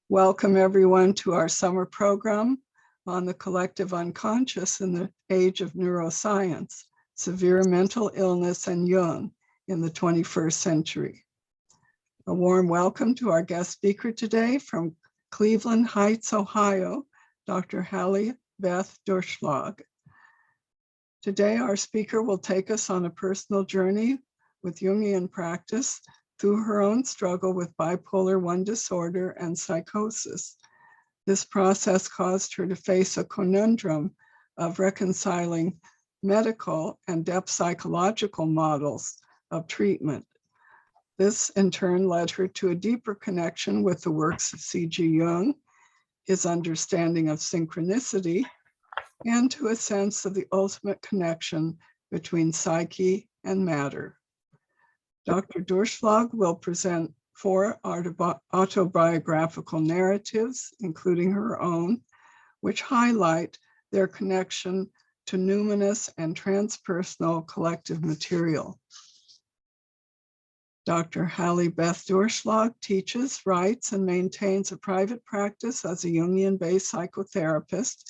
Welcome everyone to our summer program on the collective unconscious in the age of neuroscience, severe mental illness and Jung in the 21st century. A warm welcome to our guest speaker today from Cleveland Heights, Ohio, Dr. Hallie Beth Durchslag. Today, our speaker will take us on a personal journey with Jungian practice through her own struggle with bipolar I disorder and psychosis. This process caused her to face a conundrum of reconciling medical and depth psychological models of treatment. This in turn led her to a deeper connection with the works of C.G. Jung, his understanding of synchronicity, and to a sense of the ultimate connection between psyche and matter. Dr. Durchslag will present 4 autobiographical narratives, including her own, which highlight their connection to numinous and transpersonal collective material. Dr. Hallie Beth Durchslag teaches, writes, and maintains a private practice as a Jungian-based psychotherapist.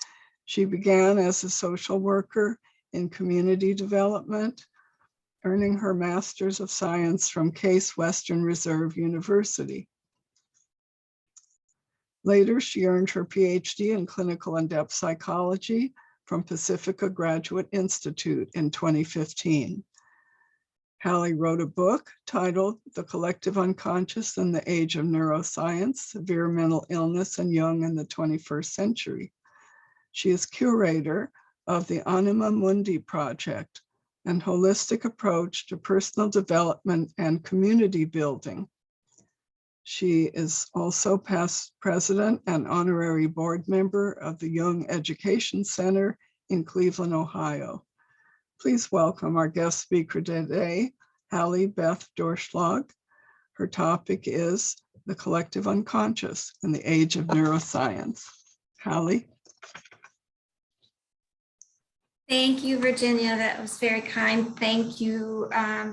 She began as a social worker in community development, earning her Master's of Science from Case Western Reserve University. Later, she earned her PhD in clinical and depth psychology from Pacifica Graduate Institute in 2015. Hallie wrote a book titled The Collective Unconscious in the Age of Neuroscience, Severe Mental Illness and Jung in the 21st Century. She is curator of the Anima Mundi project, and holistic approach to personal development and community building. She is also past president and honorary board member of the Jung Education Center in Cleveland, Ohio. Please welcome our guest speaker today, Hallie Beth Durchslag. Her topic is the collective unconscious in the age of neuroscience. Hallie. Thank you, Virginia. That was very kind. Thank you.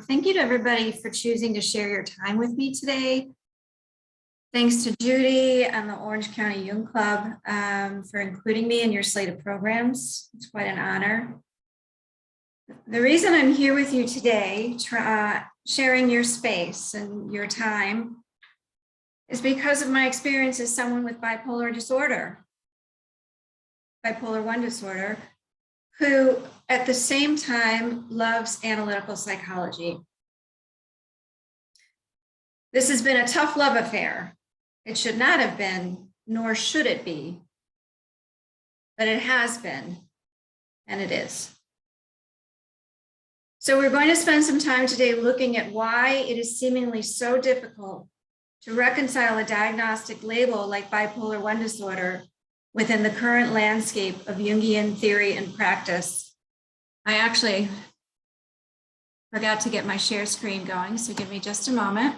Thank you to everybody for choosing to share your time with me today. Thanks to Judy and the Orange County Jung Club for including me in your slate of programs. It's quite an honor. The reason I'm here with you today, sharing your space and your time, is because of my experience as someone with bipolar disorder, bipolar I disorder, who at the same time loves analytical psychology. This has been a tough love affair. It should not have been, nor should it be, but it has been, and it is. So we're going to spend some time today looking at why it is seemingly so difficult to reconcile a diagnostic label like bipolar I disorder within the current landscape of Jungian theory and practice. I actually forgot to get my share screen going, so give me just a moment.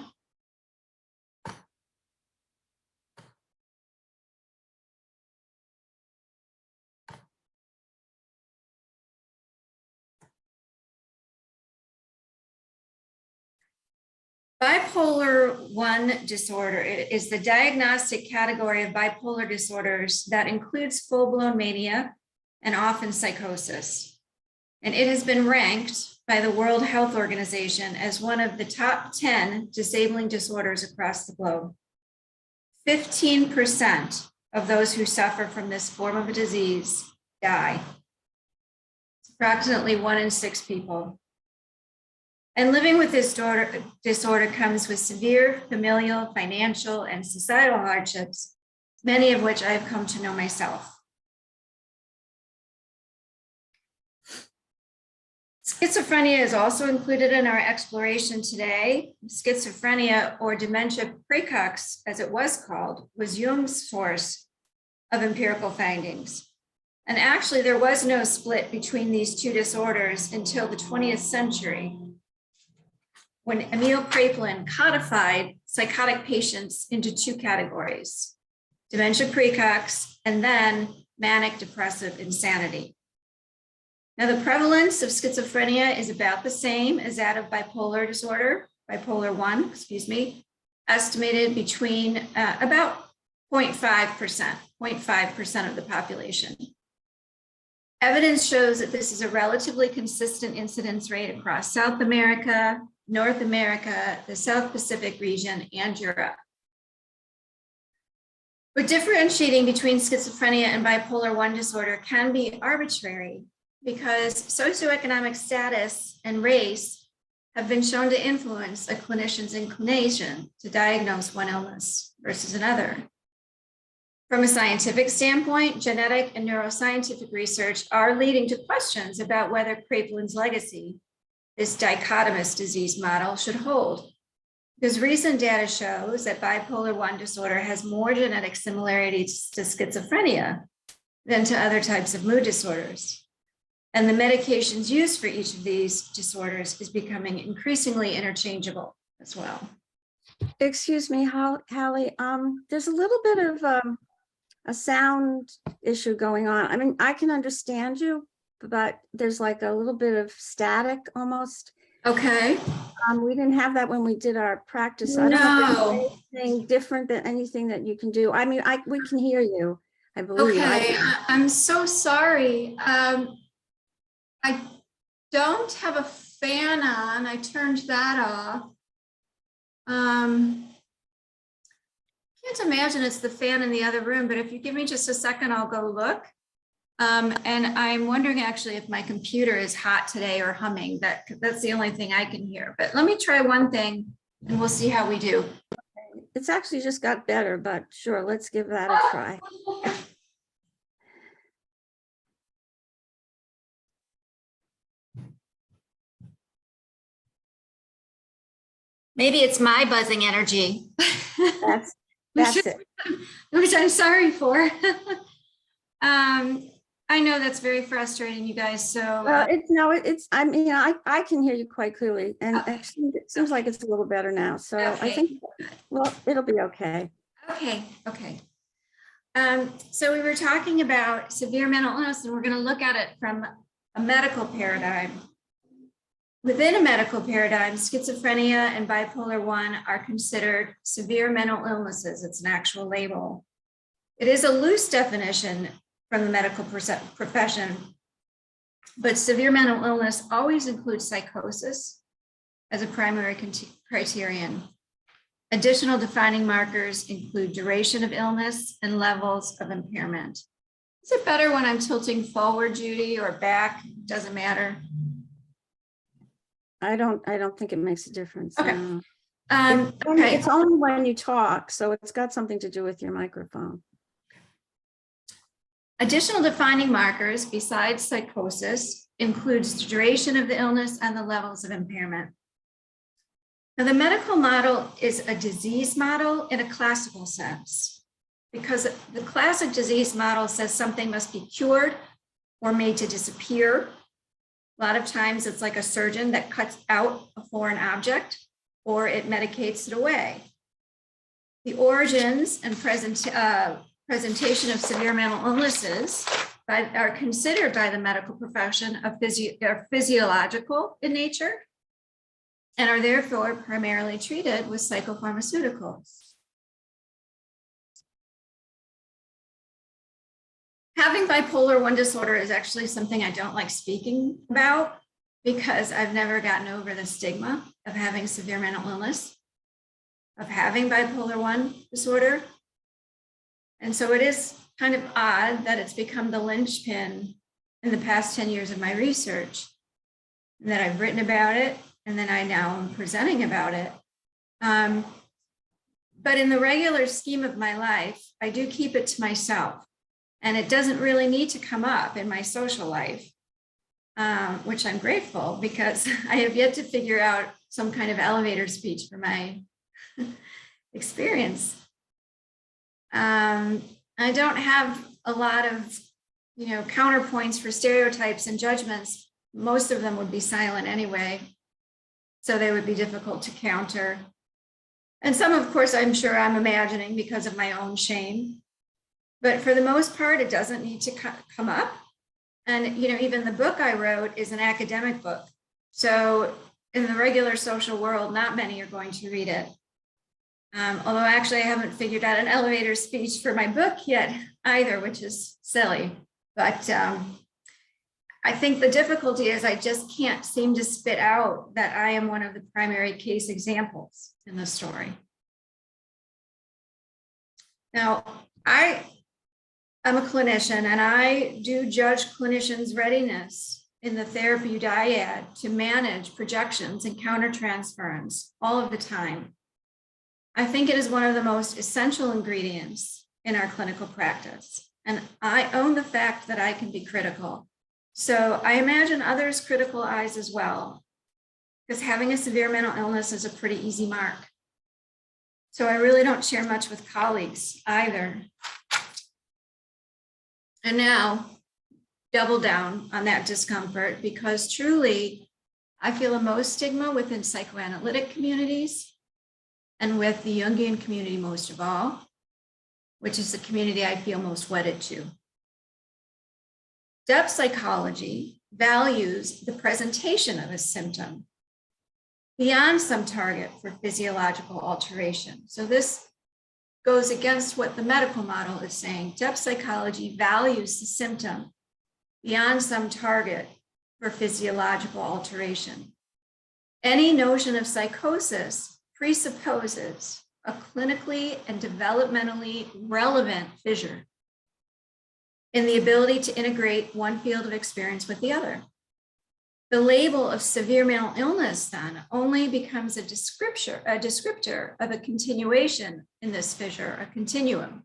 Bipolar I disorder is the diagnostic category of bipolar disorders that includes full-blown mania and often psychosis. And it has been ranked by the World Health Organization as one of the top 10 disabling disorders across the globe. 15% of those who suffer from this form of a disease die. It's approximately 1 in 6 people. And living with this disorder comes with severe familial, financial, and societal hardships, many of which I've come to know myself. Schizophrenia is also included in our exploration today. Schizophrenia, or dementia praecox, as it was called, was Jung's source of empirical findings. And actually, there was no split between these two disorders until the 20th century, when Emil Kraepelin codified psychotic patients into 2 categories, dementia praecox and then manic depressive insanity. Now, the prevalence of schizophrenia is about the same as that of bipolar disorder, bipolar I, estimated between about 0.5% of the population. Evidence shows that this is a relatively consistent incidence rate across South America, North America, the South Pacific region, and Europe. But differentiating between schizophrenia and bipolar 1 disorder can be arbitrary because socioeconomic status and race have been shown to influence a clinician's inclination to diagnose one illness versus another. From a scientific standpoint, genetic and neuroscientific research are leading to questions about whether Kraepelin's legacy, this dichotomous disease model, should hold. Because recent data shows that bipolar 1 disorder has more genetic similarities to schizophrenia than to other types of mood disorders. And the medications used for each of these disorders is becoming increasingly interchangeable as well. Excuse me, Hallie, there's a little bit of a sound issue going on. I mean, I can understand you, but there's like a little bit of static almost. Okay. We didn't have that when we did our practice. I don't know if there's anything different than anything that you can do. I mean, we can hear you, I believe. Okay, I'm so sorry. I don't have a fan on. I turned that off. Can't imagine it's the fan in the other room, but if you give me just a second, I'll go look. And I'm wondering actually if my computer is hot today or humming. That's the only thing I can hear. But let me try one thing and we'll see how we do. It's actually just got better, but sure, let's give that a try. Maybe it's my buzzing energy. That's it. Which I'm sorry for. I know that's very frustrating, you guys. So I mean, I can hear you quite clearly, and actually it seems like it's a little better now. So okay. I think, well, it'll be okay. Okay. So we were talking about severe mental illness, and we're going to look at it from a medical paradigm. Within a medical paradigm, schizophrenia and bipolar 1 are considered severe mental illnesses. It's an actual label. It is a loose definition from the medical profession, but severe mental illness always includes psychosis as a primary criterion. Additional defining markers include duration of illness and levels of impairment. Is it better when I'm tilting forward, Judy, or back? Doesn't matter. I don't think it makes a difference. Okay. No. Okay. It's only when you talk, so it's got something to do with your microphone. Additional defining markers besides psychosis includes the duration of the illness and the levels of impairment. Now, the medical model is a disease model in a classical sense, because the classic disease model says something must be cured or made to disappear. A lot of times it's like a surgeon that cuts out a foreign object or it medicates it away. The origins and presentation of severe mental illnesses are considered by the medical profession of physiological in nature and are therefore primarily treated with psychopharmaceuticals. Having bipolar 1 disorder is actually something I don't like speaking about because I've never gotten over the stigma of having severe mental illness, of having bipolar 1 disorder. And so it is kind of odd that it's become the linchpin in the past 10 years of my research, and that I've written about it, and then I now am presenting about it. But in the regular scheme of my life, I do keep it to myself. And it doesn't really need to come up in my social life, which I'm grateful because I have yet to figure out some kind of elevator speech for my experience. I don't have a lot of, counterpoints for stereotypes and judgments. Most of them would be silent anyway, so they would be difficult to counter. And some, of course, I'm sure I'm imagining because of my own shame. But for the most part, it doesn't need to come up. And, even the book I wrote is an academic book. So in the regular social world, not many are going to read it. Although actually I haven't figured out an elevator speech for my book yet either, which is silly. But I think the difficulty is I just can't seem to spit out that I am one of the primary case examples in the story. Now, I'm a clinician and I do judge clinicians' readiness in the therapy dyad to manage projections and countertransference all of the time. I think it is one of the most essential ingredients in our clinical practice. And I own the fact that I can be critical. So I imagine others critical eyes as well, because having a severe mental illness is a pretty easy mark. So I really don't share much with colleagues either. And now, double down on that discomfort, because truly, I feel the most stigma within psychoanalytic communities and with the Jungian community most of all, which is the community I feel most wedded to. Depth psychology values the presentation of a symptom beyond some target for physiological alteration. So this goes against what the medical model is saying. Depth psychology values the symptom beyond some target for physiological alteration. Any notion of psychosis presupposes a clinically and developmentally relevant fissure in the ability to integrate one field of experience with the other. The label of severe mental illness then only becomes a descriptor of a continuation in this fissure, a continuum.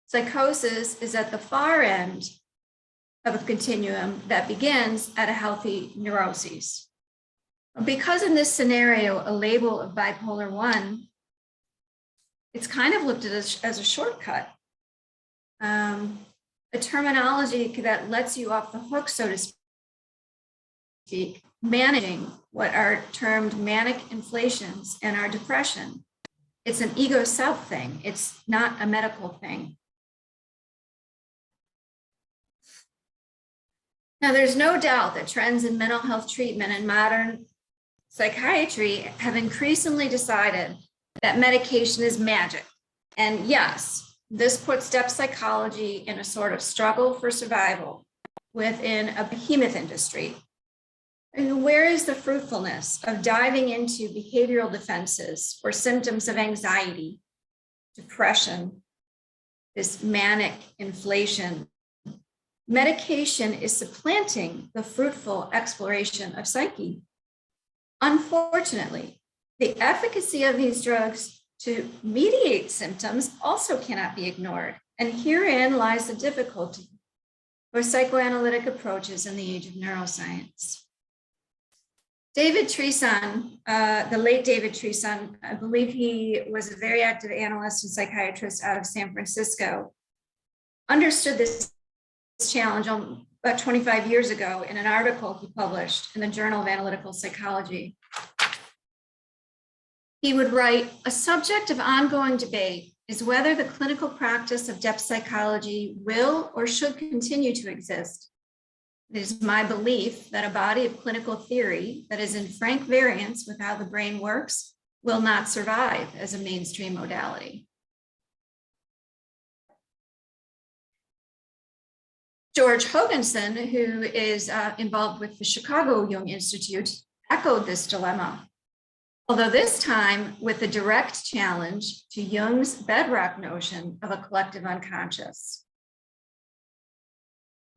Psychosis is at the far end of a continuum that begins at a healthy neuroses. Because in this scenario, a label of bipolar 1, it's kind of looked at as a shortcut. A terminology that lets you off the hook, so to speak, managing what are termed manic inflations and our depression. It's an ego self thing. It's not a medical thing. Now, there's no doubt that trends in mental health treatment and modern psychiatry have increasingly decided that medication is magic. And yes, this puts depth psychology in a sort of struggle for survival within a behemoth industry. And where is the fruitfulness of diving into behavioral defenses for symptoms of anxiety, depression, this manic inflation? Medication is supplanting the fruitful exploration of psyche. Unfortunately, the efficacy of these drugs to mediate symptoms also cannot be ignored. And herein lies the difficulty for psychoanalytic approaches in the age of neuroscience. David Treason, the late David Treason, I believe he was a very active analyst and psychiatrist out of San Francisco, understood this challenge about 25 years ago in an article he published in the Journal of Analytical Psychology. He would write, "A subject of ongoing debate is whether the clinical practice of depth psychology will or should continue to exist. It is my belief that a body of clinical theory that is in frank variance with how the brain works will not survive as a mainstream modality." George Hoganson, who is involved with the Chicago Jung Institute, echoed this dilemma, although this time with the direct challenge to Jung's bedrock notion of a collective unconscious.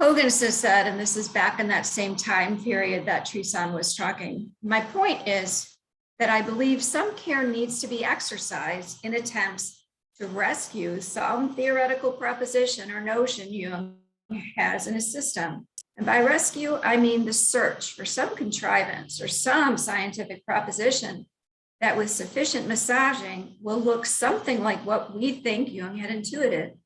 Hoganson said, and this is back in that same time period that Treason was talking, "My point is that I believe some care needs to be exercised in attempts to rescue some theoretical proposition or notion Jung has in his system. And by rescue, I mean the search for some contrivance or some scientific proposition that with sufficient massaging will look something like what we think Jung had intuited."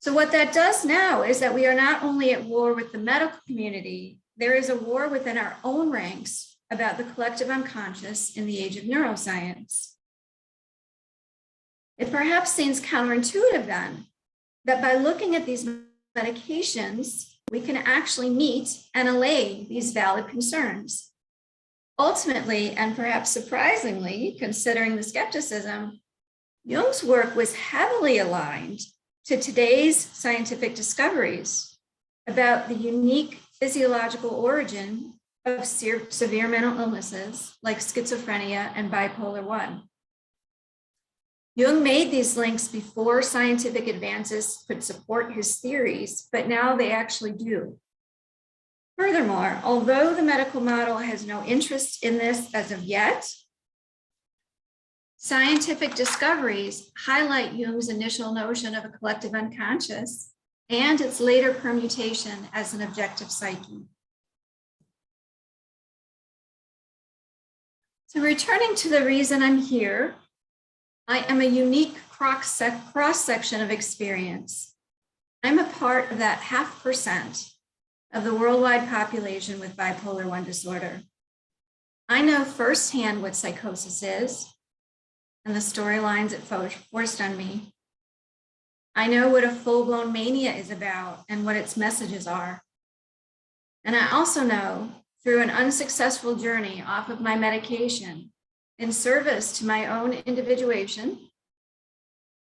So what that does now is that we are not only at war with the medical community, there is a war within our own ranks about the collective unconscious in the age of neuroscience. It perhaps seems counterintuitive then that by looking at these medications, we can actually meet and allay these valid concerns. Ultimately, and perhaps surprisingly, considering the skepticism, Jung's work was heavily aligned to today's scientific discoveries about the unique physiological origin of severe mental illnesses like schizophrenia and bipolar 1. Jung made these links before scientific advances could support his theories, but now they actually do. Furthermore, although the medical model has no interest in this as of yet, scientific discoveries highlight Jung's initial notion of a collective unconscious and its later permutation as an objective psyche. So returning to the reason I'm here, I am a unique cross-section of experience. I'm a part of that 0.5% of the worldwide population with bipolar 1 disorder. I know firsthand what psychosis is and the storylines it forced on me. I know what a full-blown mania is about and what its messages are. And I also know, through an unsuccessful journey off of my medication in service to my own individuation,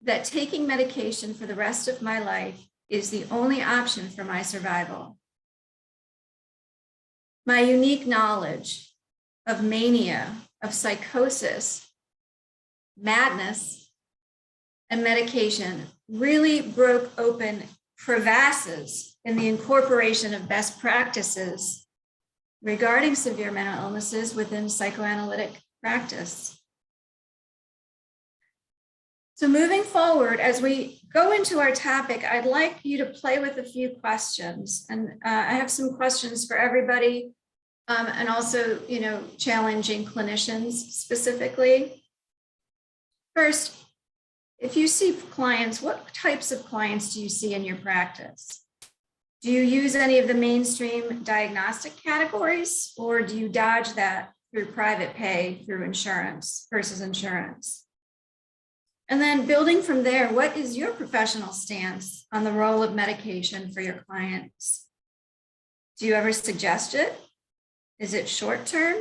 that taking medication for the rest of my life is the only option for my survival. My unique knowledge of mania, of psychosis, madness, and medication really broke open crevasses in the incorporation of best practices regarding severe mental illnesses within psychoanalytic practice. So moving forward, as we go into our topic, I'd like you to play with a few questions. And I have some questions for everybody, and also, challenging clinicians specifically. First, if you see clients, what types of clients do you see in your practice? Do you use any of the mainstream diagnostic categories, or do you dodge that through private pay, through insurance versus insurance? And then building from there, what is your professional stance on the role of medication for your clients? Do you ever suggest it? Is it short-term?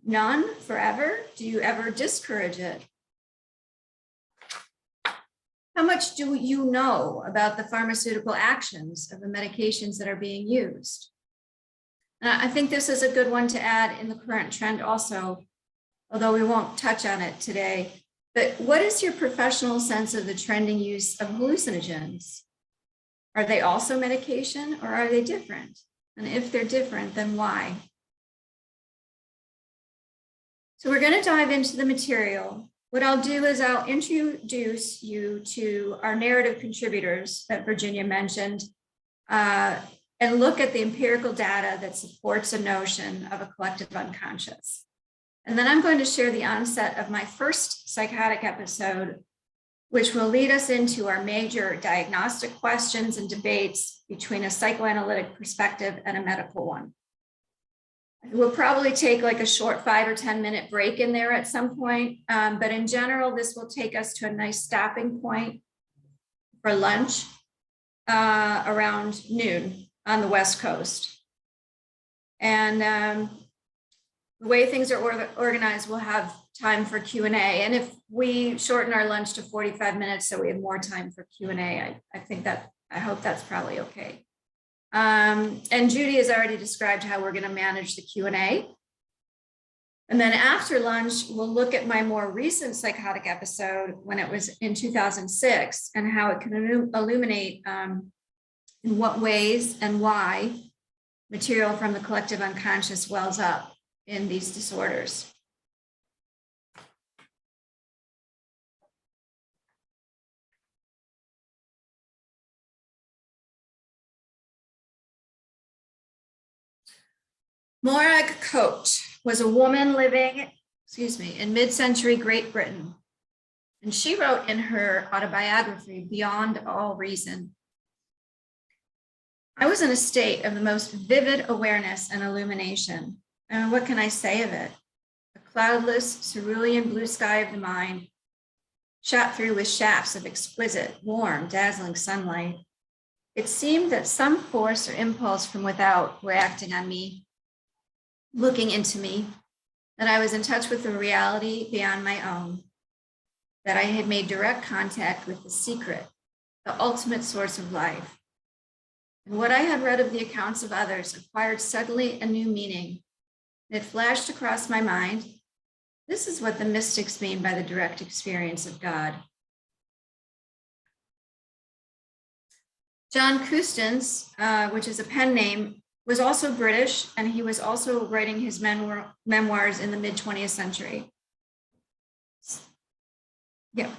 None? Forever? Do you ever discourage it? How much do you know about the pharmaceutical actions of the medications that are being used? I think this is a good one to add in the current trend also, although we won't touch on it today. But what is your professional sense of the trending use of hallucinogens? Are they also medication, or are they different? And if they're different, then why? So we're going to dive into the material. What I'll do is I'll introduce you to our narrative contributors that Virginia mentioned, and look at the empirical data that supports a notion of a collective unconscious. And then I'm going to share the onset of my first psychotic episode, which will lead us into our major diagnostic questions and debates between a psychoanalytic perspective and a medical one. We'll probably take like a short 5 or 10 minute break in there at some point, but in general, this will take us to a nice stopping point for lunch around noon on the West Coast. And the way things are organized, we'll have time for Q&A. And if we shorten our lunch to 45 minutes so we have more time for Q&A, I hope that's probably okay. And Judy has already described how we're going to manage the Q&A. And then after lunch, we'll look at my more recent psychotic episode when it was in 2006 and how it can illuminate in what ways and why material from the collective unconscious wells up in these disorders. Morag Coate was a woman living, in mid-century Great Britain. And she wrote in her autobiography, Beyond All Reason, I was in a state of the most vivid awareness and illumination. And what can I say of it? A cloudless, cerulean blue sky of the mind, shot through with shafts of exquisite, warm, dazzling sunlight. It seemed that some force or impulse from without were acting on me, looking into me, that I was in touch with a reality beyond my own, that I had made direct contact with the secret, the ultimate source of life. And what I had read of the accounts of others acquired suddenly a new meaning. It flashed across my mind. This is what the mystics mean by the direct experience of God. John Custance, which is a pen name, was also British, and he was also writing his memoirs in the mid-20th century. Yeah.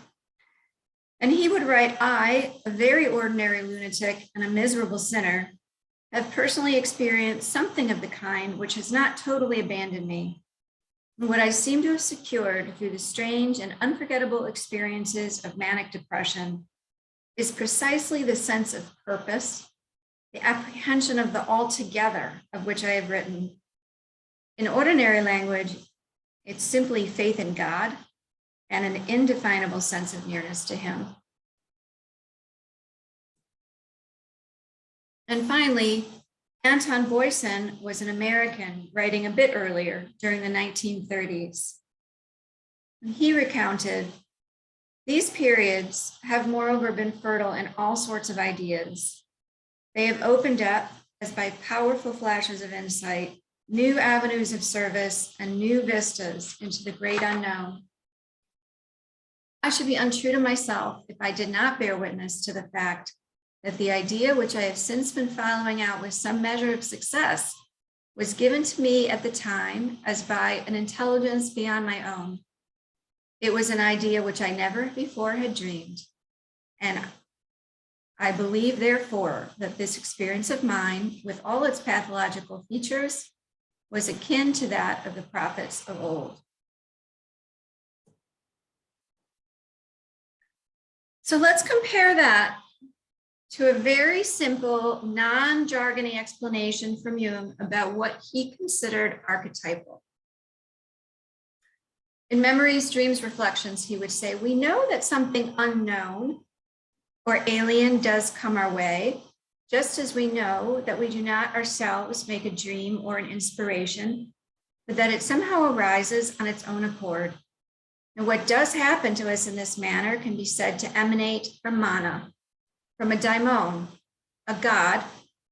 And he would write, I, a very ordinary lunatic and a miserable sinner, have personally experienced something of the kind which has not totally abandoned me. And what I seem to have secured through the strange and unforgettable experiences of manic depression is precisely the sense of purpose, the apprehension of the altogether of which I have written. In ordinary language, it's simply faith in God and an indefinable sense of nearness to him. And finally, Anton Boysen was an American writing a bit earlier during the 1930s. And he recounted, these periods have moreover been fertile in all sorts of ideas. They have opened up, as by powerful flashes of insight, new avenues of service and new vistas into the great unknown. I should be untrue to myself if I did not bear witness to the fact that the idea which I have since been following out with some measure of success was given to me at the time as by an intelligence beyond my own. It was an idea which I never before had dreamed. And I believe, therefore, that this experience of mine, with all its pathological features, was akin to that of the prophets of old. So let's compare that to a very simple, non-jargony explanation from Jung about what he considered archetypal. In Memories, Dreams, Reflections, he would say, we know that something unknown or alien does come our way, just as we know that we do not ourselves make a dream or an inspiration, but that it somehow arises on its own accord. And what does happen to us in this manner can be said to emanate from mana, from a daimon, a god,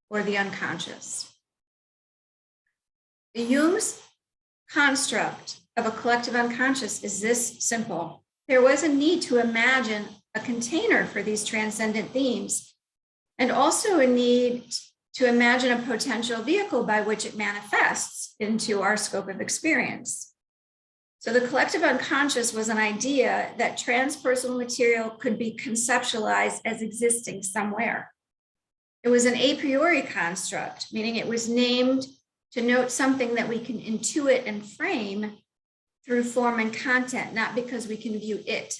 or the unconscious. The Jung's construct of a collective unconscious is this simple. There was a need to imagine a container for these transcendent themes, and also a need to imagine a potential vehicle by which it manifests into our scope of experience. So the collective unconscious was an idea that transpersonal material could be conceptualized as existing somewhere. It was an a priori construct, meaning it was named to note something that we can intuit and frame through form and content, not because we can view it.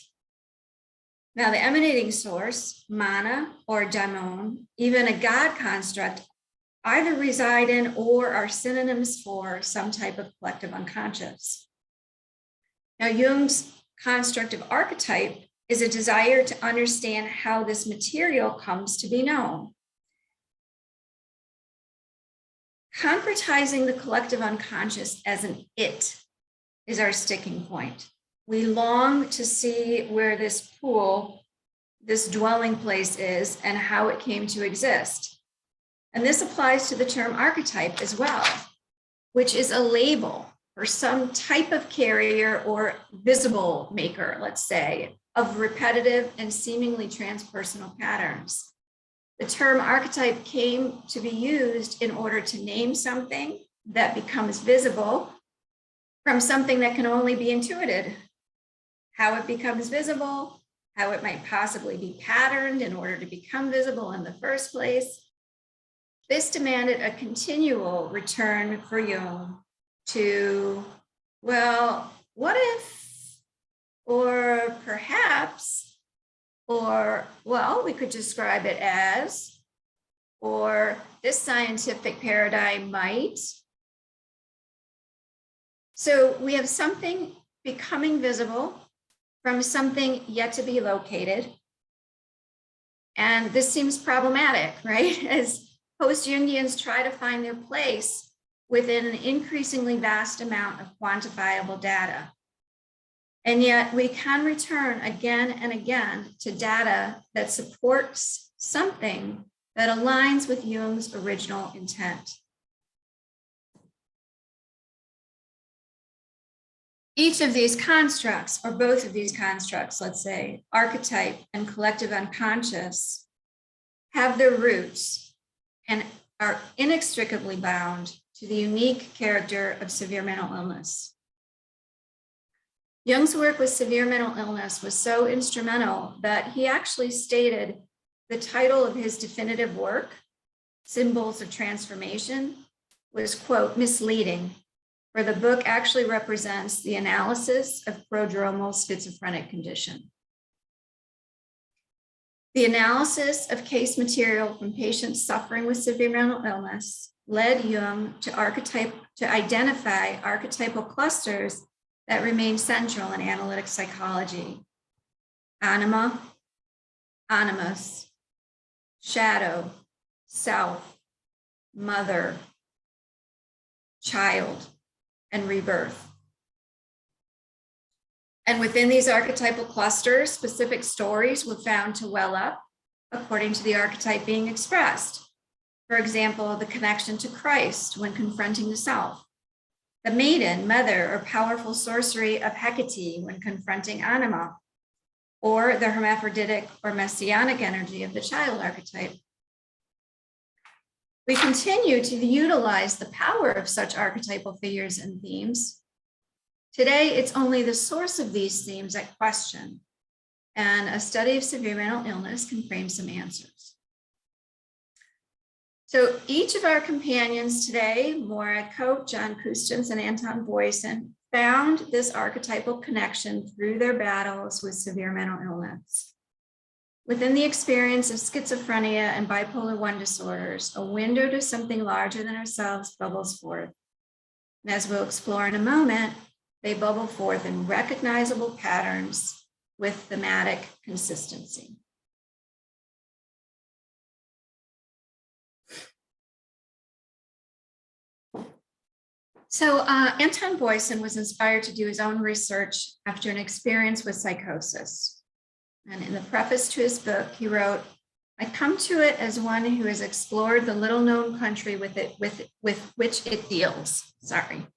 Now, the emanating source, mana or daimon, even a God construct, either reside in or are synonyms for some type of collective unconscious. Now, Jung's construct of archetype is a desire to understand how this material comes to be known. Concretizing the collective unconscious as an it is our sticking point. We long to see where this pool, this dwelling place is, and how it came to exist. And this applies to the term archetype as well, which is a label for some type of carrier or visible maker, let's say, of repetitive and seemingly transpersonal patterns. The term archetype came to be used in order to name something that becomes visible from something that can only be intuited. How it becomes visible, how it might possibly be patterned in order to become visible in the first place. This demanded a continual return for Jung to, well, what if, or perhaps, or, well, we could describe it as, or this scientific paradigm might. So we have something becoming visible from something yet to be located. And this seems problematic, right? As post-Jungians try to find their place within an increasingly vast amount of quantifiable data. And yet we can return again and again to data that supports something that aligns with Jung's original intent. Each of these constructs, or both of these constructs, let's say, archetype and collective unconscious, have their roots and are inextricably bound to the unique character of severe mental illness. Jung's work with severe mental illness was so instrumental that he actually stated the title of his definitive work, Symbols of Transformation, was, quote, misleading, for the book actually represents the analysis of prodromal schizophrenic condition. The analysis of case material from patients suffering with severe mental illness led Jung to identify archetypal clusters that remain central in analytic psychology: anima, animus, shadow, self, mother, child, and rebirth. And within these archetypal clusters, specific stories were found to well up according to the archetype being expressed. For example, the connection to Christ when confronting the self, the maiden, mother, or powerful sorcery of Hecate when confronting anima, or the hermaphroditic or messianic energy of the child archetype. We continue to utilize the power of such archetypal figures and themes. Today, it's only the source of these themes at question, and a study of severe mental illness can frame some answers. So each of our companions today, Maura Coate, John Kustins, and Anton Boysen, found this archetypal connection through their battles with severe mental illness. Within the experience of schizophrenia and bipolar I disorders, a window to something larger than ourselves bubbles forth. And as we'll explore in a moment, they bubble forth in recognizable patterns with thematic consistency. So Anton Boysen was inspired to do his own research after an experience with psychosis. And in the preface to his book, he wrote, "I come to it as one who has explored the little known country with which it deals." Sorry.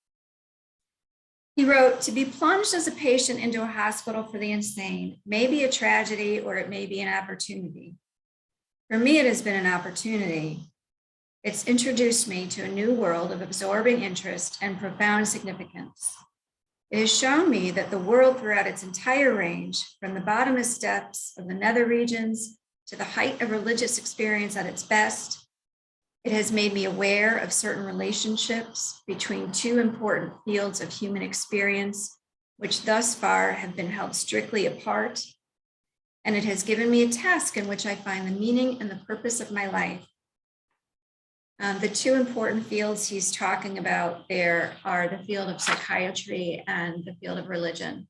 He wrote, "To be plunged as a patient into a hospital for the insane may be a tragedy or it may be an opportunity. For me, it has been an opportunity. It's introduced me to a new world of absorbing interest and profound significance. It has shown me that the world throughout its entire range, from the bottomless depths of the nether regions to the height of religious experience at its best, it has made me aware of certain relationships between two important fields of human experience, which thus far have been held strictly apart. And it has given me a task in which I find the meaning and the purpose of my life." The two important fields he's talking about there are the field of psychiatry and the field of religion.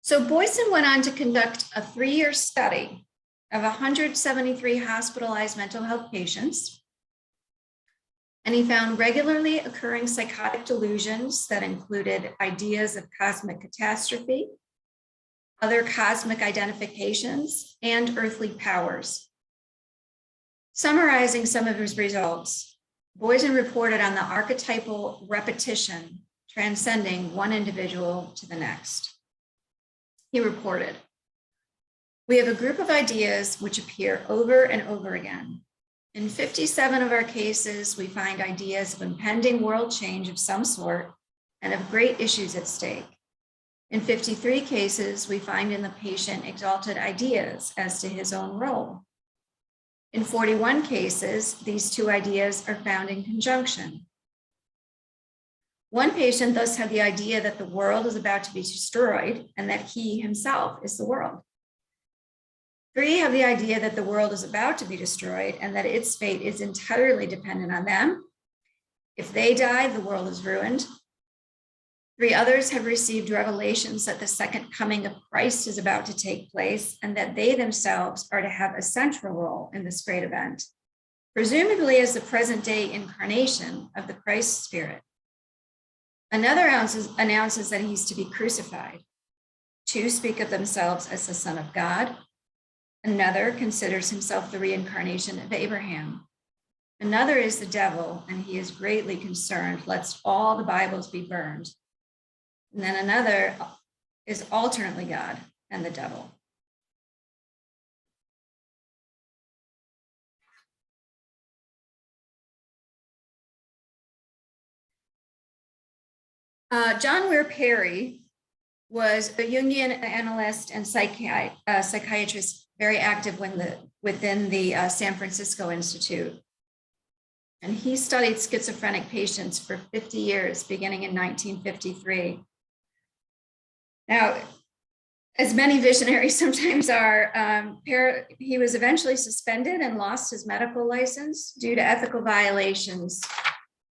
So Boysen went on to conduct a 3-year study of 173 hospitalized mental health patients. And he found regularly occurring psychotic delusions that included ideas of cosmic catastrophe, other cosmic identifications, and earthly powers. Summarizing some of his results, Boysen reported on the archetypal repetition transcending one individual to the next. He reported, "We have a group of ideas which appear over and over again. In 57 of our cases, we find ideas of impending world change of some sort and of great issues at stake. In 53 cases, we find in the patient exalted ideas as to his own role. In 41 cases, these two ideas are found in conjunction. One patient thus had the idea that the world is about to be destroyed and that he himself is the world. 3 have the idea that the world is about to be destroyed and that its fate is entirely dependent on them. If they die, the world is ruined. 3 others have received revelations that the second coming of Christ is about to take place and that they themselves are to have a central role in this great event. presumably as the present day incarnation of the Christ spirit. Another announces that he's to be crucified. Two speak of themselves as the Son of God. Another considers himself the reincarnation of Abraham. Another is the devil, and he is greatly concerned lest all the Bibles be burned. And then another is alternately God and the devil. John Weir Perry was a Jungian analyst and psychiatrist, very active within the San Francisco Institute. And he studied schizophrenic patients for 50 years, beginning in 1953. Now, as many visionaries sometimes are, he was eventually suspended and lost his medical license due to ethical violations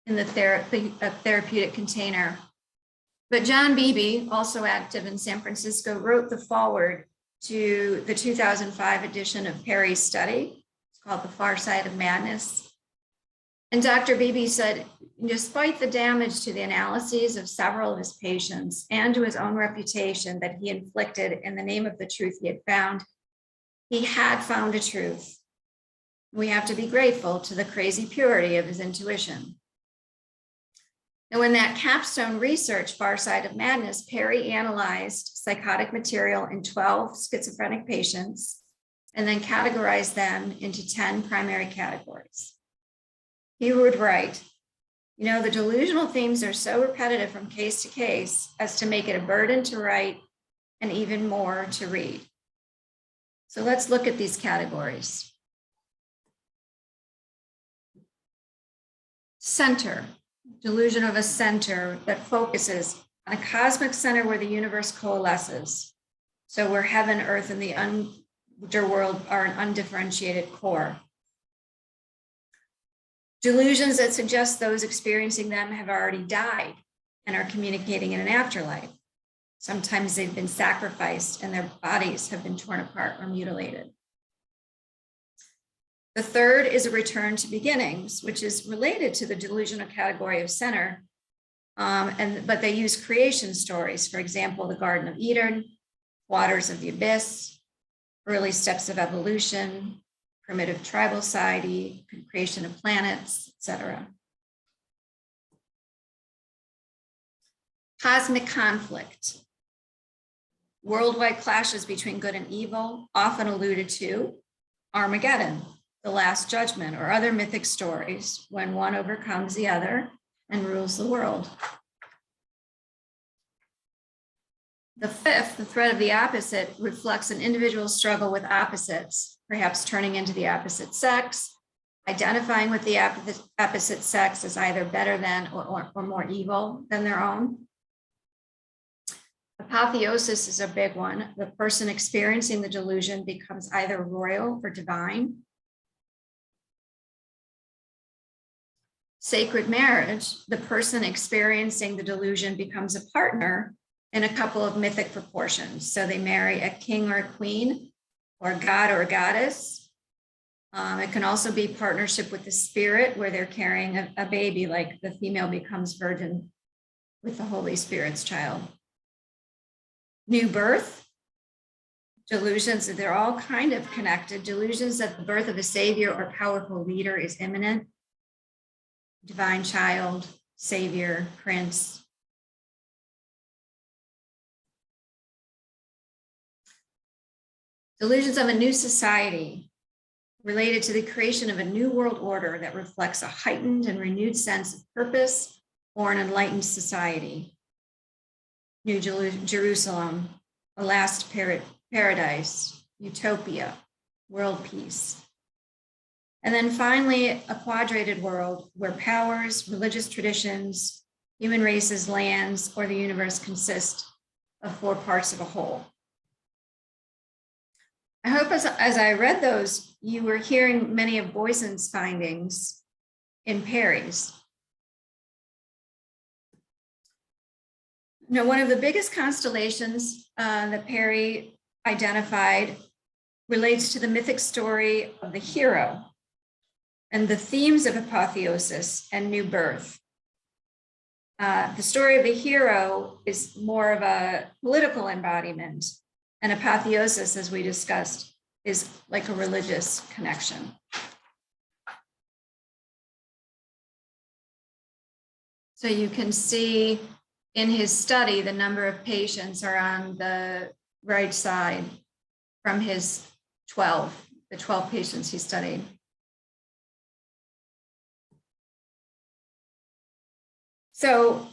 in the therapeutic container. But John Beebe, also active in San Francisco, wrote the foreword to the 2005 edition of Perry's study. It's called The Far Side of Madness. And Dr. Beebe said, despite the damage to the analyses of several of his patients and to his own reputation that he inflicted in the name of the truth he had found a truth. We have to be grateful to the crazy purity of his intuition. Now, in that capstone research, Far Side of Madness, Perry analyzed psychotic material in 12 schizophrenic patients and then categorized them into 10 primary categories. He would write, the delusional themes are so repetitive from case to case as to make it a burden to write and even more to read. So let's look at these categories. Center. Delusion of a center that focuses on a cosmic center where the universe coalesces. So where heaven, earth, and the underworld are an undifferentiated core. Delusions that suggest those experiencing them have already died and are communicating in an afterlife. Sometimes they've been sacrificed and their bodies have been torn apart or mutilated. The third is a return to beginnings, which is related to the delusional category of center, but they use creation stories. For example, the Garden of Eden, waters of the abyss, early steps of evolution, primitive tribal society, creation of planets, etc. Cosmic conflict. Worldwide clashes between good and evil, often alluded to Armageddon, the Last Judgment, or other mythic stories when one overcomes the other and rules the world. The fifth, the threat of the opposite, reflects an individual struggle with opposites, perhaps turning into the opposite sex, identifying with the opposite sex as either better than or more evil than their own. Apotheosis is a big one. The person experiencing the delusion becomes either royal or divine. Sacred marriage, the person experiencing the delusion becomes a partner in a couple of mythic proportions. So they marry a king or a queen, or a god or a goddess. It can also be partnership with the spirit where they're carrying a baby, like the female becomes virgin with the Holy Spirit's child. New birth, delusions, they're all kind of connected. Delusions that the birth of a savior or powerful leader is imminent. Divine child, savior, prince. Delusions of a new society related to the creation of a new world order that reflects a heightened and renewed sense of purpose or an enlightened society. New Jerusalem, a last paradise, utopia, world peace. And then finally, a quadrated world where powers, religious traditions, human races, lands, or the universe consist of 4 parts of a whole. I hope as I read those, you were hearing many of Boyson's findings in Perry's. Now, one of the biggest constellations that Perry identified relates to the mythic story of the hero. and the themes of apotheosis and new birth. The story of the hero is more of a political embodiment, and apotheosis, as we discussed, is like a religious connection. So you can see in his study, the number of patients are on the right side from his 12, the 12 patients he studied. So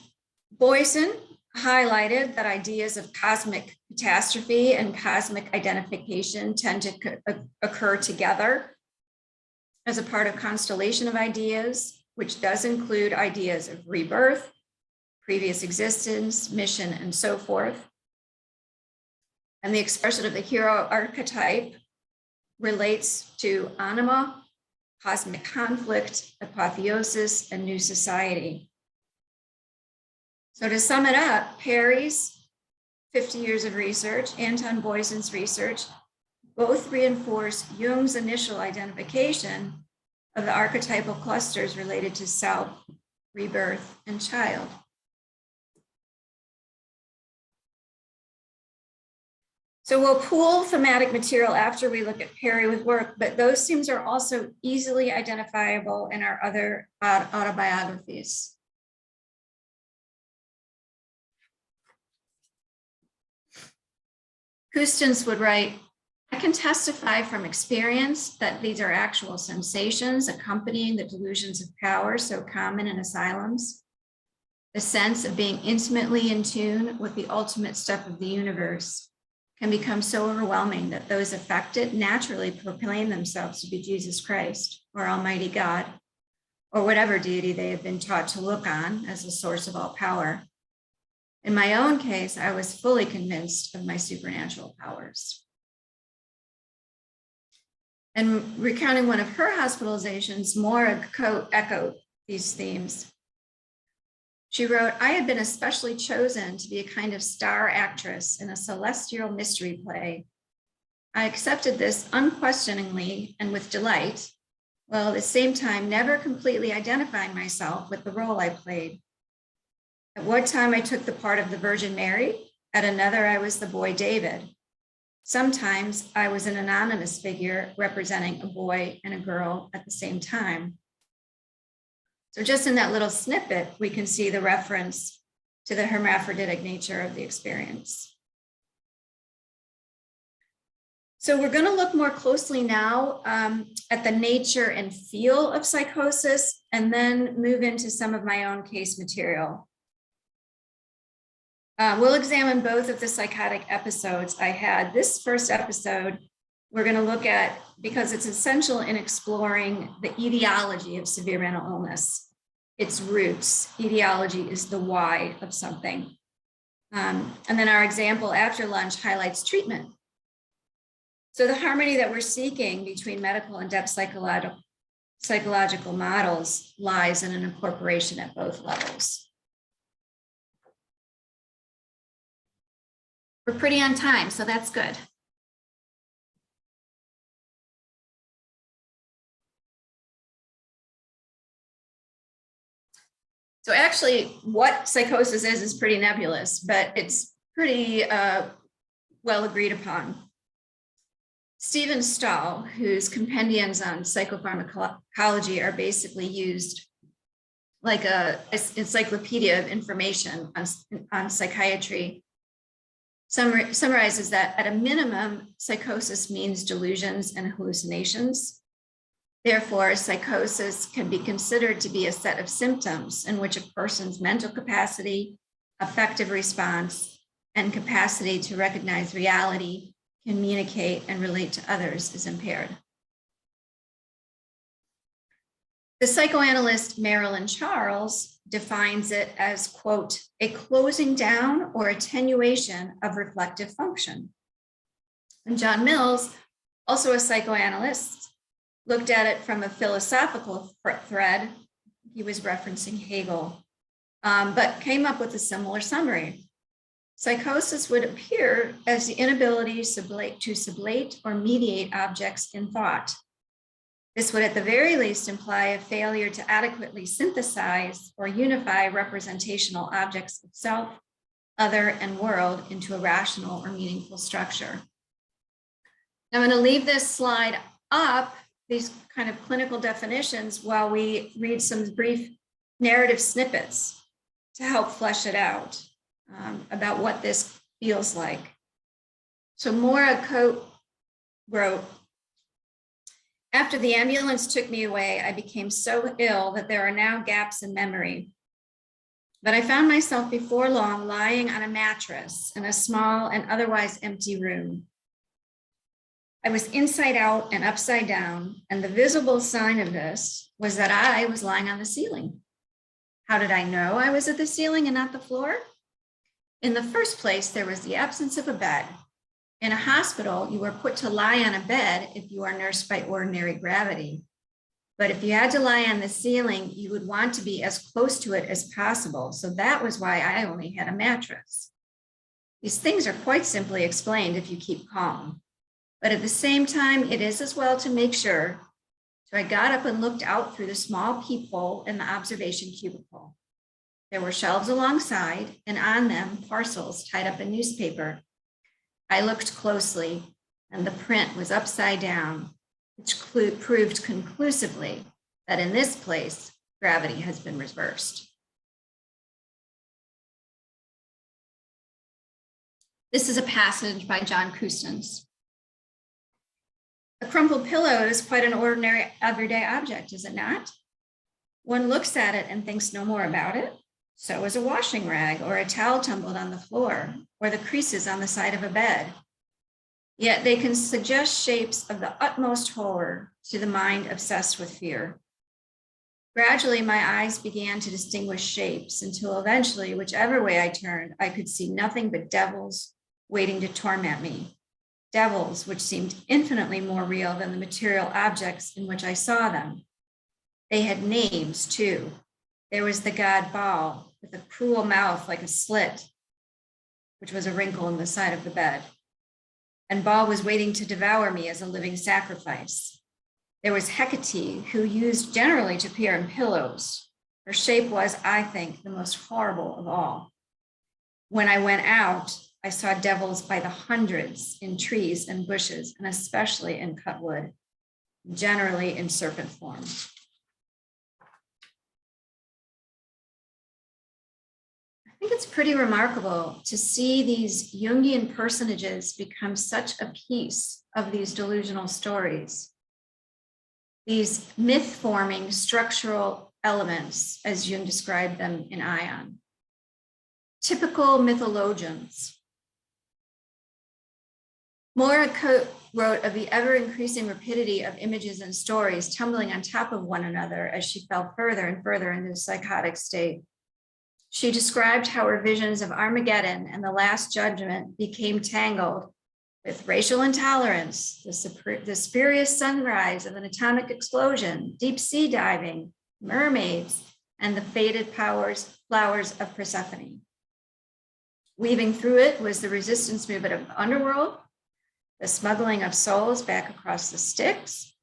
Boyson highlighted that ideas of cosmic catastrophe and cosmic identification tend to occur together as a part of constellation of ideas, which does include ideas of rebirth, previous existence, mission, and so forth. And the expression of the hero archetype relates to anima, cosmic conflict, apotheosis, and new society. So to sum it up, Perry's 50 years of research, Anton Boyson's research, both reinforce Jung's initial identification of the archetypal clusters related to self, rebirth, and child. So we'll pool thematic material after we look at Perry with work, but those themes are also easily identifiable in our other autobiographies. Kustens would write, I can testify from experience that these are actual sensations accompanying the delusions of power so common in asylums. The sense of being intimately in tune with the ultimate stuff of the universe can become so overwhelming that those affected naturally proclaim themselves to be Jesus Christ or Almighty God, or whatever deity they have been taught to look on as the source of all power. In my own case, I was fully convinced of my supernatural powers. And recounting one of her hospitalizations, Maura echoed these themes. She wrote, I had been especially chosen to be a kind of star actress in a celestial mystery play. I accepted this unquestioningly and with delight, while at the same time never completely identifying myself with the role I played. At one time I took the part of the Virgin Mary, at another I was the boy David. Sometimes I was an anonymous figure representing a boy and a girl at the same time. So just in that little snippet, we can see the reference to the hermaphroditic nature of the experience. So we're going to look more closely now at the nature and feel of psychosis, and then move into some of my own case material. We'll examine both of the psychotic episodes I had. This first episode, we're going to look at, because it's essential in exploring the etiology of severe mental illness, its roots. Etiology is the why of something. And then our example after lunch highlights treatment. So the harmony that we're seeking between medical and depth psychological models lies in an incorporation at both levels. We're pretty on time, so that's good. So actually, what psychosis is pretty nebulous, but it's pretty well agreed upon. Stephen Stahl, whose compendiums on psychopharmacology are basically used like an encyclopedia of information on psychiatry, summarizes that at a minimum, psychosis means delusions and hallucinations. Therefore, psychosis can be considered to be a set of symptoms in which a person's mental capacity, affective response, and capacity to recognize reality, communicate, and relate to others is impaired. The psychoanalyst Marilyn Charles defines it as, quote, a closing down or attenuation of reflective function. And John Mills, also a psychoanalyst, looked at it from a philosophical thread. He was referencing Hegel, but came up with a similar summary. Psychosis would appear as the inability to sublate or mediate objects in thought. This would at the very least imply a failure to adequately synthesize or unify representational objects of self, other, and world into a rational or meaningful structure. Now I'm going to leave this slide up, these kind of clinical definitions, while we read some brief narrative snippets to help flesh it out about what this feels like. So Maura Coate wrote, "After the ambulance took me away, I became so ill that there are now gaps in memory. But I found myself before long lying on a mattress in a small and otherwise empty room. I was inside out and upside down, and the visible sign of this was that I was lying on the ceiling. How did I know I was at the ceiling and not the floor? In the first place, there was the absence of a bed. In a hospital, you are put to lie on a bed if you are nursed by ordinary gravity. But if you had to lie on the ceiling, you would want to be as close to it as possible. So that was why I only had a mattress. These things are quite simply explained if you keep calm. But at the same time, it is as well to make sure. So I got up and looked out through the small peephole in the observation cubicle. There were shelves alongside, and on them, parcels tied up in newspaper. I looked closely, and the print was upside down, which proved conclusively that in this place, gravity has been reversed." This is a passage by John Custance. "A crumpled pillow is quite an ordinary everyday object, is it not? One looks at it and thinks no more about it. So is a washing rag or a towel tumbled on the floor or the creases on the side of a bed. Yet they can suggest shapes of the utmost horror to the mind obsessed with fear. Gradually, my eyes began to distinguish shapes until eventually, whichever way I turned, I could see nothing but devils waiting to torment me. Devils which seemed infinitely more real than the material objects in which I saw them. They had names too. There was the god Baal with a cruel mouth like a slit, which was a wrinkle in the side of the bed. And Baal was waiting to devour me as a living sacrifice. There was Hecate, who used generally to appear in pillows. Her shape was, I think, the most horrible of all. When I went out, I saw devils by the hundreds in trees and bushes, and especially in cut wood, generally in serpent form." I think it's pretty remarkable to see these Jungian personages become such a piece of these delusional stories. These myth-forming structural elements, as Jung described them in Ion. Typical mythologians. Maura Coate wrote of the ever-increasing rapidity of images and stories tumbling on top of one another as she fell further and further into the psychotic state. She described how her visions of Armageddon and the Last Judgment became tangled with racial intolerance, the spurious sunrise of an atomic explosion, deep sea diving, mermaids, and the faded flowers of Persephone. Weaving through it was the resistance movement of the underworld, the smuggling of souls back across the Styx,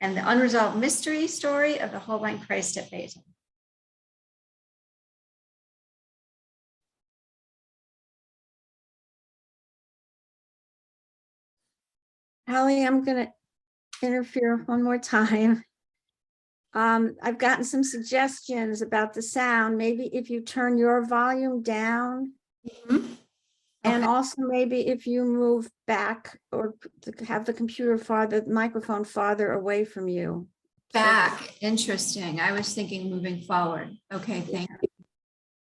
and the unresolved mystery story of the Holbein Christ at Basel. Hallie, I'm going to interfere one more time. I've gotten some suggestions about the sound. Maybe if you turn your volume down, and also maybe if you move back or have the microphone farther away from you. Back, interesting. I was thinking moving forward. Okay, thank you.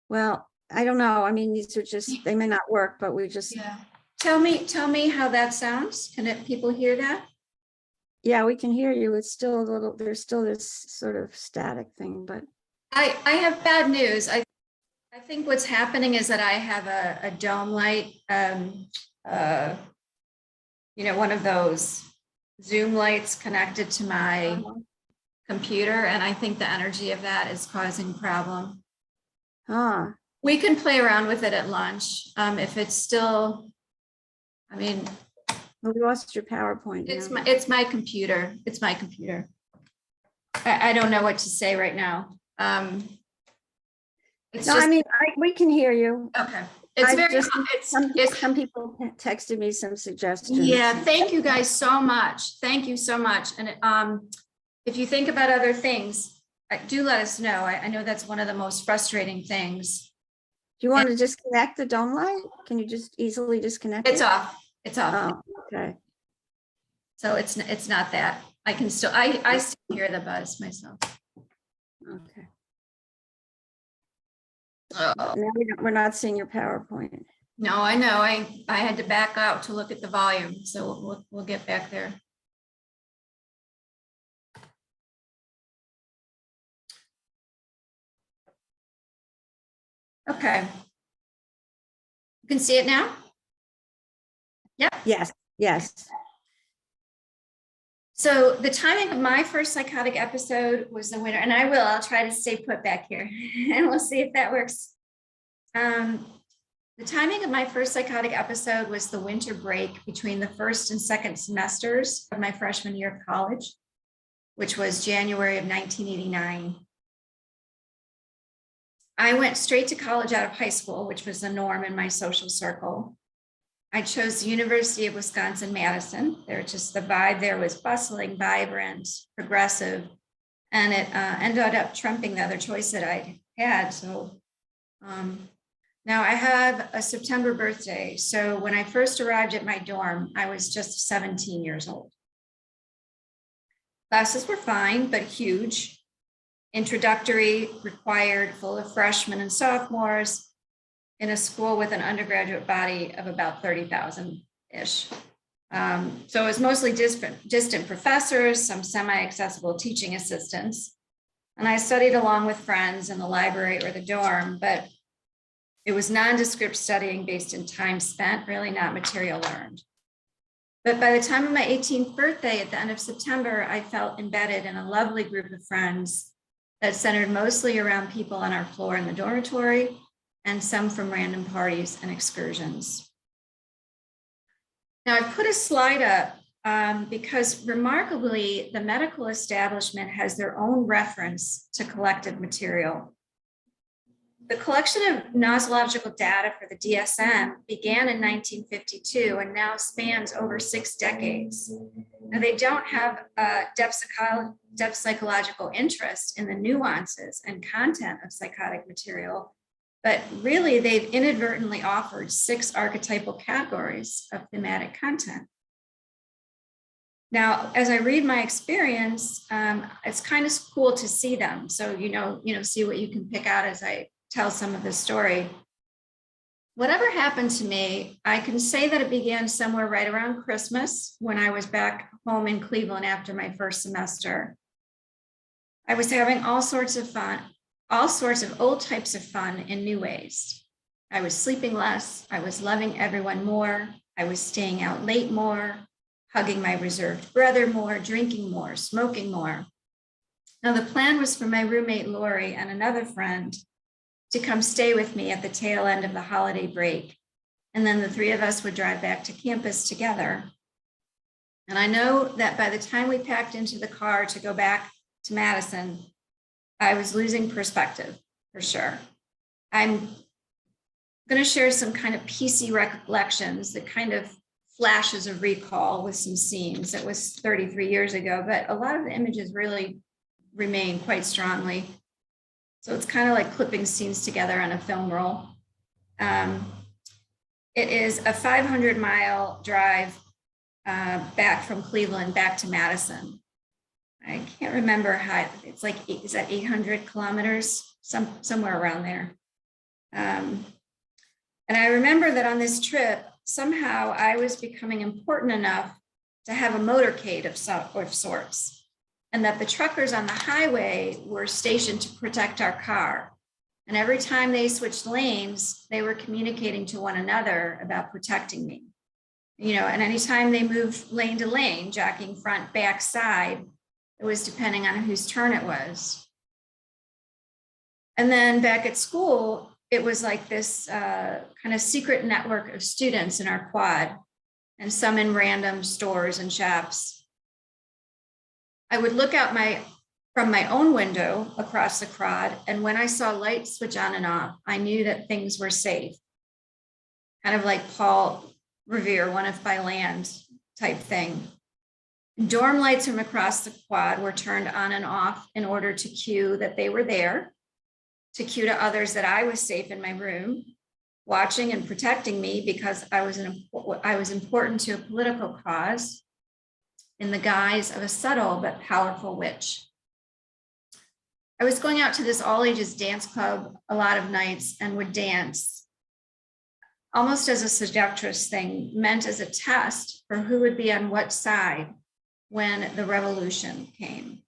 Well, I don't know. I mean, these are just, they may not work, but we just. Yeah. Tell me how that sounds. Can people hear that? Yeah, we can hear you. It's still a little, there's still this sort of static thing, but. I have bad news. I think what's happening is that I have a dome light, one of those Zoom lights connected to my computer. And I think the energy of that is causing a problem. We can play around with it at lunch. If it's still, We lost your PowerPoint It's now. my computer. It's my computer. I don't know what to say right now. It's No, just, I mean, we can hear you. okay. It's I very, just, it's, some people texted me some suggestions. yeah, thank you guys so much. Thank you so much. And if you think about other things, do let us know. I know that's one of the most frustrating things. Do you want to disconnect the dome light? Can you just easily disconnect It's it? off. It's off. Oh, okay. So it's not that. I can still, I still hear the buzz myself. Okay. Oh. Now we're not seeing your PowerPoint. No, I know. I had to back out to look at the volume. So we'll get back there. Okay. You can see it now? Yep. Yes, yes. So the timing of my first psychotic episode was the winter, and I'll try to stay put back here and we'll see if that works. The timing of my first psychotic episode was the winter break between the first and second semesters of my freshman year of college, which was January of 1989. I went straight to college out of high school, which was the norm in my social circle. I chose the University of Wisconsin-Madison. The vibe there was bustling, vibrant, progressive, and it ended up trumping the other choice that I had. So now I have a September birthday. So when I first arrived at my dorm, I was just 17 years old. Classes were fine, but huge. Introductory, required, full of freshmen and sophomores, in a school with an undergraduate body of about 30,000-ish. So it was mostly distant professors, some semi-accessible teaching assistants. And I studied along with friends in the library or the dorm, but it was nondescript studying based in time spent, really not material learned. But by the time of my 18th birthday at the end of September, I felt embedded in a lovely group of friends that centered mostly around people on our floor in the dormitory, and some from random parties and excursions. Now I've put a slide up because remarkably, the medical establishment has their own reference to collective material. The collection of nosological data for the DSM began in 1952 and now spans over 6 decades. Now they don't have depth psychological interest in the nuances and content of psychotic material, but really, they've inadvertently offered 6 archetypal categories of thematic content. Now, as I read my experience, it's kind of cool to see them. So, see what you can pick out as I tell some of this story. Whatever happened to me, I can say that it began somewhere right around Christmas when I was back home in Cleveland after my first semester. I was having all sorts of old types of fun in new ways. I was sleeping less. I was loving everyone more. I was staying out late more, hugging my reserved brother more, drinking more, smoking more. Now, the plan was for my roommate, Lori, and another friend to come stay with me at the tail end of the holiday break. And then the 3 of us would drive back to campus together. And I know that by the time we packed into the car to go back to Madison, I was losing perspective, for sure. I'm going to share some kind of PC recollections, that kind of flashes of recall with some scenes. It was 33 years ago, but a lot of the images really remain quite strongly. So it's kind of like clipping scenes together on a film roll. It is a 500-mile drive back from Cleveland back to Madison. I can't remember how, it's like, is that 800 kilometers? Somewhere around there. And I remember that on this trip, somehow I was becoming important enough to have a motorcade of sorts, and that the truckers on the highway were stationed to protect our car. And every time they switched lanes, they were communicating to one another about protecting me. And anytime they moved lane to lane, jockeying front, back, side, it was depending on whose turn it was. And then back at school, it was like this kind of secret network of students in our quad. and some in random stores and shops. I would look out from my own window across the quad, and when I saw lights switch on and off, I knew that things were safe. Kind of like Paul Revere, One If by Land type thing. Dorm lights from across the quad were turned on and off in order to cue that they were there, to cue to others that I was safe in my room, watching and protecting me because I was important to a political cause in the guise of a subtle but powerful witch. I was going out to this all ages dance club a lot of nights and would dance almost as a seductress thing, meant as a test for who would be on what side when the revolution came.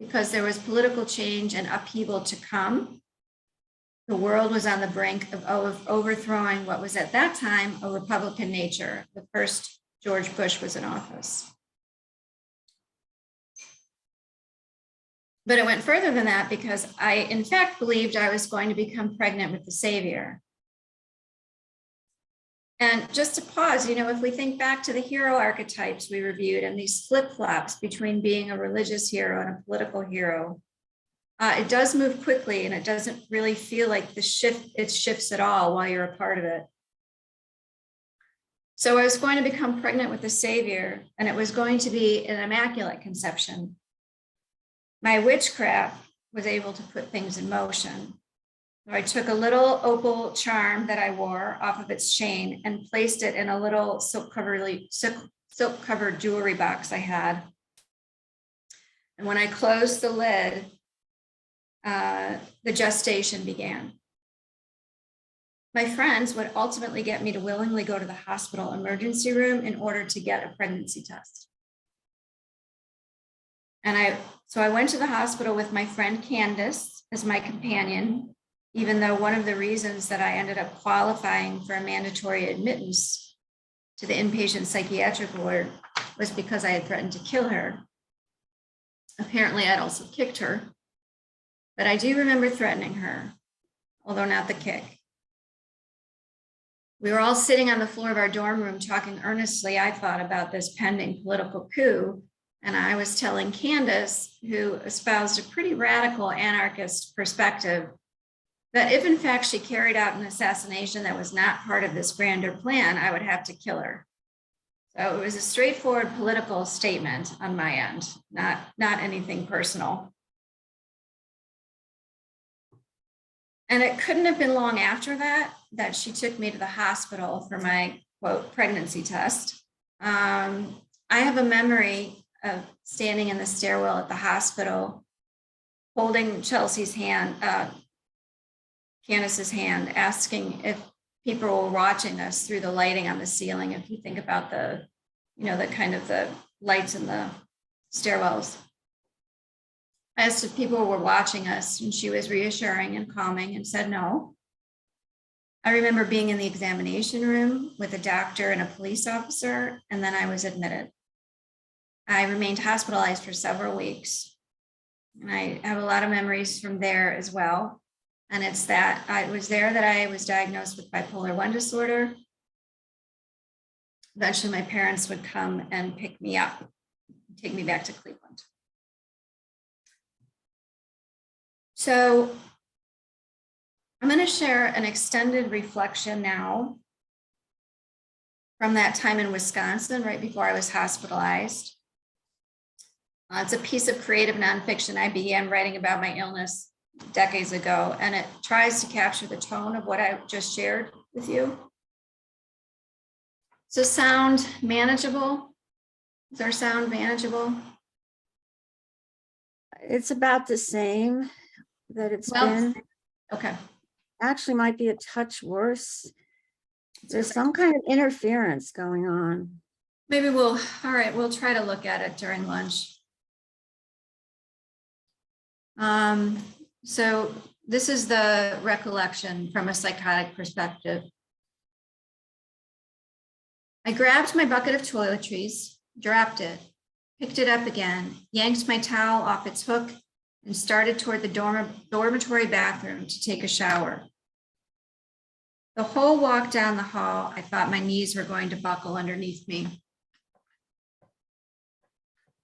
Because there was political change and upheaval to come. The world was on the brink of overthrowing what was at that time a Republican nature. The first George Bush was in office. But it went further than that because I, in fact, believed I was going to become pregnant with the Savior. And just to pause, if we think back to the hero archetypes we reviewed and these flip-flops between being a religious hero and a political hero, it does move quickly and it doesn't really feel like it shifts at all while you're a part of it. So I was going to become pregnant with the Savior, and it was going to be an immaculate conception. My witchcraft was able to put things in motion. I took a little opal charm that I wore off of its chain and placed it in a little silk-covered jewelry box I had. And when I closed the lid, the gestation began. My friends would ultimately get me to willingly go to the hospital emergency room in order to get a pregnancy test. And so I went to the hospital with my friend Candace as my companion, even though one of the reasons that I ended up qualifying for a mandatory admittance to the inpatient psychiatric ward was because I had threatened to kill her. Apparently, I'd also kicked her, but I do remember threatening her, although not the kick. We were all sitting on the floor of our dorm room talking earnestly, I thought, about this pending political coup. And I was telling Candace, who espoused a pretty radical anarchist perspective, that if in fact she carried out an assassination that was not part of this grander plan, I would have to kill her. So it was a straightforward political statement on my end, not anything personal. And it couldn't have been long after that she took me to the hospital for my, quote, pregnancy test. I have a memory of standing in the stairwell at the hospital, holding Chelsea's hand, Candace's hand, asking if people were watching us through the lighting on the ceiling. If you think about the kind of the lights in the stairwells. I asked if people were watching us, and she was reassuring and calming and said no. I remember being in the examination room with a doctor and a police officer, and then I was admitted. I remained hospitalized for several weeks, and I have a lot of memories from there as well. And it's that I was there that I was diagnosed with bipolar 1 disorder. Eventually, my parents would come and pick me up, take me back to Cleveland. So I'm going to share an extended reflection now from that time in Wisconsin, right before I was hospitalized. It's a piece of creative nonfiction I began writing about my illness decades ago, and it tries to capture the tone of what I just shared with you. So sound manageable? Is our sound manageable? It's about the same that it's been. Okay. Actually might be a touch worse. There's some kind of interference going on. Maybe we'll try to look at it during lunch. So this is the recollection from a psychotic perspective. I grabbed my bucket of toiletries, dropped it, picked it up again, yanked my towel off its hook, and started toward the dormitory bathroom to take a shower. The whole walk down the hall, I thought my knees were going to buckle underneath me.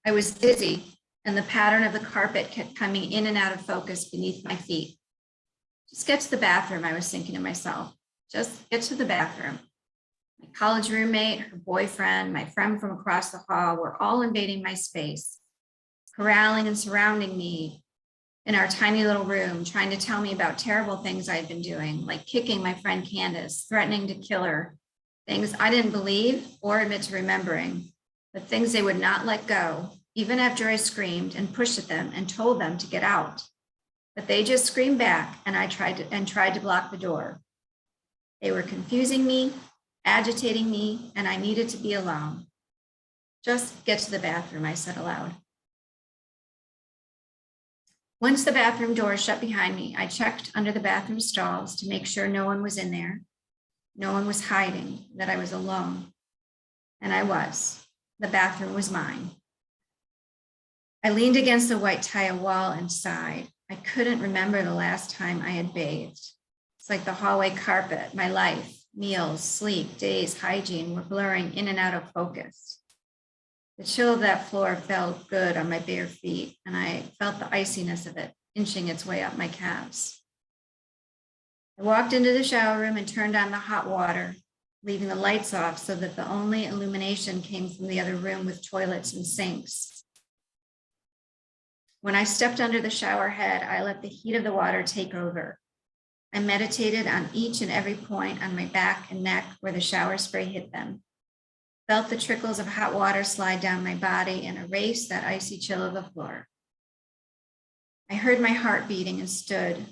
I was dizzy, and the pattern of the carpet kept coming in and out of focus beneath my feet. Just get to the bathroom, I was thinking to myself. Just get to the bathroom. My college roommate, her boyfriend, my friend from across the hall were all invading my space, corralling and surrounding me in our tiny little room, trying to tell me about terrible things I'd been doing, like kicking my friend Candace, threatening to kill her, things I didn't believe or admit to remembering, but things they would not let go, even after I screamed and pushed at them and told them to get out. But they just screamed back, and I tried to block the door. They were confusing me, agitating me, and I needed to be alone. Just get to the bathroom, I said aloud. Once the bathroom door shut behind me, I checked under the bathroom stalls to make sure no one was in there. No one was hiding, that I was alone. And I was. The bathroom was mine. I leaned against the white tile wall and sighed. I couldn't remember the last time I had bathed. It's like the hallway carpet, my life, meals, sleep, days, hygiene were blurring in and out of focus. The chill of that floor felt good on my bare feet, and I felt the iciness of it inching its way up my calves. I walked into the shower room and turned on the hot water, leaving the lights off so that the only illumination came from the other room with toilets and sinks. When I stepped under the shower head, I let the heat of the water take over. I meditated on each and every point on my back and neck where the shower spray hit them. Felt the trickles of hot water slide down my body and erase that icy chill of the floor. I heard my heart beating and stood,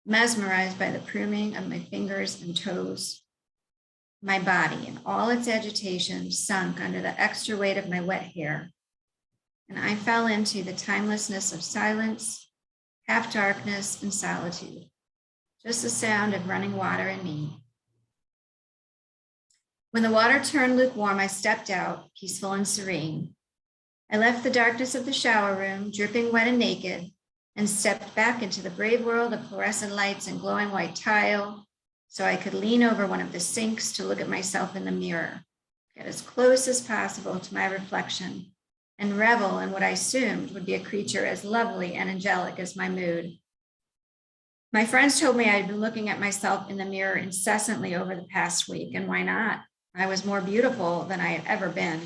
mesmerized by the pruning of my fingers and toes. My body, in all its agitation, sunk under the extra weight of my wet hair, and I fell into the timelessness of silence, half darkness, and solitude, just the sound of running water and me. When the water turned lukewarm, I stepped out, peaceful and serene. I left the darkness of the shower room, dripping wet and naked, and stepped back into the brave world of fluorescent lights and glowing white tile, so I could lean over one of the sinks to look at myself in the mirror, get as close as possible to my reflection, and revel in what I assumed would be a creature as lovely and angelic as my mood. My friends told me I had been looking at myself in the mirror incessantly over the past week, and why not? I was more beautiful than I had ever been,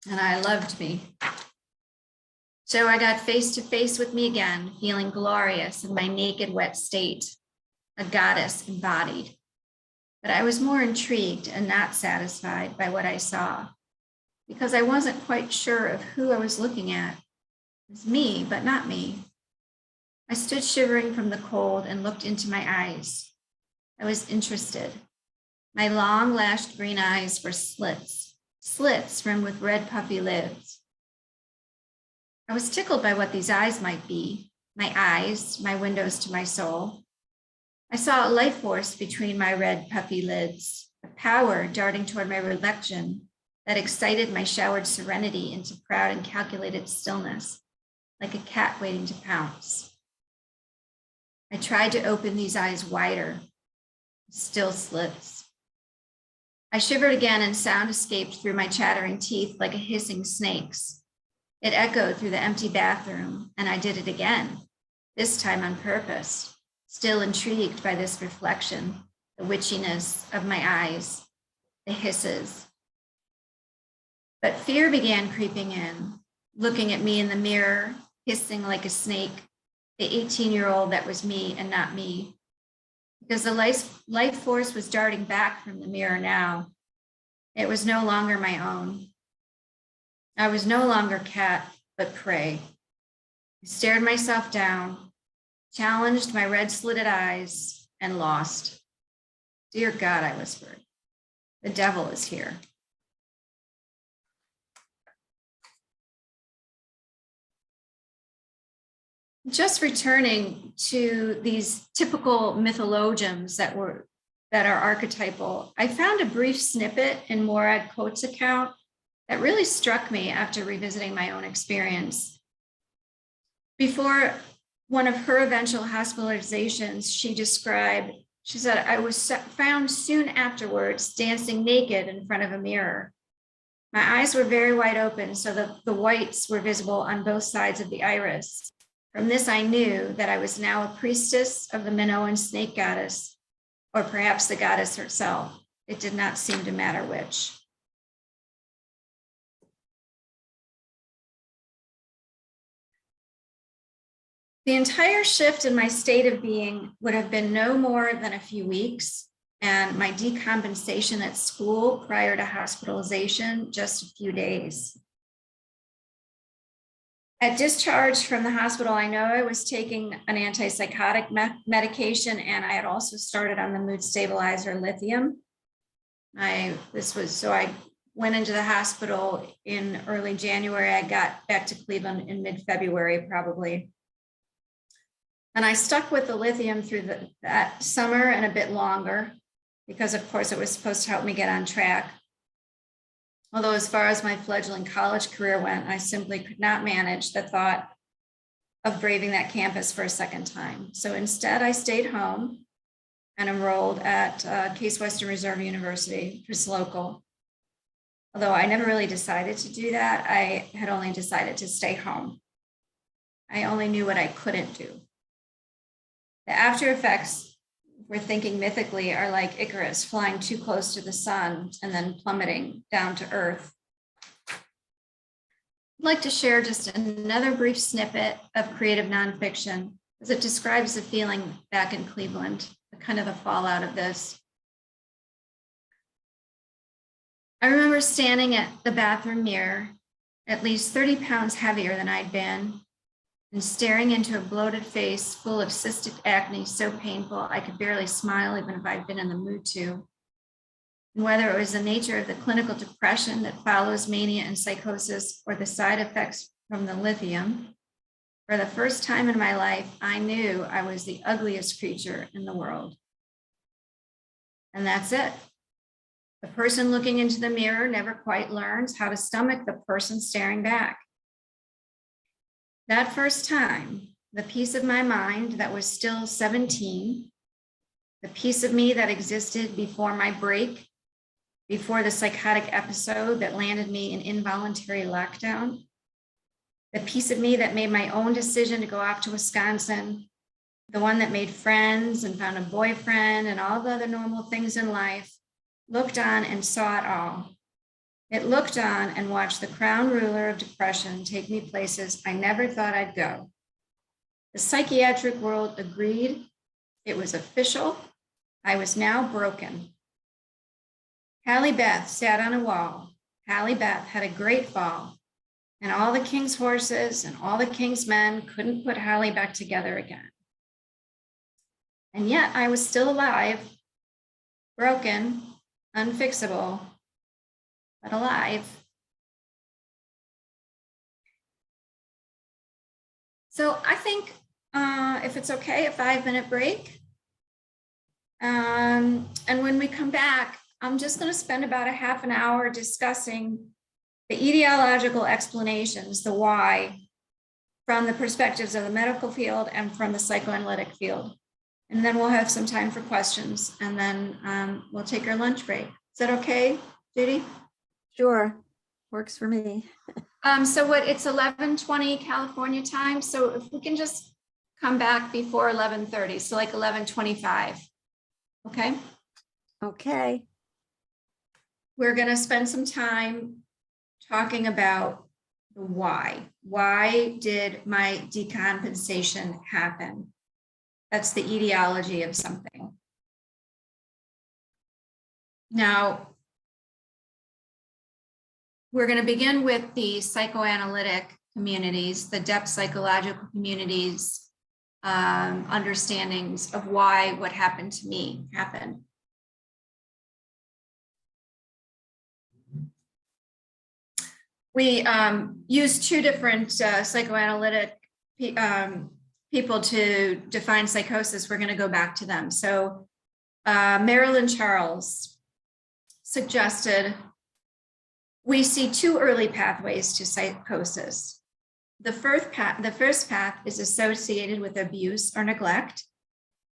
and I loved me. So I got face to face with me again, feeling glorious in my naked, wet state, a goddess embodied. But I was more intrigued and not satisfied by what I saw, because I wasn't quite sure of who I was looking at. It was me, but not me. I stood shivering from the cold and looked into my eyes. I was interested. My long lashed green eyes were slits rimmed with red puffy lids. I was tickled by what these eyes might be, my eyes, my windows to my soul. I saw a life force between my red puffy lids, a power darting toward my reflection that excited my showered serenity into proud and calculated stillness, like a cat waiting to pounce. I tried to open these eyes wider, still slits. I shivered again and sound escaped through my chattering teeth like a hissing snake's. It echoed through the empty bathroom, and I did it again, this time on purpose, still intrigued by this reflection, the witchiness of my eyes, the hisses. But fear began creeping in, looking at me in the mirror, hissing like a snake, the 18-year-old that was me and not me. Because the life force was darting back from the mirror now. It was no longer my own. I was no longer cat, but prey. I stared myself down, challenged my red-slitted eyes, and lost. Dear God, I whispered, the devil is here. Just returning to these typical mythologisms that are archetypal, I found a brief snippet in Morad Coates' account that really struck me after revisiting my own experience. Before one of her eventual hospitalizations, she described She said, I was found soon afterwards dancing naked in front of a mirror. My eyes were very wide open, so the whites were visible on both sides of the iris. From this, I knew that I was now a priestess of the Minoan snake goddess, or perhaps the goddess herself. It did not seem to matter which. The entire shift in my state of being would have been no more than a few weeks, and my decompensation at school prior to hospitalization, just a few days. At discharge from the hospital, I know I was taking an antipsychotic medication, and I had also started on the mood stabilizer lithium. I went into the hospital in early January. I got back to Cleveland in mid-February, probably. And I stuck with the lithium through that summer and a bit longer, because of course it was supposed to help me get on track. Although as far as my fledgling college career went, I simply could not manage the thought of braving that campus for a second time. So instead I stayed home and enrolled at Case Western Reserve University, just local. Although I never really decided to do that, I had only decided to stay home. I only knew what I couldn't do. The after effects, we're thinking mythically, are like Icarus flying too close to the sun and then plummeting down to earth. I'd like to share just another brief snippet of creative nonfiction, as it describes the feeling back in Cleveland, kind of the fallout of this. I remember standing at the bathroom mirror, at least 30 pounds heavier than I'd been, and staring into a bloated face full of cystic acne so painful I could barely smile even if I'd been in the mood to. And whether it was the nature of the clinical depression that follows mania and psychosis or the side effects from the lithium, for the first time in my life, I knew I was the ugliest creature in the world. And that's it. The person looking into the mirror never quite learns how to stomach the person staring back. That first time, the piece of my mind that was still 17, the piece of me that existed before my break, before the psychotic episode that landed me in involuntary lockdown, the piece of me that made my own decision to go off to Wisconsin, the one that made friends and found a boyfriend and all the other normal things in life, looked on and saw it all. It looked on and watched the crown ruler of depression take me places I never thought I'd go. The psychiatric world agreed. It was official. I was now broken. Hallie Beth sat on a wall. Hallie Beth had a great fall, and all the king's horses and all the king's men couldn't put Hallie back together again. And yet I was still alive, broken, unfixable, but alive. So I think if it's okay, a 5-minute break. And when we come back, I'm just going to spend about a half an hour discussing the etiological explanations, the why, from the perspectives of the medical field and from the psychoanalytic field. And then we'll have some time for questions, and then we'll take our lunch break. Is that okay, Judy? Sure, works for me. So it's 11:20 California time. So if we can just come back before 11:30, so like 11:25, okay? Okay. We're gonna spend some time talking about the why. Why did my decompensation happen? That's the etiology of something. Now, we're going to begin with the psychoanalytic communities, the depth psychological communities, understandings of why what happened to me happened. We use two different psychoanalytic people to define psychosis. We're going to go back to them. So Marilyn Charles suggested we see two early pathways to psychosis. The first path is associated with abuse or neglect,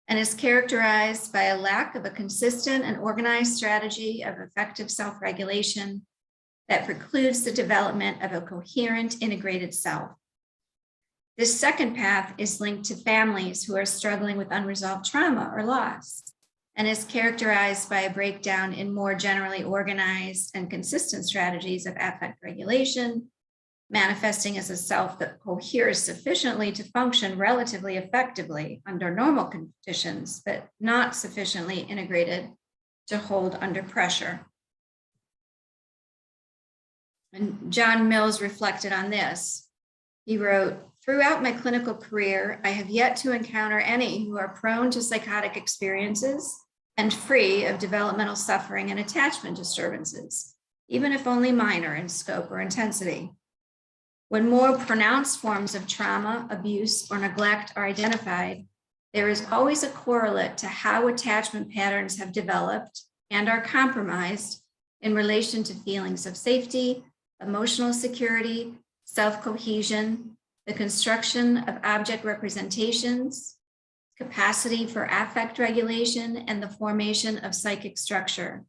and is characterized by a lack of a consistent and organized strategy of effective self-regulation that precludes the development of a coherent, integrated self. This second path is linked to families who are struggling with unresolved trauma or loss, and is characterized by a breakdown in more generally organized and consistent strategies of affect regulation, manifesting as a self that coheres sufficiently to function relatively effectively under normal conditions, but not sufficiently integrated to hold under pressure. And John Mills reflected on this. He wrote, "Throughout my clinical career, I have yet to encounter any who are prone to psychotic experiences and free of developmental suffering and attachment disturbances, even if only minor in scope or intensity. When more pronounced forms of trauma, abuse, or neglect are identified, there is always a correlate to how attachment patterns have developed and are compromised in relation to feelings of safety, emotional security, self-cohesion, the construction of object representations, capacity for affect regulation, and the formation of psychic structure.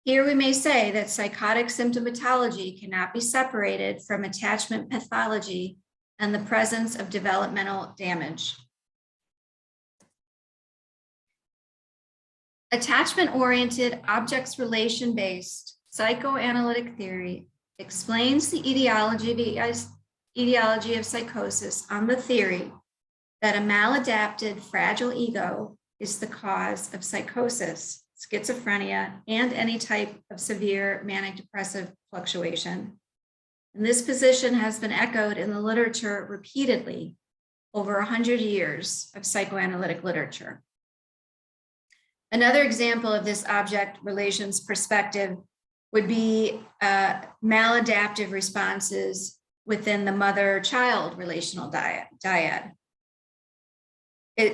Here we may say that psychotic symptomatology cannot be separated from attachment pathology and the presence of developmental damage." Attachment-oriented, objects-relation-based psychoanalytic theory explains the etiology of psychosis on the theory that a maladapted, fragile ego is the cause of psychosis, schizophrenia, and any type of severe manic depressive fluctuation. And this position has been echoed in the literature repeatedly over 100 years of psychoanalytic literature. Another example of this object relations perspective would be maladaptive responses within the mother-child relational dyad.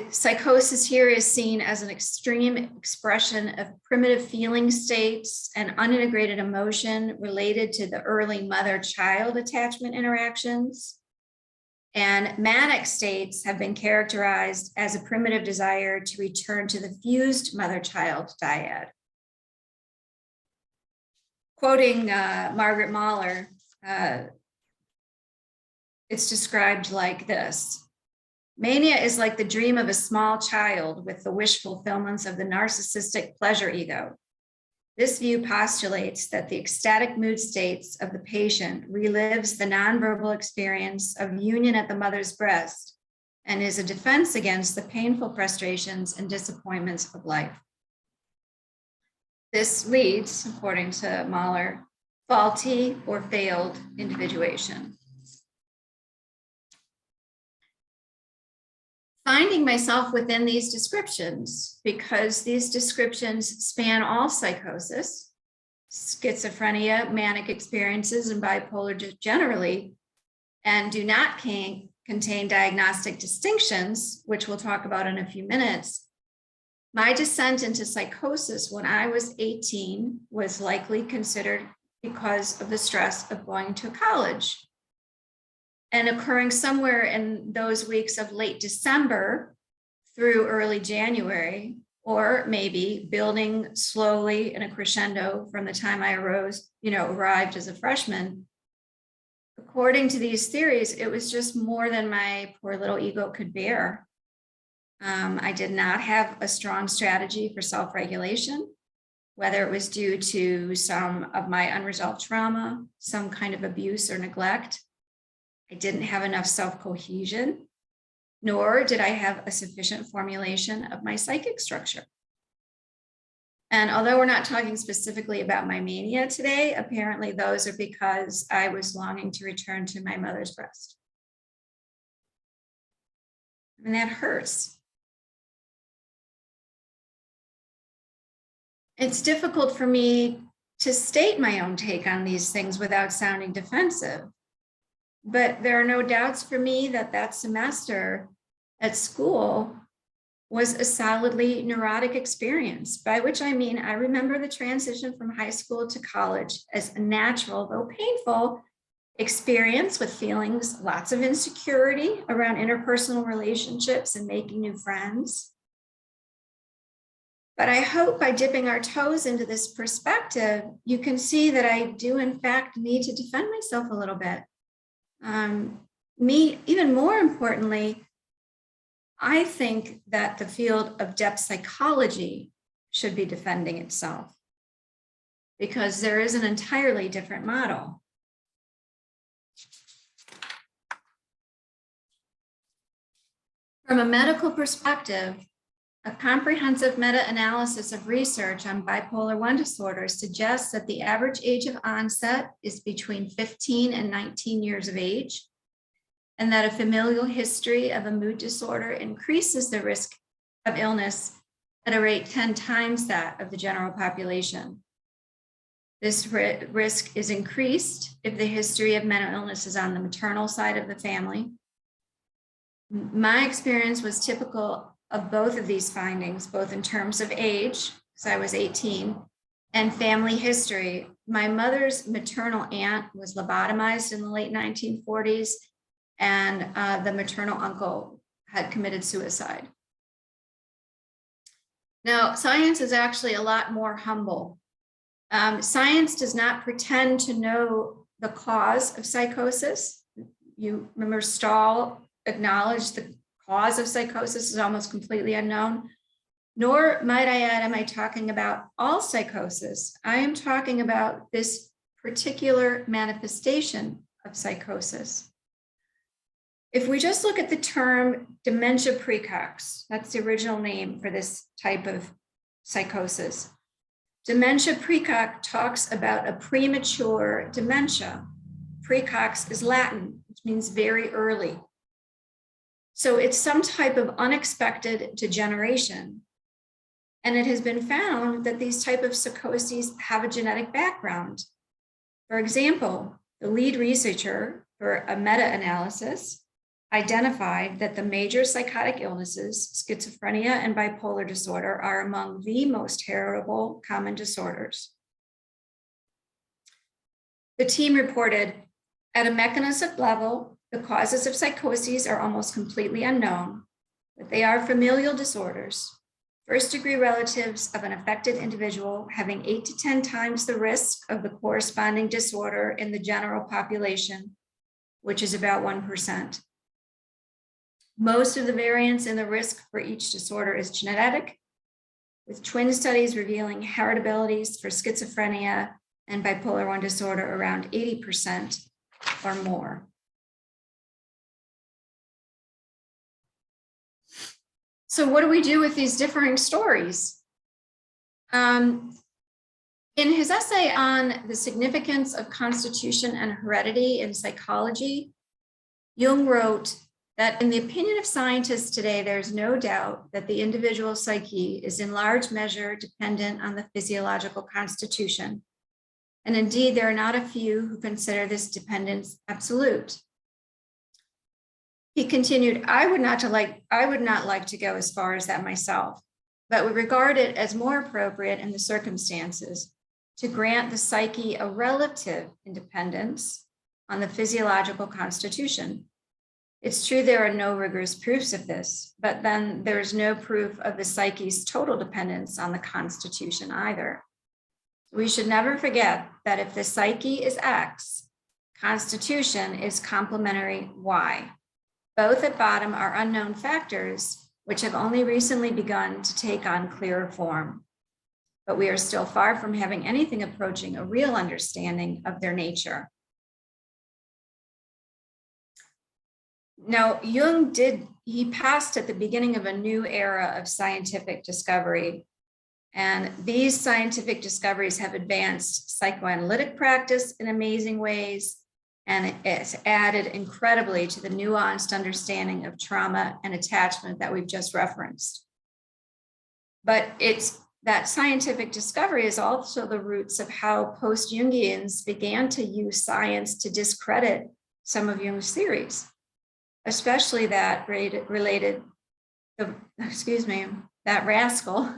Psychosis here is seen as an extreme expression of primitive feeling states and unintegrated emotion related to the early mother-child attachment interactions. And manic states have been characterized as a primitive desire to return to the fused mother-child dyad. Quoting Margaret Mahler, it's described like this: "Mania is like the dream of a small child with the wish fulfillments of the narcissistic pleasure ego. This view postulates that the ecstatic mood states of the patient relives the nonverbal experience of union at the mother's breast and is a defense against the painful frustrations and disappointments of life. This leads, according to Mahler, faulty or failed individuation." Finding myself within these descriptions, because these descriptions span all psychosis, schizophrenia, manic experiences, and bipolar generally, and do not contain diagnostic distinctions, which we'll talk about in a few minutes, my descent into psychosis when I was 18 was likely considered because of the stress of going to college. And occurring somewhere in those weeks of late December through early January, or maybe building slowly in a crescendo from the time I arrived as a freshman. According to these theories, it was just more than my poor little ego could bear. I did not have a strong strategy for self-regulation, whether it was due to some of my unresolved trauma, some kind of abuse or neglect. I didn't have enough self-cohesion, nor did I have a sufficient formulation of my psychic structure. And although we're not talking specifically about my mania today, apparently those are because I was longing to return to my mother's breast. I mean, that hurts. It's difficult for me to state my own take on these things without sounding defensive. But there are no doubts for me that that semester at school was a solidly neurotic experience, by which I mean I remember the transition from high school to college as a natural, though painful, experience with feelings, lots of insecurity around interpersonal relationships and making new friends, But I hope by dipping our toes into this perspective, you can see that I do in fact need to defend myself a little bit. Even more importantly, I think that the field of depth psychology should be defending itself because there is an entirely different model. From a medical perspective, a comprehensive meta-analysis of research on bipolar I disorder suggests that the average age of onset is between 15 and 19 years of age, and that a familial history of a mood disorder increases the risk of illness at a rate 10 times that of the general population. This risk is increased if the history of mental illness is on the maternal side of the family. My experience was typical of both of these findings, both in terms of age, because I was 18, and family history. My mother's maternal aunt was lobotomized in the late 1940s, and the maternal uncle had committed suicide. Now, science is actually a lot more humble. Science does not pretend to know the cause of psychosis. You remember Stahl acknowledged the cause of psychosis is almost completely unknown, nor might I add, am I talking about all psychosis. I am talking about this particular manifestation of psychosis. If we just look at the term dementia praecox, that's the original name for this type of psychosis. Dementia praecox talks about a premature dementia. Praecox is Latin, which means very early. So it's some type of unexpected degeneration. And it has been found that these type of psychoses have a genetic background. For example, the lead researcher for a meta-analysis identified that the major psychotic illnesses, schizophrenia and bipolar disorder, are among the most heritable common disorders. The team reported, at a mechanistic level, the causes of psychoses are almost completely unknown, but they are familial disorders, first-degree relatives of an affected individual having 8 to 10 times the risk of the corresponding disorder in the general population, which is about 1%. Most of the variance in the risk for each disorder is genetic, with twin studies revealing heritabilities for schizophrenia and bipolar I disorder around 80% or more. So what do we do with these differing stories? In his essay on the significance of constitution and heredity in psychology, Jung wrote that in the opinion of scientists today, there's no doubt that the individual psyche is in large measure dependent on the physiological constitution. And indeed, there are not a few who consider this dependence absolute. He continued, I would not like to go as far as that myself, but would regard it as more appropriate in the circumstances to grant the psyche a relative independence on the physiological constitution. It's true there are no rigorous proofs of this, but then there is no proof of the psyche's total dependence on the constitution either. We should never forget that if the psyche is X, constitution is complementary Y. Both at bottom are unknown factors, which have only recently begun to take on clearer form. But we are still far from having anything approaching a real understanding of their nature. Now, Jung he passed at the beginning of a new era of scientific discovery. And these scientific discoveries have advanced psychoanalytic practice in amazing ways. And it's added incredibly to the nuanced understanding of trauma and attachment that we've just referenced. But that scientific discovery is also the roots of how post-Jungians began to use science to discredit some of Jung's theories, especially that that rascal,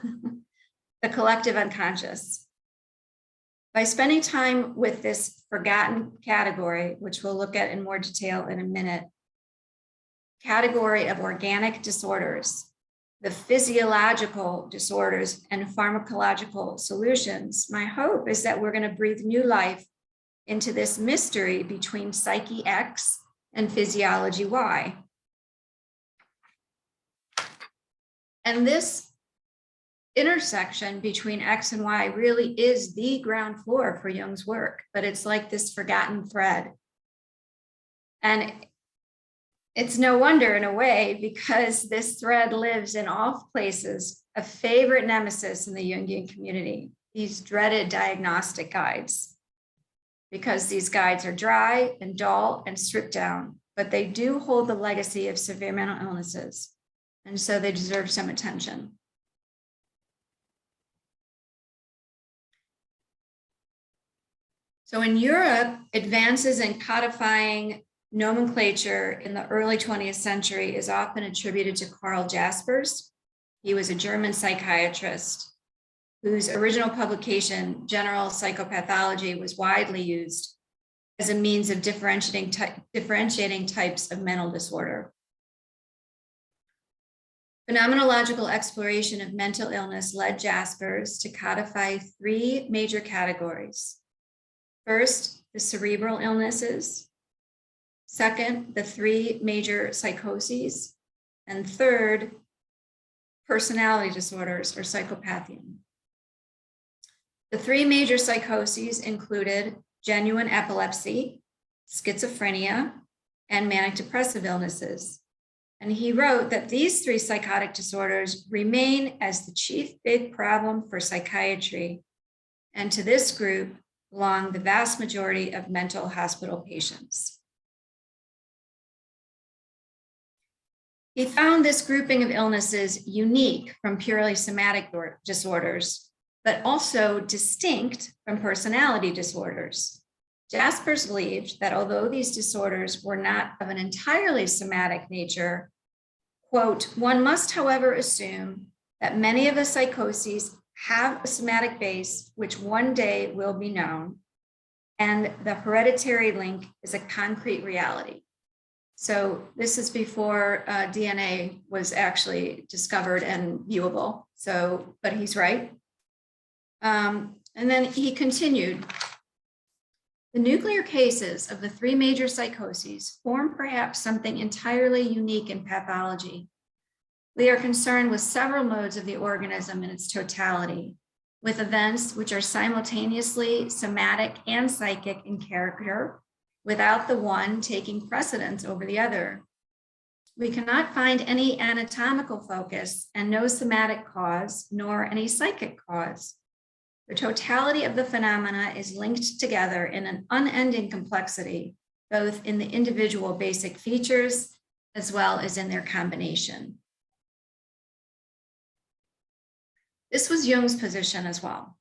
the collective unconscious. By spending time with this forgotten category, which we'll look at in more detail in a minute, category of organic disorders, the physiological disorders and pharmacological solutions, my hope is that we're going to breathe new life into this mystery between psyche X and physiology Y. And this intersection between X and Y really is the ground floor for Jung's work, but it's like this forgotten thread. And it's no wonder in a way, because this thread lives in all places, a favorite nemesis in the Jungian community, these dreaded diagnostic guides. Because these guides are dry and dull and stripped down, but they do hold the legacy of severe mental illnesses. And so they deserve some attention. So in Europe, advances in codifying nomenclature in the early 20th century is often attributed to Carl Jaspers. He was a German psychiatrist whose original publication, General Psychopathology, was widely used as a means of differentiating types of mental disorder. Phenomenological exploration of mental illness led Jaspers to codify three major categories. First, the cerebral illnesses. Second, the three major psychoses. And third, personality disorders or psychopathy. The three major psychoses included genuine epilepsy, schizophrenia, and manic depressive illnesses. And he wrote that these three psychotic disorders remain as the chief big problem for psychiatry. And to this group belong the vast majority of mental hospital patients. He found this grouping of illnesses unique from purely somatic disorders, but also distinct from personality disorders. Jaspers believed that although these disorders were not of an entirely somatic nature, quote, one must, however, assume that many of the psychoses have a somatic base, which one day will be known, and the hereditary link is a concrete reality. So this is before DNA was actually discovered and viewable. So, but he's right. And then he continued, the nuclear cases of the three major psychoses form perhaps something entirely unique in pathology. We are concerned with several modes of the organism in its totality, with events which are simultaneously somatic and psychic in character, without the one taking precedence over the other. We cannot find any anatomical focus and no somatic cause, nor any psychic cause. The totality of the phenomena is linked together in an unending complexity, both in the individual basic features as well as in their combination. This was Jung's position as well.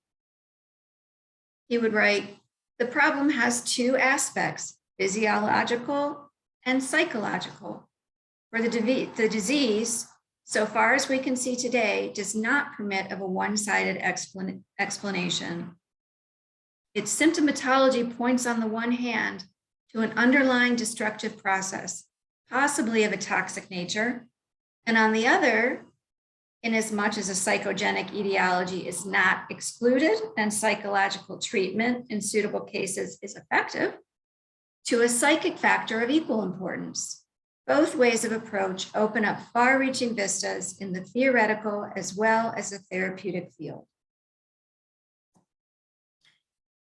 He would write, the problem has two aspects, physiological and psychological. For the disease, so far as we can see today, does not permit of a one-sided explanation. Its symptomatology points on the one hand to an underlying destructive process, possibly of a toxic nature, and on the other, inasmuch as a psychogenic etiology is not excluded and psychological treatment in suitable cases is effective, to a psychic factor of equal importance. Both ways of approach open up far-reaching vistas in the theoretical as well as the therapeutic field.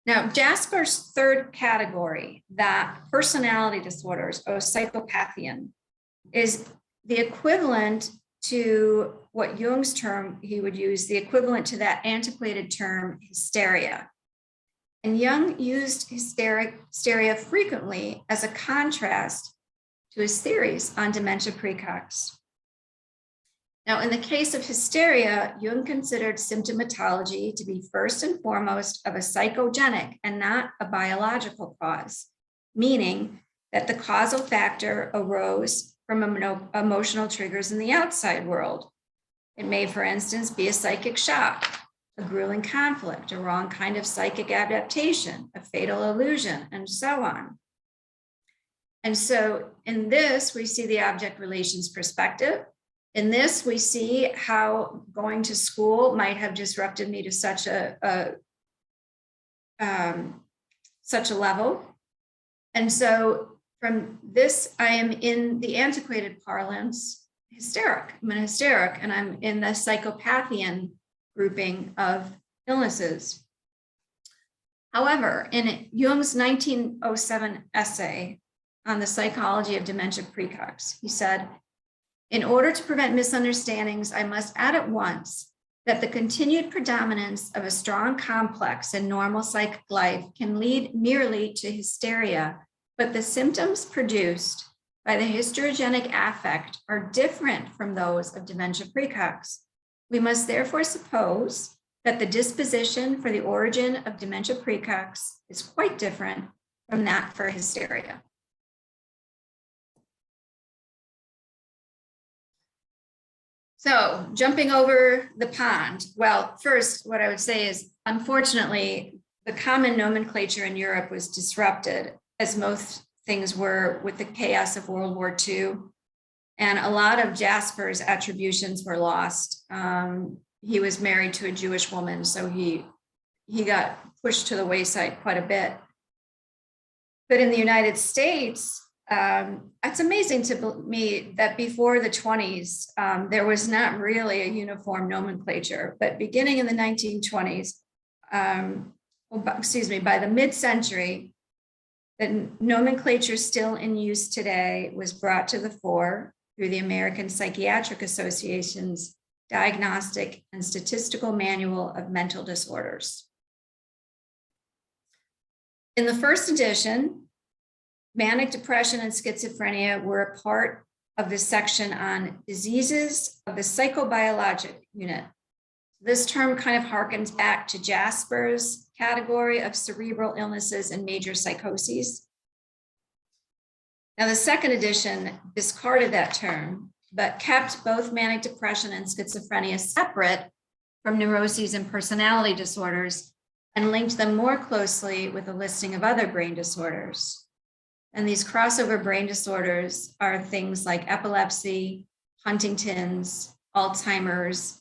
Now, Jaspers' third category, that personality disorders or psychopathian, is the equivalent to what Jung's term he would use, the equivalent to that antiquated term hysteria. And Jung used hysteria frequently as a contrast to his theories on dementia praecox. Now, in the case of hysteria, Jung considered symptomatology to be first and foremost of a psychogenic and not a biological cause, meaning that the causal factor arose from emotional triggers in the outside world. It may, for instance, be a psychic shock, a grueling conflict, a wrong kind of psychic adaptation, a fatal illusion, and so on. And so in this, we see the object relations perspective. In this, we see how going to school might have disrupted me to such a level. And so from this, I am in the antiquated parlance, hysteric. I'm an hysteric, and I'm in the psychopathian grouping of illnesses. However, in Jung's 1907 essay on the psychology of dementia precox, he said, in order to prevent misunderstandings, I must add at once that the continued predominance of a strong complex in normal psychic life can lead merely to hysteria, but the symptoms produced by the hysterogenic affect are different from those of dementia precox. We must therefore suppose that the disposition for the origin of dementia precox is quite different from that for hysteria. So jumping over the pond, well, first, what I would say is, unfortunately, the common nomenclature in Europe was disrupted, as most things were, with the chaos of World War II. And a lot of Jasper's attributions were lost. He was married to a Jewish woman, so he got pushed to the wayside quite a bit. But in the United States, it's amazing to me that before the 20s, there was not really a uniform nomenclature, but beginning in the 1920s, by the mid-century, the nomenclature still in use today was brought to the fore through the American Psychiatric Association's Diagnostic and Statistical Manual of Mental Disorders. In the first edition, manic depression and schizophrenia were a part of the section on diseases of the psychobiologic unit. This term kind of harkens back to Jasper's category of cerebral illnesses and major psychoses. Now, the second edition discarded that term, but kept both manic depression and schizophrenia separate from neuroses and personality disorders and linked them more closely with a listing of other brain disorders. And these crossover brain disorders are things like epilepsy, Huntington's, Alzheimer's,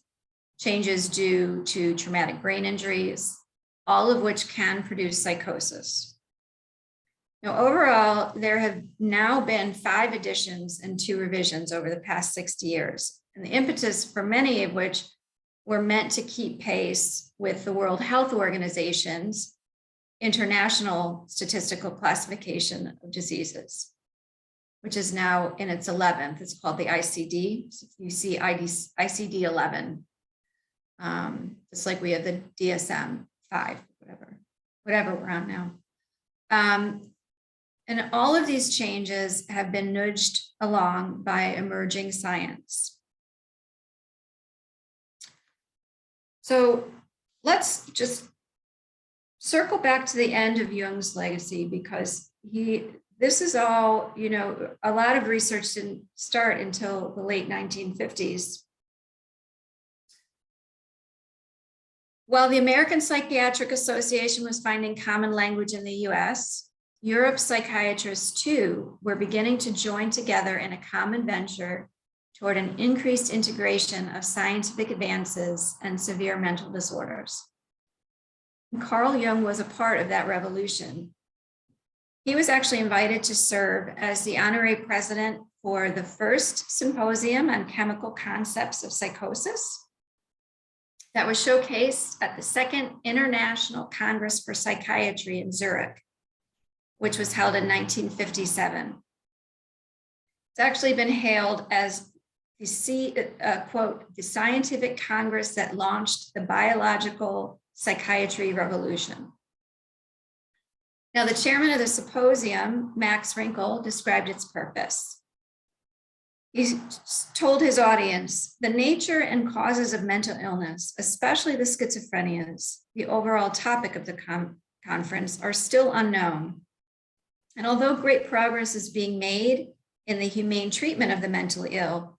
changes due to traumatic brain injuries, all of which can produce psychosis. Now, overall, there have now been 5 editions and 2 revisions over the past 60 years, and the impetus for many of which were meant to keep pace with the World Health Organization's International Statistical Classification of Diseases, which is now in its 11th. It's called the ICD. So you see ICD 11. It's like we have the DSM 5, whatever we're on now. And all of these changes have been nudged along by emerging science. So let's just circle back to the end of Jung's legacy, because this is all, a lot of research didn't start until the late 1950s. While the American Psychiatric Association was finding common language in the US, Europe's psychiatrists too were beginning to join together in a common venture toward an increased integration of scientific advances and severe mental disorders. And Carl Jung was a part of that revolution. He was actually invited to serve as the honorary president for the first symposium on chemical concepts of psychosis that was showcased at the Second International Congress for Psychiatry in Zurich, which was held in 1957. It's actually been hailed as quote, the scientific congress that launched the biological psychiatry revolution. Now, the chairman of the symposium, Max Rinkel, described its purpose. He told his audience, the nature and causes of mental illness, especially the schizophrenias, the overall topic of the conference, are still unknown. And although great progress is being made in the humane treatment of the mentally ill,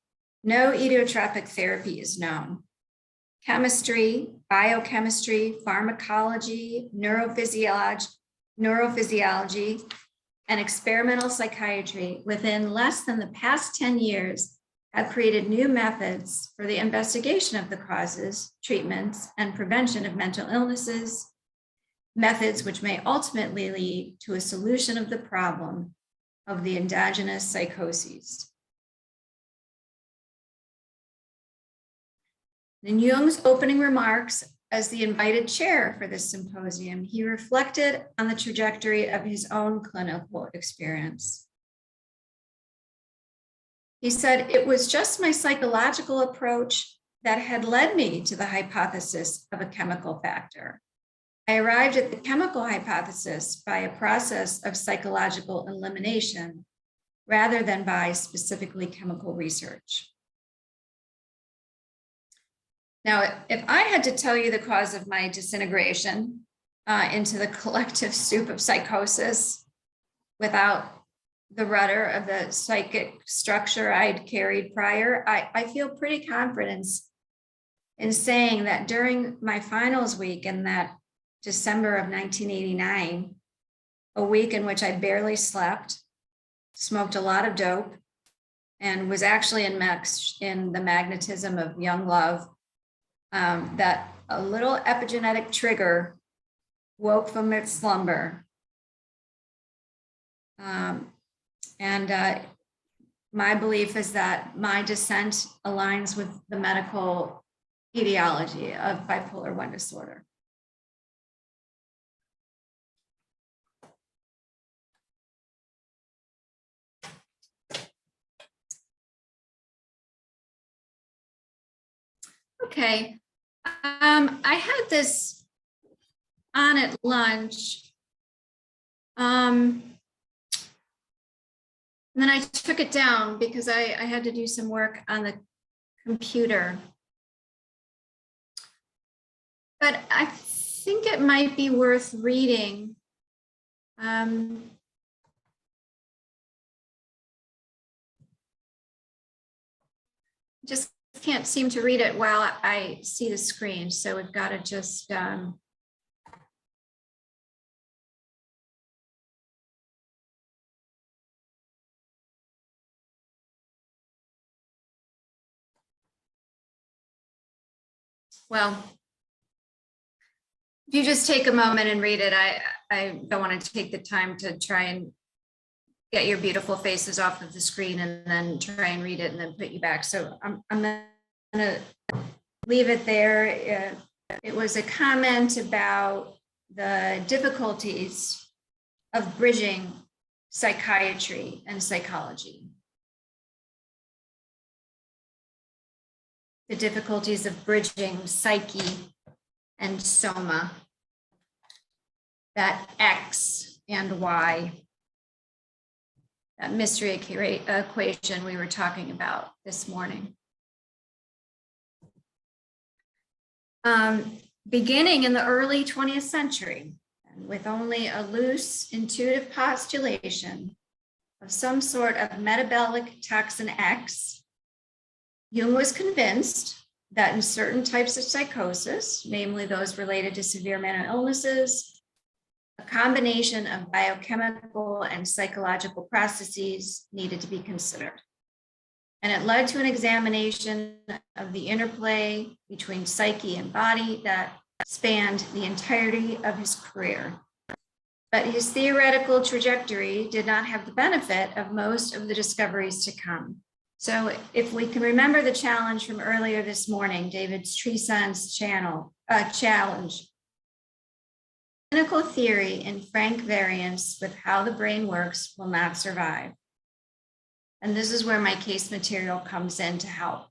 no idiotropic therapy is known. Chemistry, biochemistry, pharmacology, neurophysiology, and experimental psychiatry within less than the past 10 years have created new methods for the investigation of the causes, treatments, and prevention of mental illnesses, methods which may ultimately lead to a solution of the problem of the endogenous psychoses. In Jung's opening remarks as the invited chair for this symposium, he reflected on the trajectory of his own clinical experience. He said, "It was just my psychological approach that had led me to the hypothesis of a chemical factor. I arrived at the chemical hypothesis by a process of psychological elimination rather than by specifically chemical research." Now, if I had to tell you the cause of my disintegration into the collective soup of psychosis without the rudder of the psychic structure I'd carried prior, I feel pretty confident in saying that during my finals week in that December of 1989, a week in which I barely slept, smoked a lot of dope, and was actually enmeshed in the magnetism of young love, that a little epigenetic trigger woke from its slumber. My belief is that my descent aligns with the medical etiology of bipolar 1 disorder. Okay, I had this on at lunch. And then I took it down because I had to do some work on the computer. But I think it might be worth reading. Just can't seem to read it while I see the screen, so we've got to just well, if you just take a moment and read it, I don't want to take the time to try and get your beautiful faces off of the screen and then try and read it and then put you back. So I'm going to leave it there. It was a comment about the difficulties of bridging psychiatry and psychology. The difficulties of bridging psyche and soma, that X and Y, that mystery equation we were talking about this morning. Beginning in the early 20th century, and with only a loose intuitive postulation of some sort of metabolic toxin X, Jung was convinced that in certain types of psychosis, namely those related to severe mental illnesses, a combination of biochemical and psychological processes needed to be considered. And it led to an examination of the interplay between psyche and body that spanned the entirety of his career. But his theoretical trajectory did not have the benefit of most of the discoveries to come. So if we can remember the challenge from earlier this morning, David's tree sense challenge, clinical theory in frank variance with how the brain works will not survive. And this is where my case material comes in to help.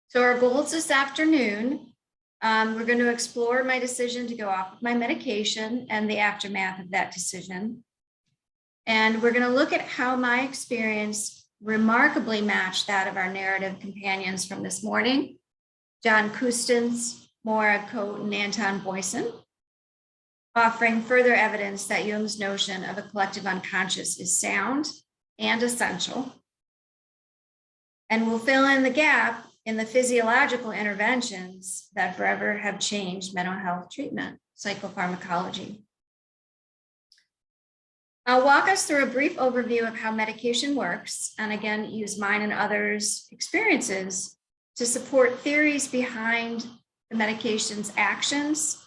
So our goals this afternoon, we're going to explore my decision to go off of my medication and the aftermath of that decision. And we're going to look at how my experience remarkably matched that of our narrative companions from this morning, John Kustens, Maura Coate, and Anton Boyson, offering further evidence that Jung's notion of a collective unconscious is sound and essential. And we'll fill in the gap in the physiological interventions that forever have changed mental health treatment, psychopharmacology. I'll walk us through a brief overview of how medication works, and again, use mine and others' experiences to support theories behind the medication's actions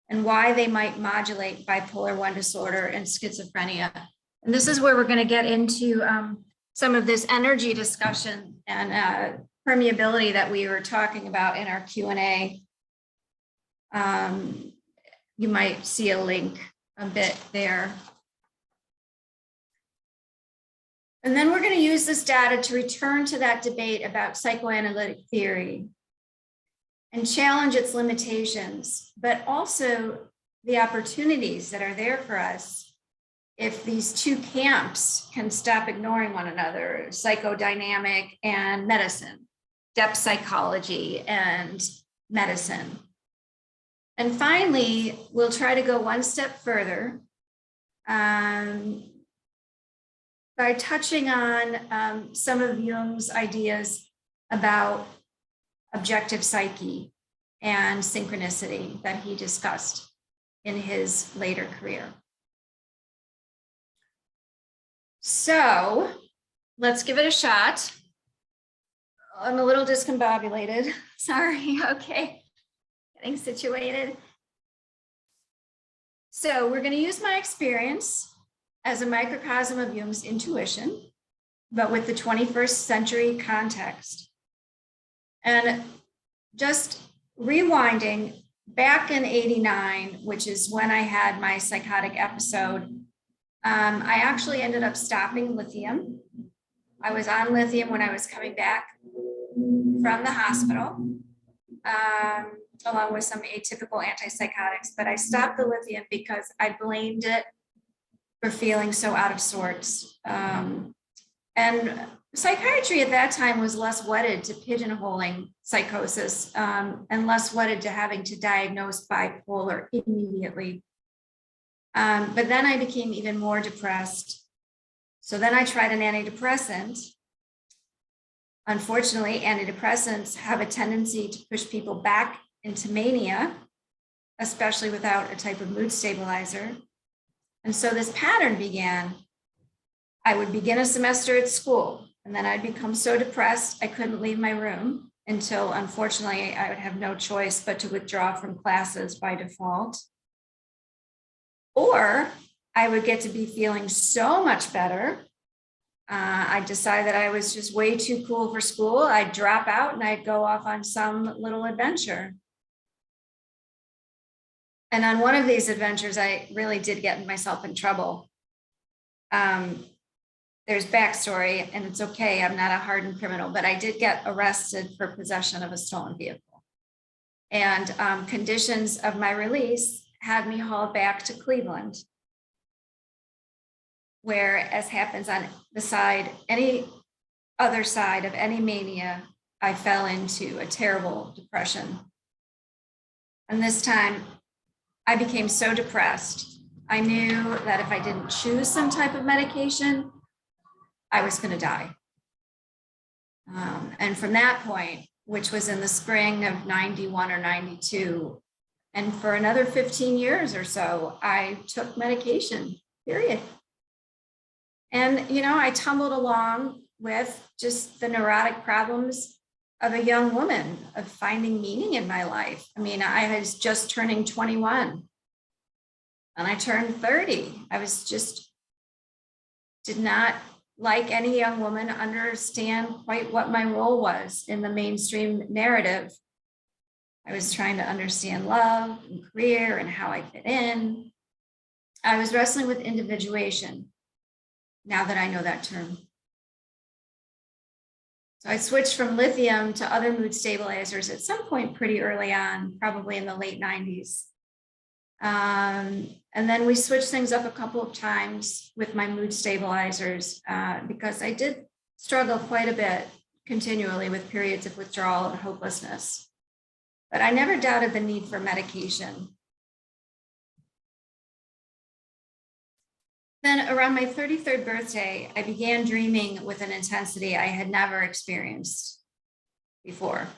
and why they might modulate bipolar 1 disorder and schizophrenia. And this is where we're going to get into some of this energy discussion and permeability that we were talking about in our Q&A. You might see a link a bit there. And then we're going to use this data to return to that debate about psychoanalytic theory and challenge its limitations, but also the opportunities that are there for us if these two camps can stop ignoring one another, psychodynamic and medicine, depth psychology and medicine. And finally, we'll try to go one step further by touching on some of Jung's ideas about objective psyche and synchronicity that he discussed in his later career. So let's give it a shot. I'm a little discombobulated. Sorry, okay. Getting situated. So we're going to use my experience as a microcosm of Jung's intuition, but with the 21st century context. And just rewinding back in '89, which is when I had my psychotic episode, I actually ended up stopping lithium. I was on lithium when I was coming back from the hospital, along with some atypical antipsychotics, but I stopped the lithium because I blamed it for feeling so out of sorts. And psychiatry at that time was less wedded to pigeonholing psychosis and less wedded to having to diagnose bipolar immediately. But then I became even more depressed. So then I tried an antidepressant. Unfortunately, antidepressants have a tendency to push people back into mania, especially without a type of mood stabilizer. And so this pattern began. I would begin a semester at school, and then I'd become so depressed I couldn't leave my room until, unfortunately, I would have no choice but to withdraw from classes by default. Or I would get to be feeling so much better. I'd decide that I was just way too cool for school. I'd drop out and I'd go off on some little adventure. And on one of these adventures, I really did get myself in trouble. There's backstory, and it's okay. I'm not a hardened criminal, but I did get arrested for possession of a stolen vehicle. And conditions of my release had me hauled back to Cleveland, where, as happens on any other side of any mania, I fell into a terrible depression. And this time, I became so depressed. I knew that if I didn't choose some type of medication, I was going to die. And from that point, which was in the spring of 91 or 92, and for another 15 years or so, I took medication, period. And, I tumbled along with just the neurotic problems of a young woman, of finding meaning in my life. I mean, I was just turning 21 and I turned 30. Did not, like any young woman, understand quite what my role was in the mainstream narrative. I was trying to understand love and career and how I fit in. I was wrestling with individuation, now that I know that term. So I switched from lithium to other mood stabilizers at some point pretty early on, probably in the late 90s. And then we switched things up a couple of times with my mood stabilizers because I did struggle quite a bit continually with periods of withdrawal and hopelessness. But I never doubted the need for medication. Then around my 33rd birthday, I began dreaming with an intensity I had never experienced before.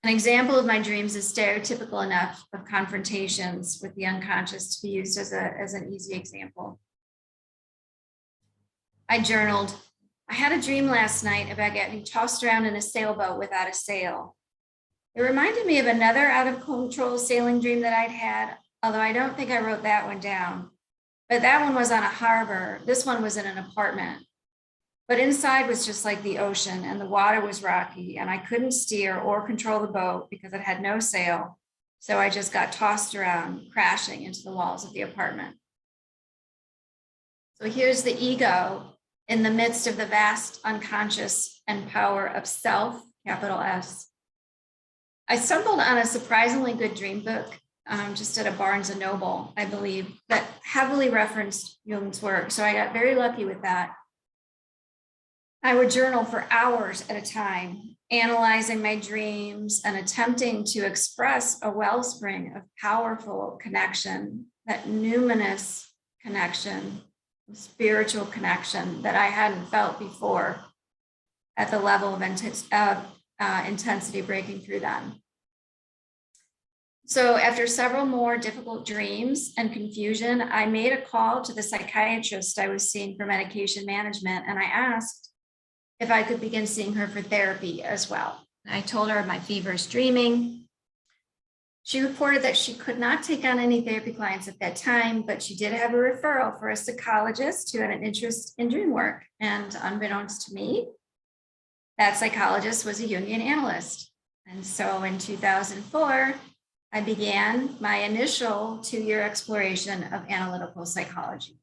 An example of my dreams is stereotypical enough of confrontations with the unconscious to be used as an easy example. I journaled, I had a dream last night about getting tossed around in a sailboat without a sail. It reminded me of another out of control sailing dream that I'd had, although I don't think I wrote that one down. But that one was on a harbor. This one was in an apartment. But inside was just like the ocean, and the water was rocky, and I couldn't steer or control the boat because it had no sail. So I just got tossed around, crashing into the walls of the apartment. So here's the ego in the midst of the vast unconscious and power of self, capital S. I stumbled on a surprisingly good dream book just at a Barnes & Noble, I believe, that heavily referenced Jung's work. So I got very lucky with that. I would journal for hours at a time, analyzing my dreams and attempting to express a wellspring of powerful connection, that numinous connection, spiritual connection that I hadn't felt before at the level of intensity breaking through them. So after several more difficult dreams and confusion, I made a call to the psychiatrist I was seeing for medication management, and I asked if I could begin seeing her for therapy as well. I told her of my feverish dreaming. She reported that she could not take on any therapy clients at that time, but she did have a referral for a psychologist who had an interest in dream work. And unbeknownst to me, that psychologist was a Jungian analyst. And so in 2004, I began my initial 2-year exploration of analytical psychology.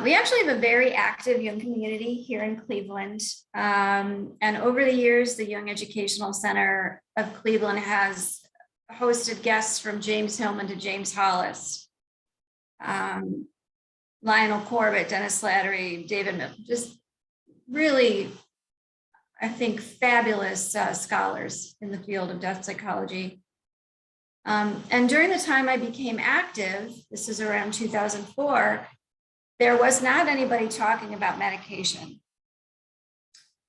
We actually have a very active Jung community here in Cleveland. And over the years, the Jung Educational Center of Cleveland has hosted guests from James Hillman to James Hollis, Lionel Corbett, Dennis Slattery, David Mill, just really, I think, fabulous scholars in the field of depth psychology. And during the time I became active, this is around 2004, there was not anybody talking about medication.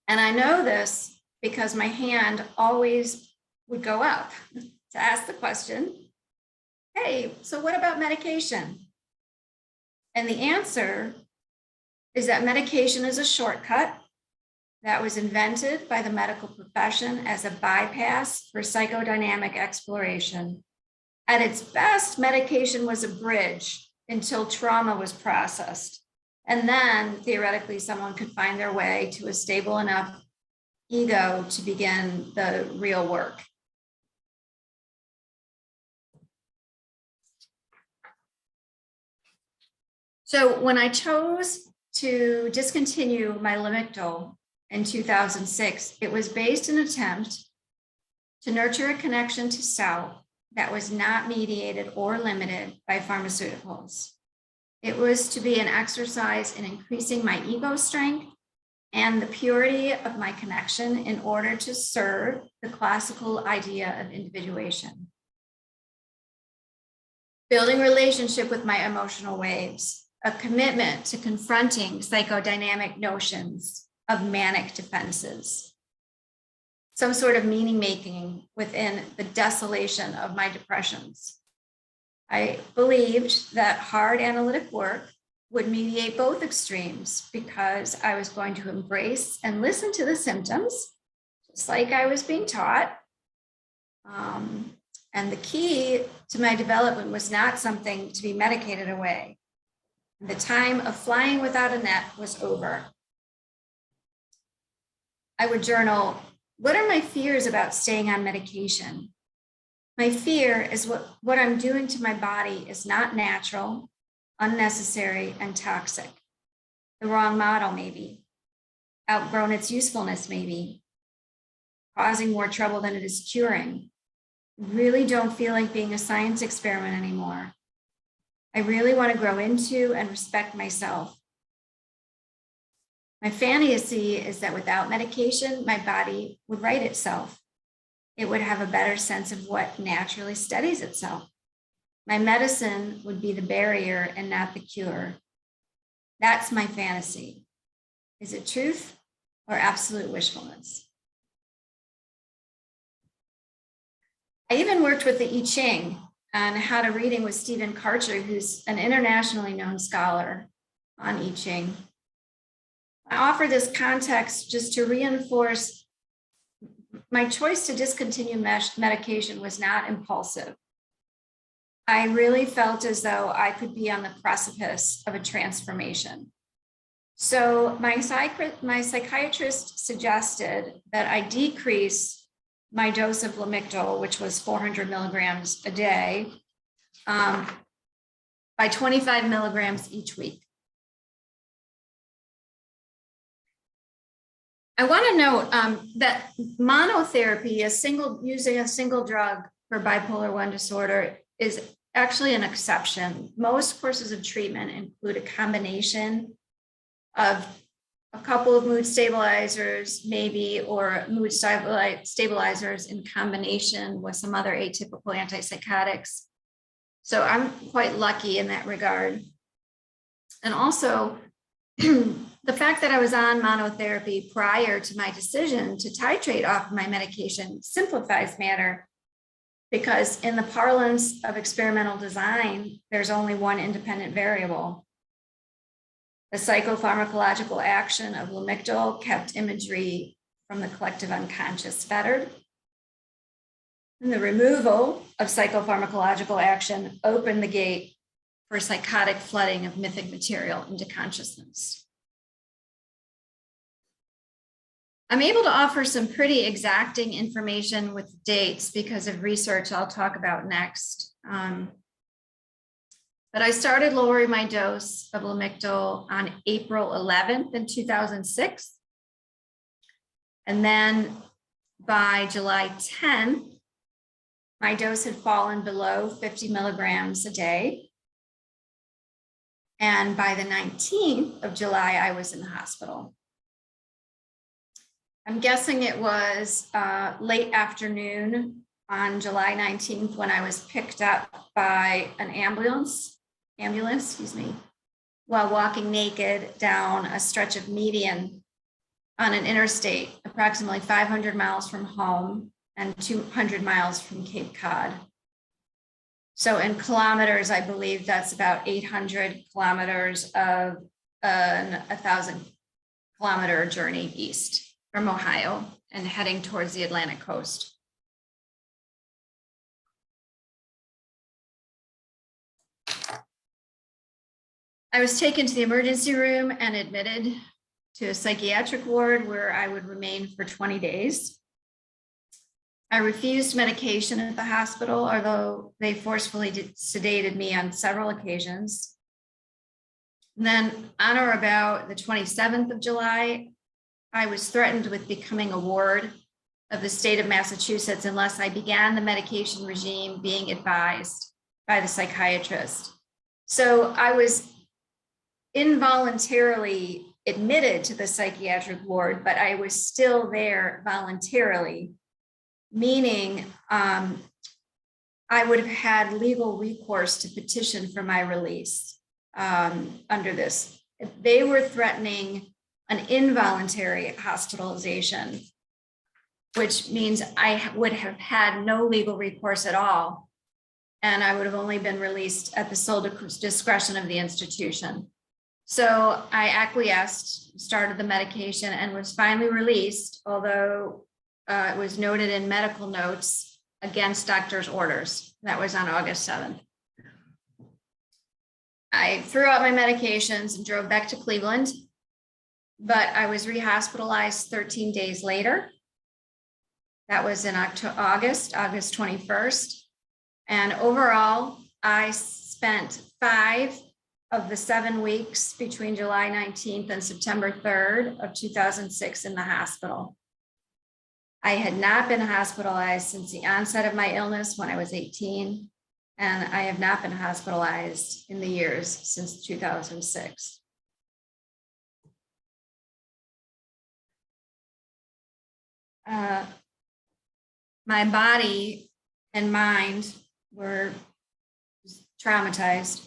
And I know this because my hand always would go up to ask the question, hey, so what about medication? And the answer is that medication is a shortcut that was invented by the medical profession as a bypass for psychodynamic exploration. At its best, medication was a bridge until trauma was processed. And then theoretically, someone could find their way to a stable enough ego to begin the real work. So when I chose to discontinue my Lamictal in 2006, it was based in an attempt to nurture a connection to self that was not mediated or limited by pharmaceuticals. It was to be an exercise in increasing my ego strength and the purity of my connection in order to serve the classical idea of individuation. Building relationship with my emotional waves, a commitment to confronting psychodynamic notions of manic defenses, some sort of meaning making within the desolation of my depressions. I believed that hard analytic work would mediate both extremes because I was going to embrace and listen to the symptoms, just like I was being taught. And the key to my development was not something to be medicated away. The time of flying without a net was over. I would journal, what are my fears about staying on medication? My fear is what I'm doing to my body is not natural, unnecessary, and toxic. The wrong model, maybe. Outgrown its usefulness, maybe. Causing more trouble than it is curing. Really don't feel like being a science experiment anymore. I really want to grow into and respect myself. My fantasy is that without medication, my body would right itself. It would have a better sense of what naturally steadies itself. My medicine would be the barrier and not the cure. That's my fantasy. Is it truth or absolute wishfulness? I even worked with the I Ching and had a reading with Stephen Karcher, who's an internationally known scholar on I Ching. I offer this context just to reinforce my choice to discontinue medication was not impulsive. I really felt as though I could be on the precipice of a transformation. So my psychiatrist suggested that I decrease my dose of Lamictal, which was 400 milligrams a day, by 25 milligrams each week. I want to note that monotherapy, using a single drug for bipolar 1 disorder, is actually an exception. Most courses of treatment include a combination of a couple of mood stabilizers, maybe, or mood stabilizers in combination with some other atypical antipsychotics. So I'm quite lucky in that regard. And also, the fact that I was on monotherapy prior to my decision to titrate off my medication simplifies matter, because in the parlance of experimental design, there's only one independent variable. The psychopharmacological action of Lamictal kept imagery from the collective unconscious fettered. And the removal of psychopharmacological action opened the gate for psychotic flooding of mythic material into consciousness. I'm able to offer some pretty exacting information with dates because of research I'll talk about next. But I started lowering my dose of Lamictal on April 11th in 2006. And then by July 10th, my dose had fallen below 50 milligrams a day. And by the 19th of July, I was in the hospital. I'm guessing it was late afternoon on July 19th when I was picked up by an ambulance, while walking naked down a stretch of median on an interstate, approximately 500 miles from home and 200 miles from Cape Cod. So in kilometers, I believe that's about 800 kilometers of an 1,000-kilometer journey east from Ohio and heading towards the Atlantic coast. I was taken to the emergency room and admitted to a psychiatric ward where I would remain for 20 days. I refused medication at the hospital, although they forcefully sedated me on several occasions. And then on or about the 27th of July, I was threatened with becoming a ward of the state of Massachusetts unless I began the medication regime being advised by the psychiatrist. So I was involuntarily admitted to the psychiatric ward, but I was still there voluntarily, meaning I would have had legal recourse to petition for my release under this. They were threatening an involuntary hospitalization, which means I would have had no legal recourse at all, and I would have only been released at the sole discretion of the institution. So I acquiesced, started the medication, and was finally released, although it was noted in medical notes against doctor's orders. That was on August 7th. I threw out my medications and drove back to Cleveland, but I was rehospitalized 13 days later. That was in August 21st. And overall, I spent 5 of the 7 weeks between July 19th and September 3rd of 2006 in the hospital. I had not been hospitalized since the onset of my illness when I was 18, and I have not been hospitalized in the years since 2006. My body and mind were traumatized.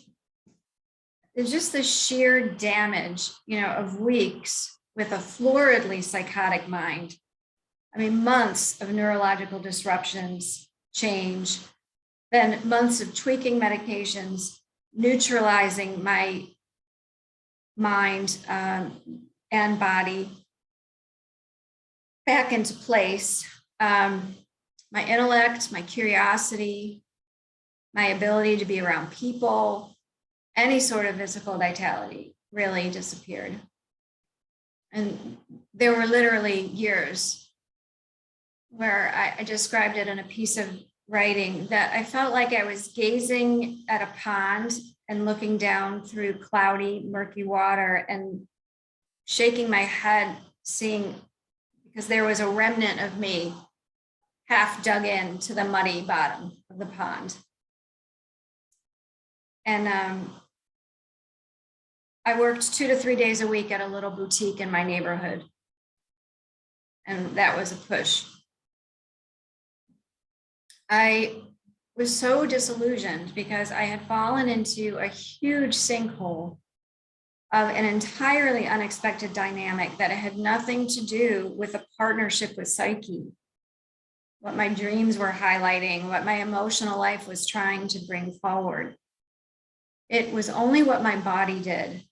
There's just the sheer damage, of weeks with a floridly psychotic mind. I mean, months of neurological disruptions, change, then months of tweaking medications, neutralizing my mind and body back into place. My intellect, my curiosity, my ability to be around people, any sort of physical vitality really disappeared. And there were literally years where I described it in a piece of writing that I felt like I was gazing at a pond and looking down through cloudy, murky water and shaking my head, seeing, because there was a remnant of me half dug into the muddy bottom of the pond. And I worked 2 to 3 days a week at a little boutique in my neighborhood. And that was a push. I was so disillusioned because I had fallen into a huge sinkhole of an entirely unexpected dynamic that had nothing to do with a partnership with psyche, what my dreams were highlighting, what my emotional life was trying to bring forward. It was only what my body did.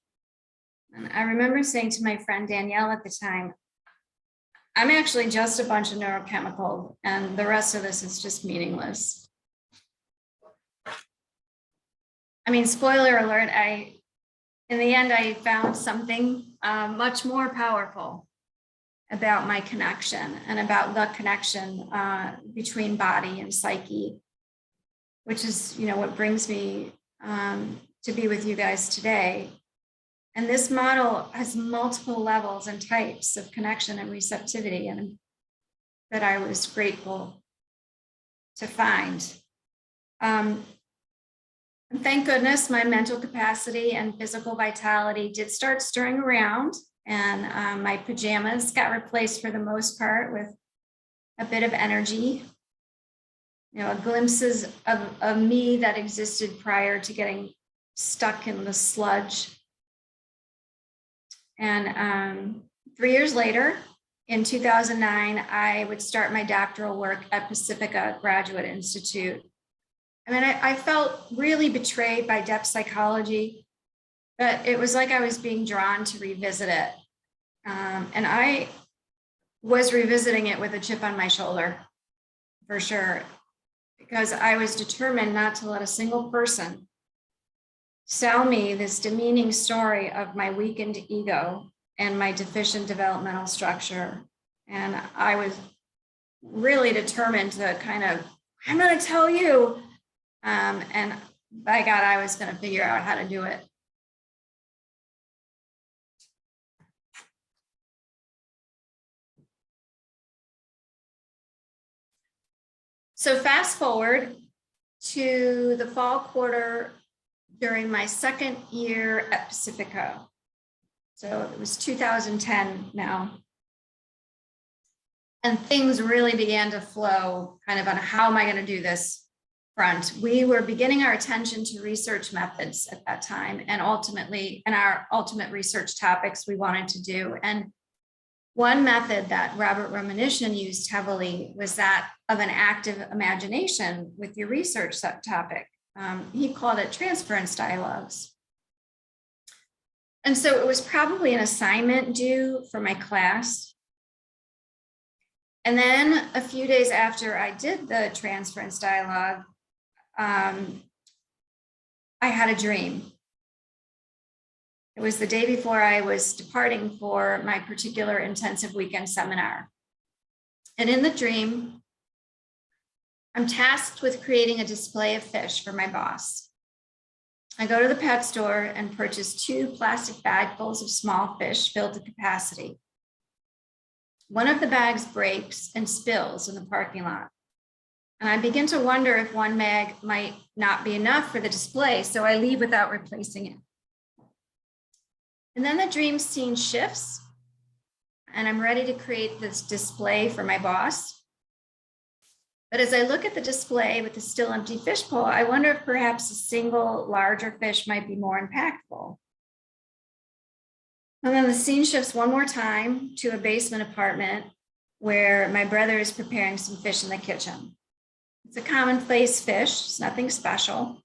And I remember saying to my friend Danielle at the time, I'm actually just a bunch of neurochemical, and the rest of this is just meaningless. I mean, spoiler alert, in the end, I found something much more powerful about my connection and about the connection between body and psyche, which is, what brings me to be with you guys today. And this model has multiple levels and types of connection and receptivity, and that I was grateful to find. And thank goodness my mental capacity and physical vitality did start stirring around, and my pajamas got replaced for the most part with a bit of energy, glimpses of me that existed prior to getting stuck in the sludge. And 3 years later, in 2009, I would start my doctoral work at Pacifica Graduate Institute. I mean, I felt really betrayed by depth psychology, but it was like I was being drawn to revisit it. And I was revisiting it with a chip on my shoulder, for sure, because I was determined not to let a single person sell me this demeaning story of my weakened ego and my deficient developmental structure. And I was really determined to I'm going to tell you. And by God, I was going to figure out how to do it. So fast forward to the fall quarter during my second year at Pacifica. So it was 2010 now. And things really began to flow kind of on how am I going to do this front. We were beginning our attention to research methods at that time, and ultimately, and our ultimate research topics we wanted to do. And one method that Robert Ramanujan used heavily was that of an active imagination with your research topic. He called it transference dialogues. And so it was probably an assignment due for my class. And then a few days after I did the transference dialogue, I had a dream. It was the day before I was departing for my particular intensive weekend seminar. And in the dream, I'm tasked with creating a display of fish for my boss. I go to the pet store and purchase 2 plastic bagfuls of small fish filled to capacity. One of the bags breaks and spills in the parking lot. And I begin to wonder if one bag might not be enough for the display, so I leave without replacing it. And then the dream scene shifts, and I'm ready to create this display for my boss. But as I look at the display with the still empty fish bowl, I wonder if perhaps a single larger fish might be more impactful. And then the scene shifts one more time to a basement apartment where my brother is preparing some fish in the kitchen. It's a commonplace fish, it's nothing special.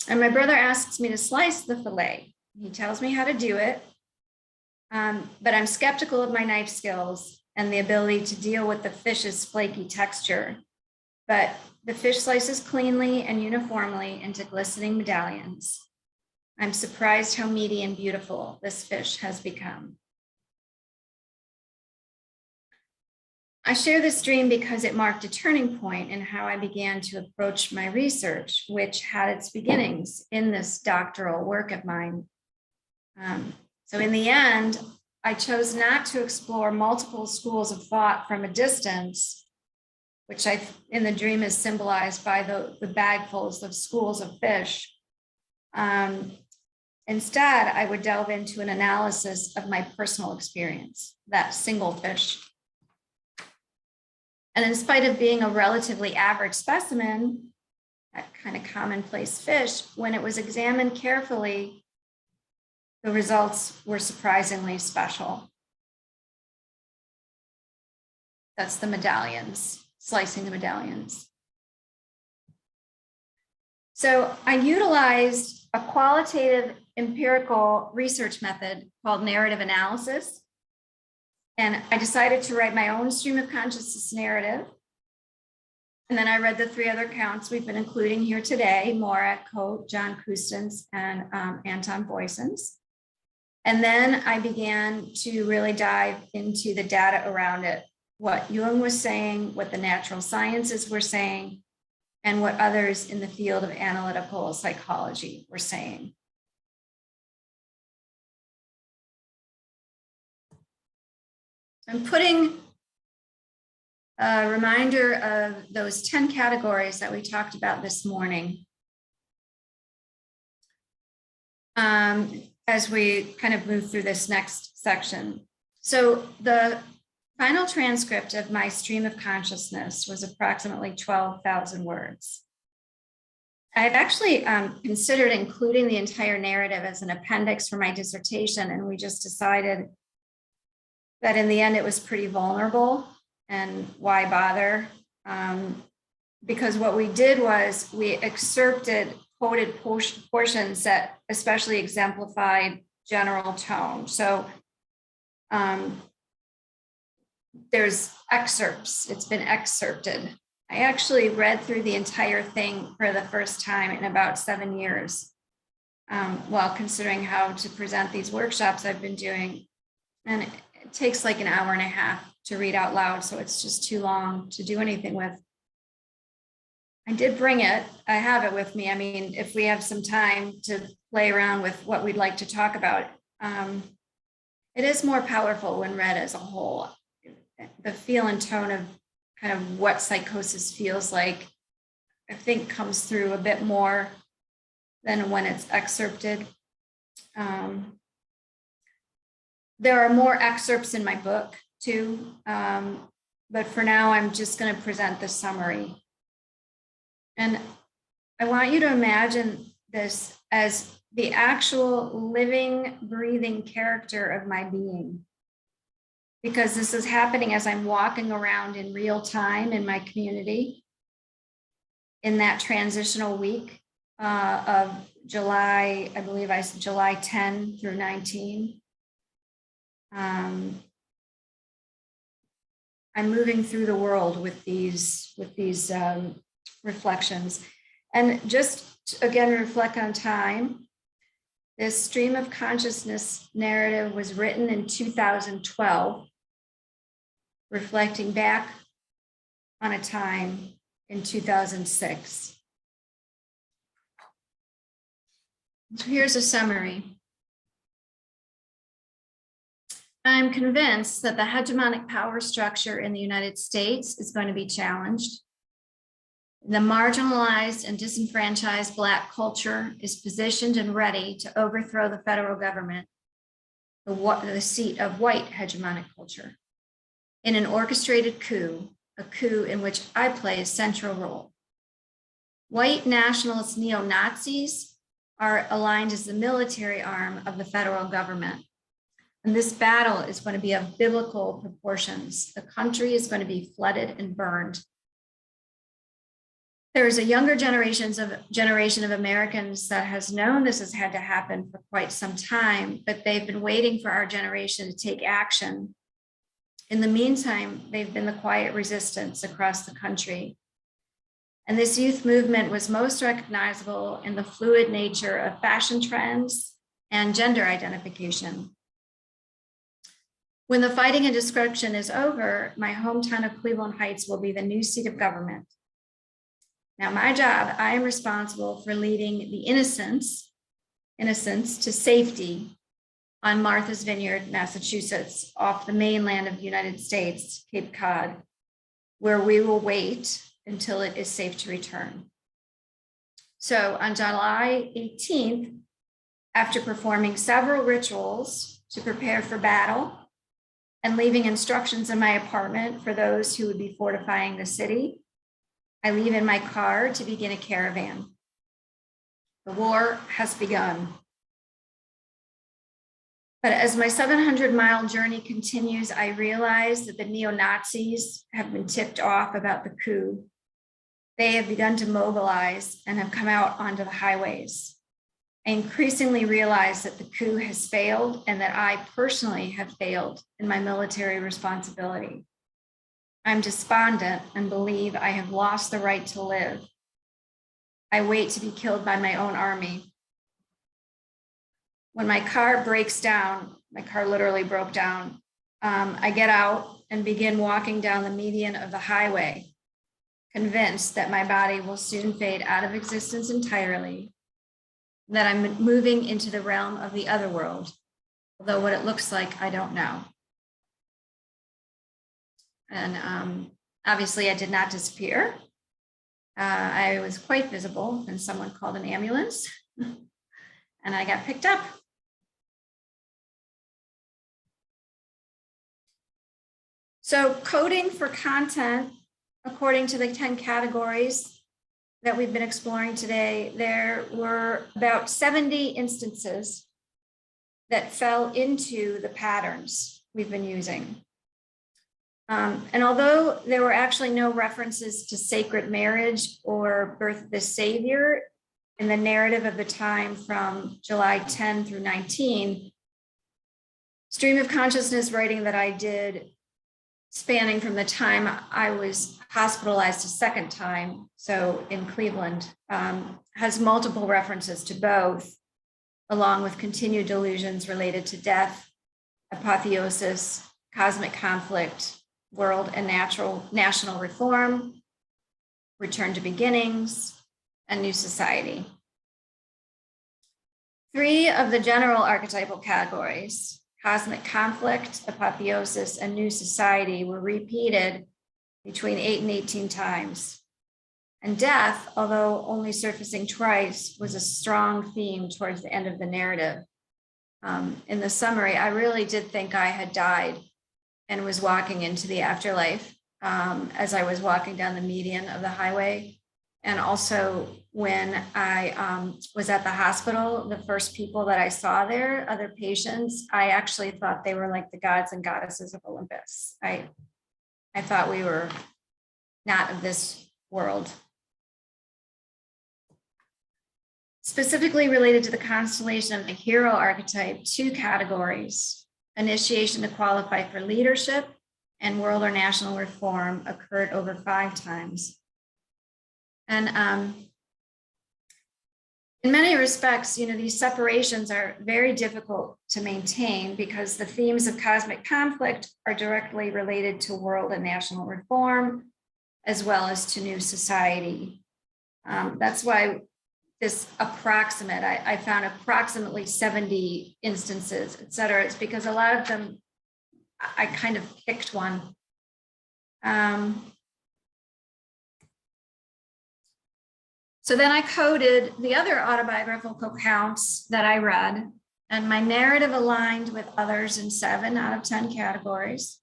And my brother asks me to slice the fillet. He tells me how to do it, but I'm skeptical of my knife skills and the ability to deal with the fish's flaky texture. But the fish slices cleanly and uniformly into glistening medallions. I'm surprised how meaty and beautiful this fish has become. I share this dream because it marked a turning point in how I began to approach my research, which had its beginnings in this doctoral work of mine. So in the end, I chose not to explore multiple schools of thought from a distance, which in the dream is symbolized by the bagfuls of schools of fish. Instead, I would delve into an analysis of my personal experience, that single fish. And in spite of being a relatively average specimen, that kind of commonplace fish, when it was examined carefully, the results were surprisingly special. That's the medallions, slicing the medallions. So I utilized a qualitative empirical research method called narrative analysis. And I decided to write my own stream of consciousness narrative. And then I read the 3 other accounts we've been including here today, Morag Coate, John Kustens, and Anton Boysens. And then I began to really dive into the data around it, what Jung was saying, what the natural sciences were saying, and what others in the field of analytical psychology were saying. I'm putting a reminder of those 10 categories that we talked about this morning as we kind of move through this next section. So the final transcript of my stream of consciousness was approximately 12,000 words. I had actually considered including the entire narrative as an appendix for my dissertation, and we just decided that in the end it was pretty vulnerable, and why bother? Because what we did was we excerpted quoted portions that especially exemplified general tone. So there's excerpts, it's been excerpted. I actually read through the entire thing for the first time in about 7 years, while considering how to present these workshops I've been doing. And it takes like an hour and a half to read out loud, so it's just too long to do anything with. I did bring it, I have it with me. I mean, if we have some time to play around with what we'd like to talk about, it is more powerful when read as a whole. The feel and tone of kind of what psychosis feels like, I think comes through a bit more than when it's excerpted. There are more excerpts in my book too, but for now I'm just going to present the summary. And I want you to imagine this as the actual living, breathing character of my being, because this is happening as I'm walking around in real time in my community in that transitional week of July, I believe I said July 10 through 19. I'm moving through the world with these reflections. And just to, again, reflect on time. This stream of consciousness narrative was written in 2012, reflecting back on a time in 2006. So here's a summary. I'm convinced that the hegemonic power structure in the United States is going to be challenged. The marginalized and disenfranchised Black culture is positioned and ready to overthrow the federal government, the seat of white hegemonic culture, in an orchestrated coup, a coup in which I play a central role. White nationalist neo-Nazis are aligned as the military arm of the federal government. And this battle is going to be of biblical proportions. The country is going to be flooded and burned. There's a younger generation of Americans that has known this has had to happen for quite some time, but they've been waiting for our generation to take action. In the meantime, they've been the quiet resistance across the country. And this youth movement was most recognizable in the fluid nature of fashion trends and gender identification. When the fighting and destruction is over, my hometown of Cleveland Heights will be the new seat of government. Now, my job, I am responsible for leading the innocents to safety on Martha's Vineyard, Massachusetts, off the mainland of the United States, Cape Cod, where we will wait until it is safe to return. So on July 18th, after performing several rituals to prepare for battle and leaving instructions in my apartment for those who would be fortifying the city, I leave in my car to begin a caravan. The war has begun. But as my 700-mile journey continues, I realize that the neo-Nazis have been tipped off about the coup. They have begun to mobilize and have come out onto the highways. I increasingly realize that the coup has failed and that I personally have failed in my military responsibility. I'm despondent and believe I have lost the right to live. I wait to be killed by my own army. When my car breaks down, my car literally broke down, I get out and begin walking down the median of the highway, convinced that my body will soon fade out of existence entirely, that I'm moving into the realm of the other world, although what it looks like, I don't know. And obviously I did not disappear. I was quite visible and someone called an ambulance and I got picked up. So coding for content, according to the 10 categories that we've been exploring today, there were about 70 instances that fell into the patterns we've been using. And although there were actually no references to sacred marriage or birth of the Savior in the narrative of the time from July 10 through 19, stream of consciousness writing that I did spanning from the time I was hospitalized a second time, so in Cleveland, has multiple references to both, along with continued delusions related to death, apotheosis, cosmic conflict, world and national reform, return to beginnings, and new society. 3 of the general archetypal categories, cosmic conflict, apotheosis, and new society, were repeated between 8 and 18 times. And death, although only surfacing twice, was a strong theme towards the end of the narrative. In the summary, I really did think I had died and was walking into the afterlife as I was walking down the median of the highway. And also when I was at the hospital, the first people that I saw there, other patients, I actually thought they were like the gods and goddesses of Olympus. I thought we were not of this world. Specifically related to the constellation of the hero archetype, 2 categories, initiation to qualify for leadership and world or national reform, occurred over 5 times. And in many respects, these separations are very difficult to maintain because the themes of cosmic conflict are directly related to world and national reform, as well as to new society. That's why this approximate, I found approximately 70 instances, et cetera. It's because a lot of them, I kind of picked one. So then I coded the other autobiographical accounts that I read, and my narrative aligned with others in 7 out of 10 categories.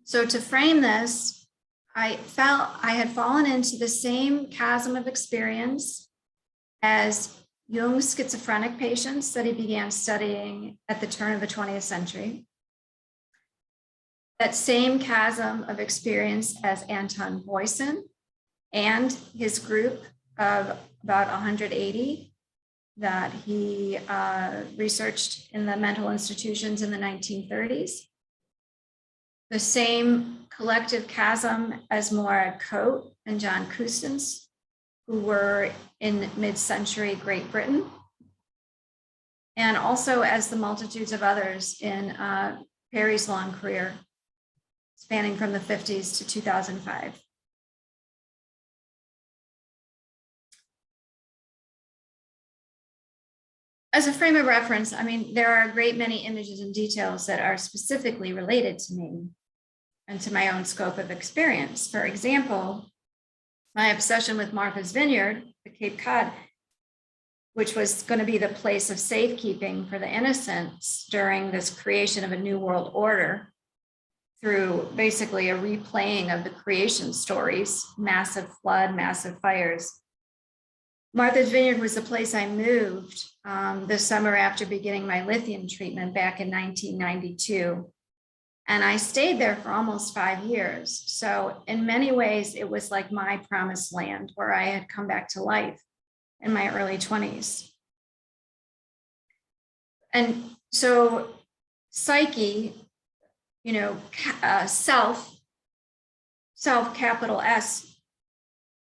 So to frame this, I felt I had fallen into the same chasm of experience as Jung's schizophrenic patients that he began studying at the turn of the 20th century. That same chasm of experience as Anton Boysen and his group of about 180 that he researched in the mental institutions in the 1930s. The same collective chasm as Morag Coate and John Custance, who were in mid-century Great Britain, and also as the multitudes of others in Perry's long career, spanning from the 50s to 2005. As a frame of reference, I mean, there are a great many images and details that are specifically related to me and to my own scope of experience. For example, my obsession with Martha's Vineyard, the Cape Cod, which was going to be the place of safekeeping for the innocents during this creation of a new world order through basically a replaying of the creation stories, massive flood, massive fires. Martha's Vineyard was the place I moved the summer after beginning my lithium treatment back in 1992. And I stayed there for almost 5 years. So in many ways, it was like my promised land where I had come back to life in my early 20s. And so psyche, you know, self, capital S,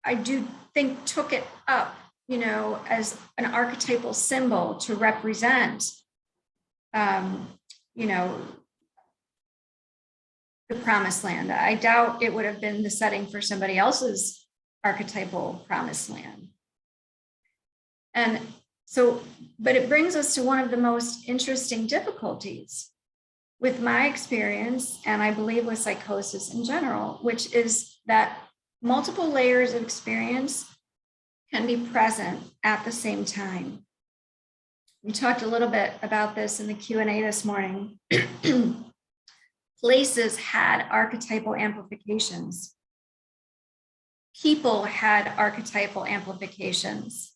I do think took it up, you know, as an archetypal symbol to represent, you know, the promised land. I doubt it would have been the setting for somebody else's archetypal promised land. And so, but it brings us to one of the most interesting difficulties with my experience, and I believe with psychosis in general, which is that multiple layers of experience can be present at the same time. We talked a little bit about this in the Q&A this morning. Places had archetypal amplifications. People had archetypal amplifications.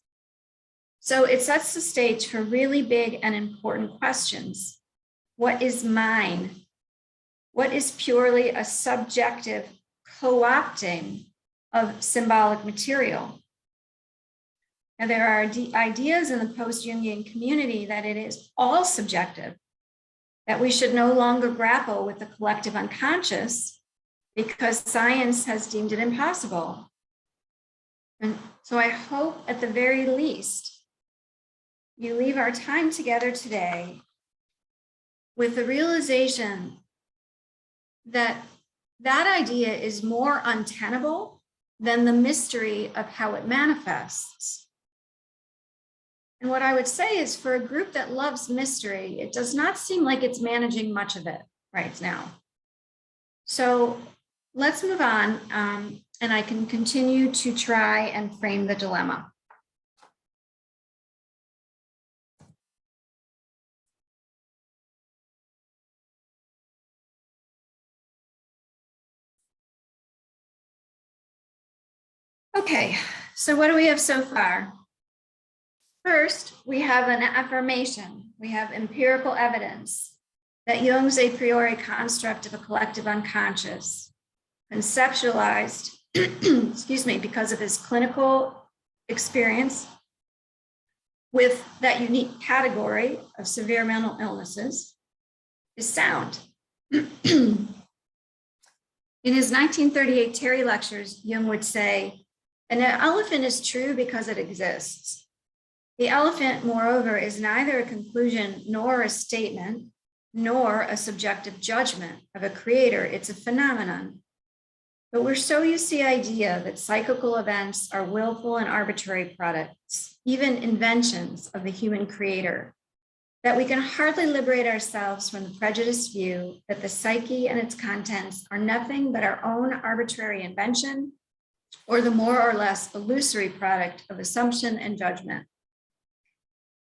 So it sets the stage for really big and important questions. What is mine? What is purely a subjective co-opting of symbolic material? Now, there are ideas in the post-Jungian community that it is all subjective, that we should no longer grapple with the collective unconscious because science has deemed it impossible. And so I hope at the very least, you leave our time together today with the realization that that idea is more untenable than the mystery of how it manifests. And what I would say is, for a group that loves mystery, it does not seem like it's managing much of it right now. So let's move on, and I can continue to try and frame the dilemma. Okay, so what do we have so far? First, we have an affirmation. We have empirical evidence that Jung's a priori construct of a collective unconscious, conceptualized, excuse me, because of his clinical experience with that unique category of severe mental illnesses, is sound. In his 1938 Terry lectures, Jung would say, an elephant is true because it exists. The elephant, moreover, is neither a conclusion nor a statement, nor a subjective judgment of a creator. It's a phenomenon. But we're so used to the idea that psychical events are willful and arbitrary products, even inventions of the human creator, that we can hardly liberate ourselves from the prejudiced view that the psyche and its contents are nothing but our own arbitrary invention or the more or less illusory product of assumption and judgment.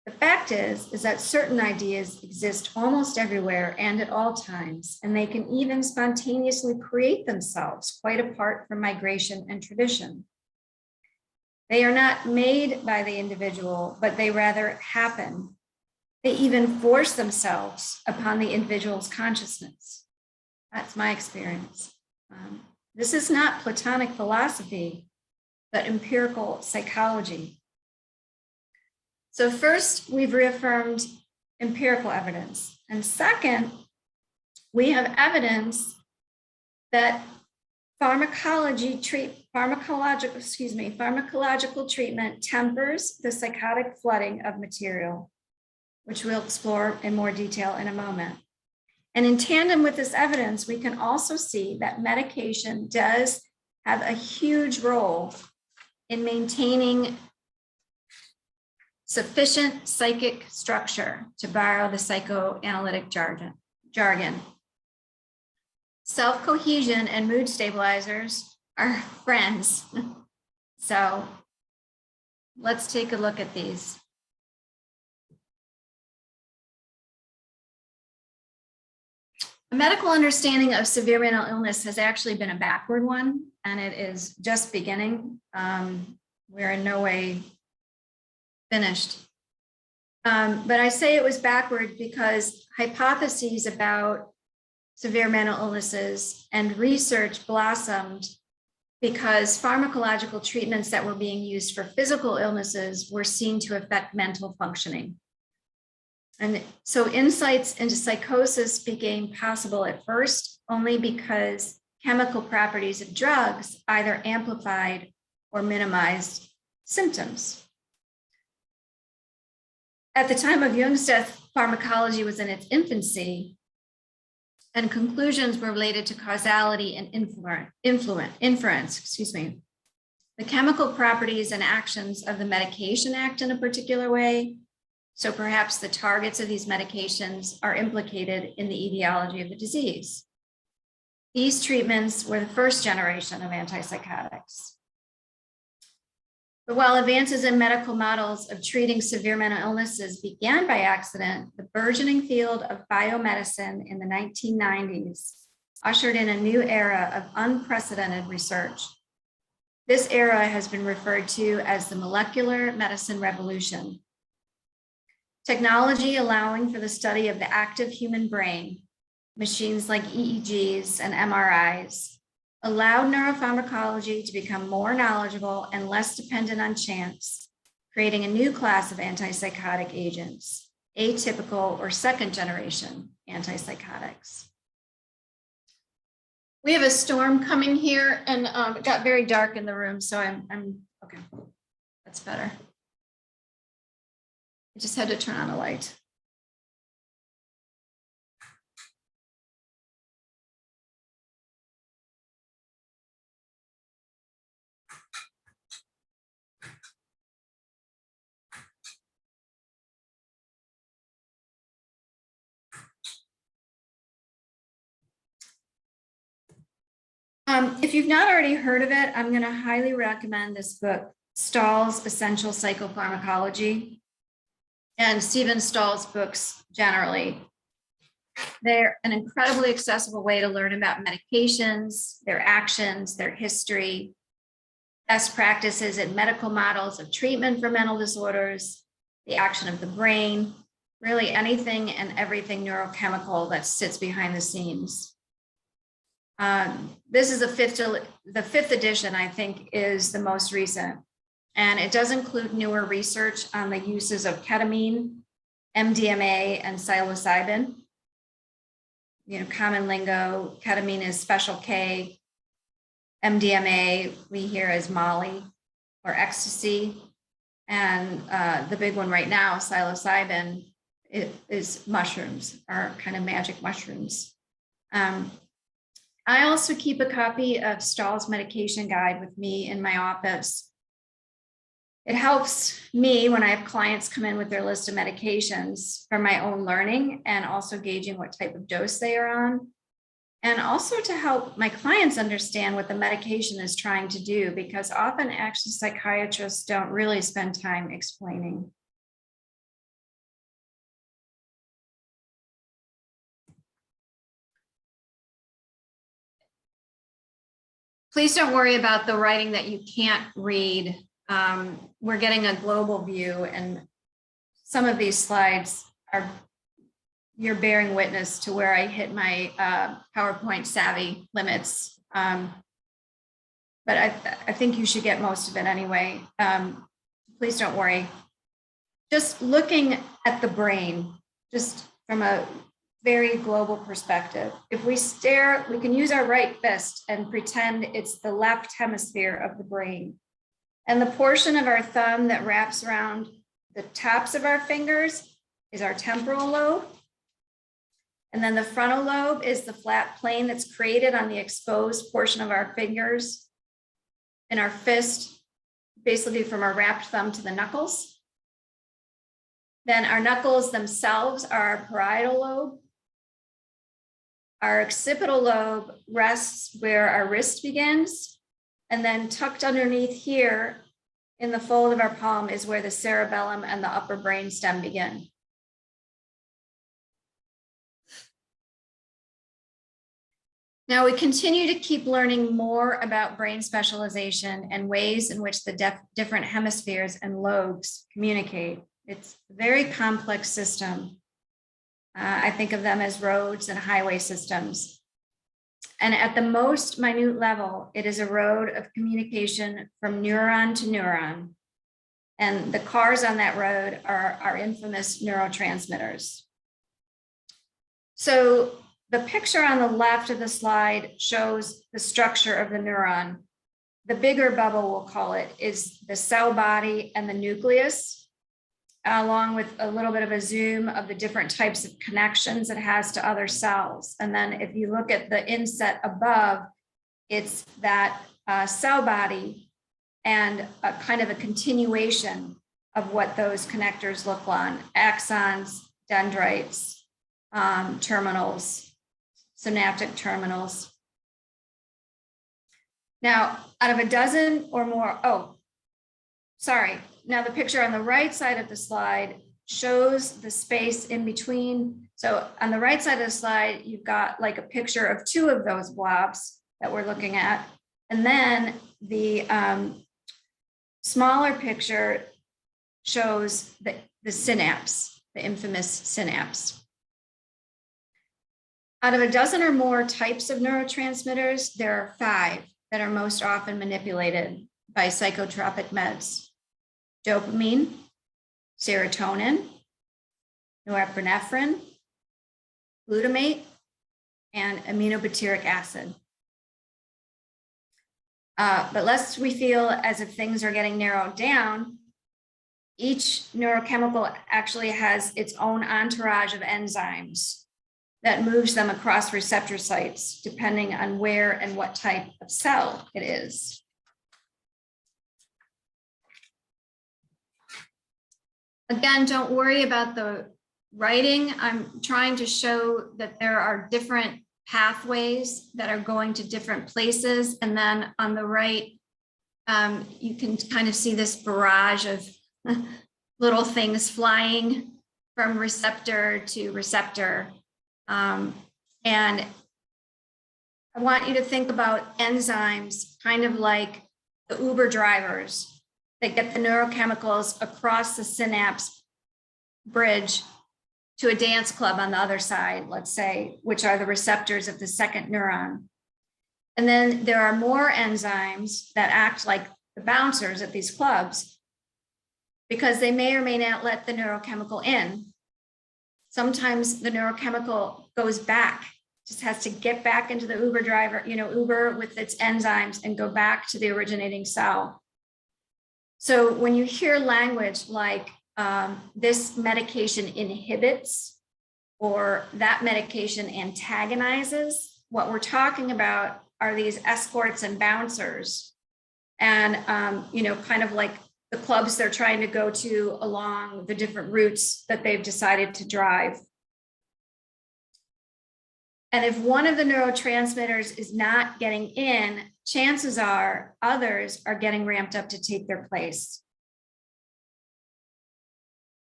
The fact is that certain ideas exist almost everywhere and at all times, and they can even spontaneously create themselves quite apart from migration and tradition. They are not made by the individual, but they rather happen. They even force themselves upon the individual's consciousness. That's my experience. This is not Platonic philosophy. but empirical psychology. So first, we've reaffirmed empirical evidence. And second, we have evidence that pharmacological treatment tempers the psychotic flooding of material, which we'll explore in more detail in a moment. And in tandem with this evidence, we can also see that medication does have a huge role in maintaining sufficient psychic structure, to borrow the psychoanalytic jargon. Self-cohesion and mood stabilizers are friends. So let's take a look at these. A medical understanding of severe mental illness has actually been a backward one, and it is just beginning. We're in no way finished. But I say it was backward because hypotheses about severe mental illnesses and research blossomed because pharmacological treatments that were being used for physical illnesses were seen to affect mental functioning. And so insights into psychosis became possible at first only because chemical properties of drugs either amplified or minimized symptoms. At the time of Jung's death, pharmacology was in its infancy, and conclusions were related to causality and inference. The chemical properties and actions of the medication act in a particular way, so perhaps the targets of these medications are implicated in the etiology of the disease. These treatments were the first generation of antipsychotics. But while advances in medical models of treating severe mental illnesses began by accident, the burgeoning field of biomedicine in the 1990s ushered in a new era of unprecedented research. This era has been referred to as the molecular medicine revolution. Technology allowing for the study of the active human brain, machines like EEGs and MRIs, allowed neuropharmacology to become more knowledgeable and less dependent on chance, creating a new class of antipsychotic agents, atypical or second generation antipsychotics. We have a storm coming here, and it got very dark in the room, so I'm okay, that's better. I just had to turn on a light. If you've not already heard of it, I'm going to highly recommend this book, Stahl's Essential Psychopharmacology, and Stephen Stahl's books generally. They're an incredibly accessible way to learn about medications, their actions, their history, best practices and medical models of treatment for mental disorders, the action of the brain, really anything and everything neurochemical that sits behind the scenes. This is the fifth edition, I think, is the most recent. And it does include newer research on the uses of ketamine, MDMA, and psilocybin. You know, common lingo, ketamine is special K, MDMA we hear as Molly or ecstasy. And the big one right now, psilocybin, is mushrooms, are kind of magic mushrooms. I also keep a copy of Stahl's medication guide with me in my office. It helps me when I have clients come in with their list of medications for my own learning and also gauging what type of dose they are on. And also to help my clients understand what the medication is trying to do, because often actually psychiatrists don't really spend time explaining. Please don't worry about the writing that you can't read. We're getting a global view, and some of these slides are, you're bearing witness to where I hit my PowerPoint savvy limits. but I think you should get most of it anyway. Please don't worry. Just looking at the brain, just from a very global perspective. If we stare, we can use our right fist and pretend it's the left hemisphere of the brain. And the portion of our thumb that wraps around the tops of our fingers is our temporal lobe. And then the frontal lobe is the flat plane that's created on the exposed portion of our fingers. And our fist, basically from our wrapped thumb to the knuckles. Then our knuckles themselves are our parietal lobe. Our occipital lobe rests where our wrist begins, and then tucked underneath here in the fold of our palm is where the cerebellum and the upper brain stem begin. Now we continue to keep learning more about brain specialization and ways in which the different hemispheres and lobes communicate. It's a very complex system. I think of them as roads and highway systems. And at the most minute level, it is a road of communication from neuron to neuron. And the cars on that road are our infamous neurotransmitters. So the picture on the left of the slide shows the structure of the neuron. The bigger bubble, we'll call it, is the cell body and the nucleus, along with a little bit of a zoom of the different types of connections it has to other cells. And then if you look at the inset above, it's that cell body and a kind of a continuation of what those connectors look like: axons, dendrites, terminals, synaptic terminals. Now, out of a dozen or more, now the picture on the right side of the slide shows the space in between. So on the right side of the slide, you've got like a picture of two of those blobs that we're looking at. And then the smaller picture shows the synapse, the infamous synapse. Out of a dozen or more types of neurotransmitters, there are 5 that are most often manipulated by psychotropic meds: dopamine, serotonin, norepinephrine, glutamate, and aminobutyric acid. But lest we feel as if things are getting narrowed down, each neurochemical actually has its own entourage of enzymes that moves them across receptor sites, depending on where and what type of cell it is. Again, don't worry about the writing. I'm trying to show that there are different pathways that are going to different places. And then on the right, you can kind of see this barrage of little things flying from receptor to receptor. And I want you to think about enzymes kind of like the Uber drivers that get the neurochemicals across the synapse bridge to a dance club on the other side, let's say, which are the receptors of the second neuron. And then there are more enzymes that act like the bouncers at these clubs because they may or may not let the neurochemical in. Sometimes the neurochemical goes back, just has to get back into the Uber driver, Uber with its enzymes and go back to the originating cell. So when you hear language like this medication inhibits or that medication antagonizes, what we're talking about are these escorts and bouncers and, kind of like the clubs they're trying to go to along the different routes that they've decided to drive. And if one of the neurotransmitters is not getting in, chances are others are getting ramped up to take their place.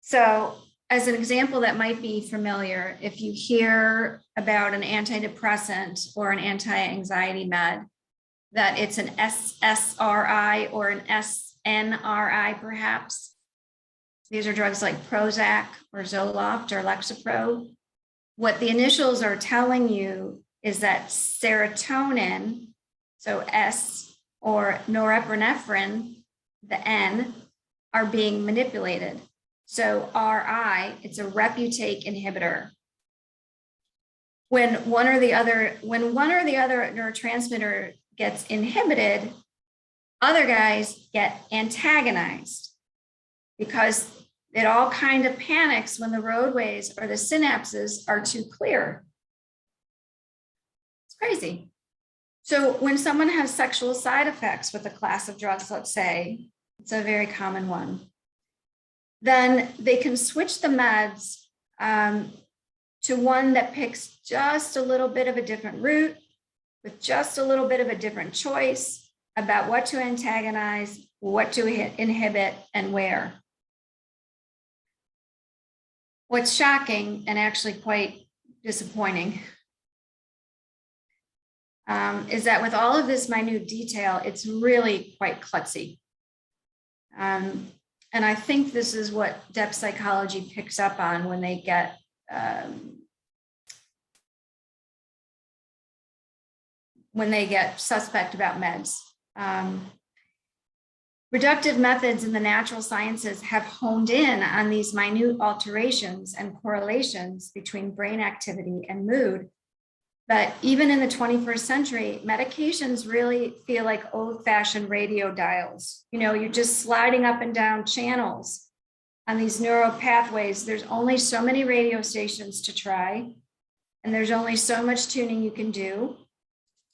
So as an example that might be familiar, if you hear about an antidepressant or an anti-anxiety med, that it's an SSRI or an SNRI perhaps. These are drugs like Prozac or Zoloft or Lexapro. What the initials are telling you is that serotonin, so S or norepinephrine, the N, are being manipulated. So RI, it's a reuptake inhibitor. When one or the other neurotransmitter gets inhibited, other guys get antagonized because it all kind of panics when the roadways or the synapses are too clear. It's crazy. So when someone has sexual side effects with a class of drugs, let's say, it's a very common one, then they can switch the meds to one that picks just a little bit of a different route with just a little bit of a different choice about what to antagonize, what to inhibit, and where. What's shocking and actually quite disappointing is that with all of this minute detail, it's really quite klutzy. And I think this is what depth psychology picks up on when they get suspect about meds. Reductive methods in the natural sciences have honed in on these minute alterations and correlations between brain activity and mood. But even in the 21st century, medications really feel like old-fashioned radio dials. You know, you're just sliding up and down channels on these neural pathways. There's only so many radio stations to try, and there's only so much tuning you can do,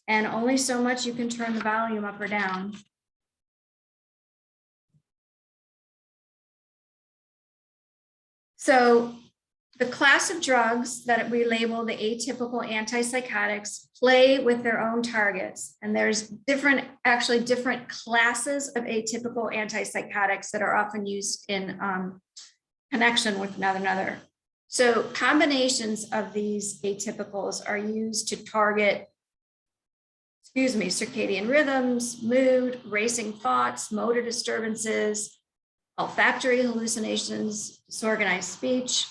and only so much you can turn the volume up or down. So the class of drugs that we label the atypical antipsychotics play with their own targets. And there's different classes of atypical antipsychotics that are often used in connection with one another. So combinations of these atypicals are used to target, circadian rhythms, mood, racing thoughts, motor disturbances, olfactory hallucinations, disorganized speech.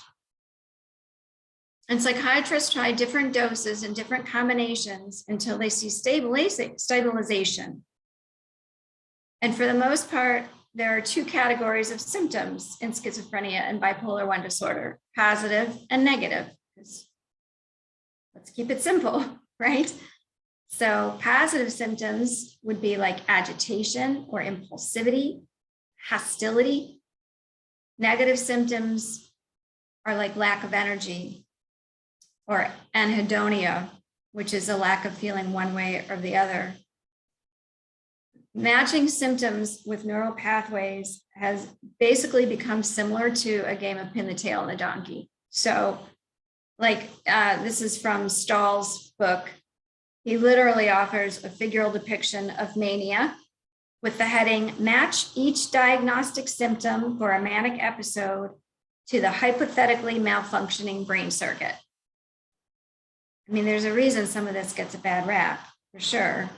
And psychiatrists try different doses and different combinations until they see stabilization. And for the most part, there are two categories of symptoms in schizophrenia and bipolar I disorder, positive and negative. Let's keep it simple, right? So positive symptoms would be like agitation or impulsivity, hostility. Negative symptoms are like lack of energy or anhedonia, which is a lack of feeling one way or the other. Matching symptoms with neural pathways has basically become similar to a game of pin the tail on the donkey. So this is from Stahl's book. He literally offers a figural depiction of mania with the heading, match each diagnostic symptom for a manic episode to the hypothetically malfunctioning brain circuit. I mean, there's a reason some of this gets a bad rap, for sure.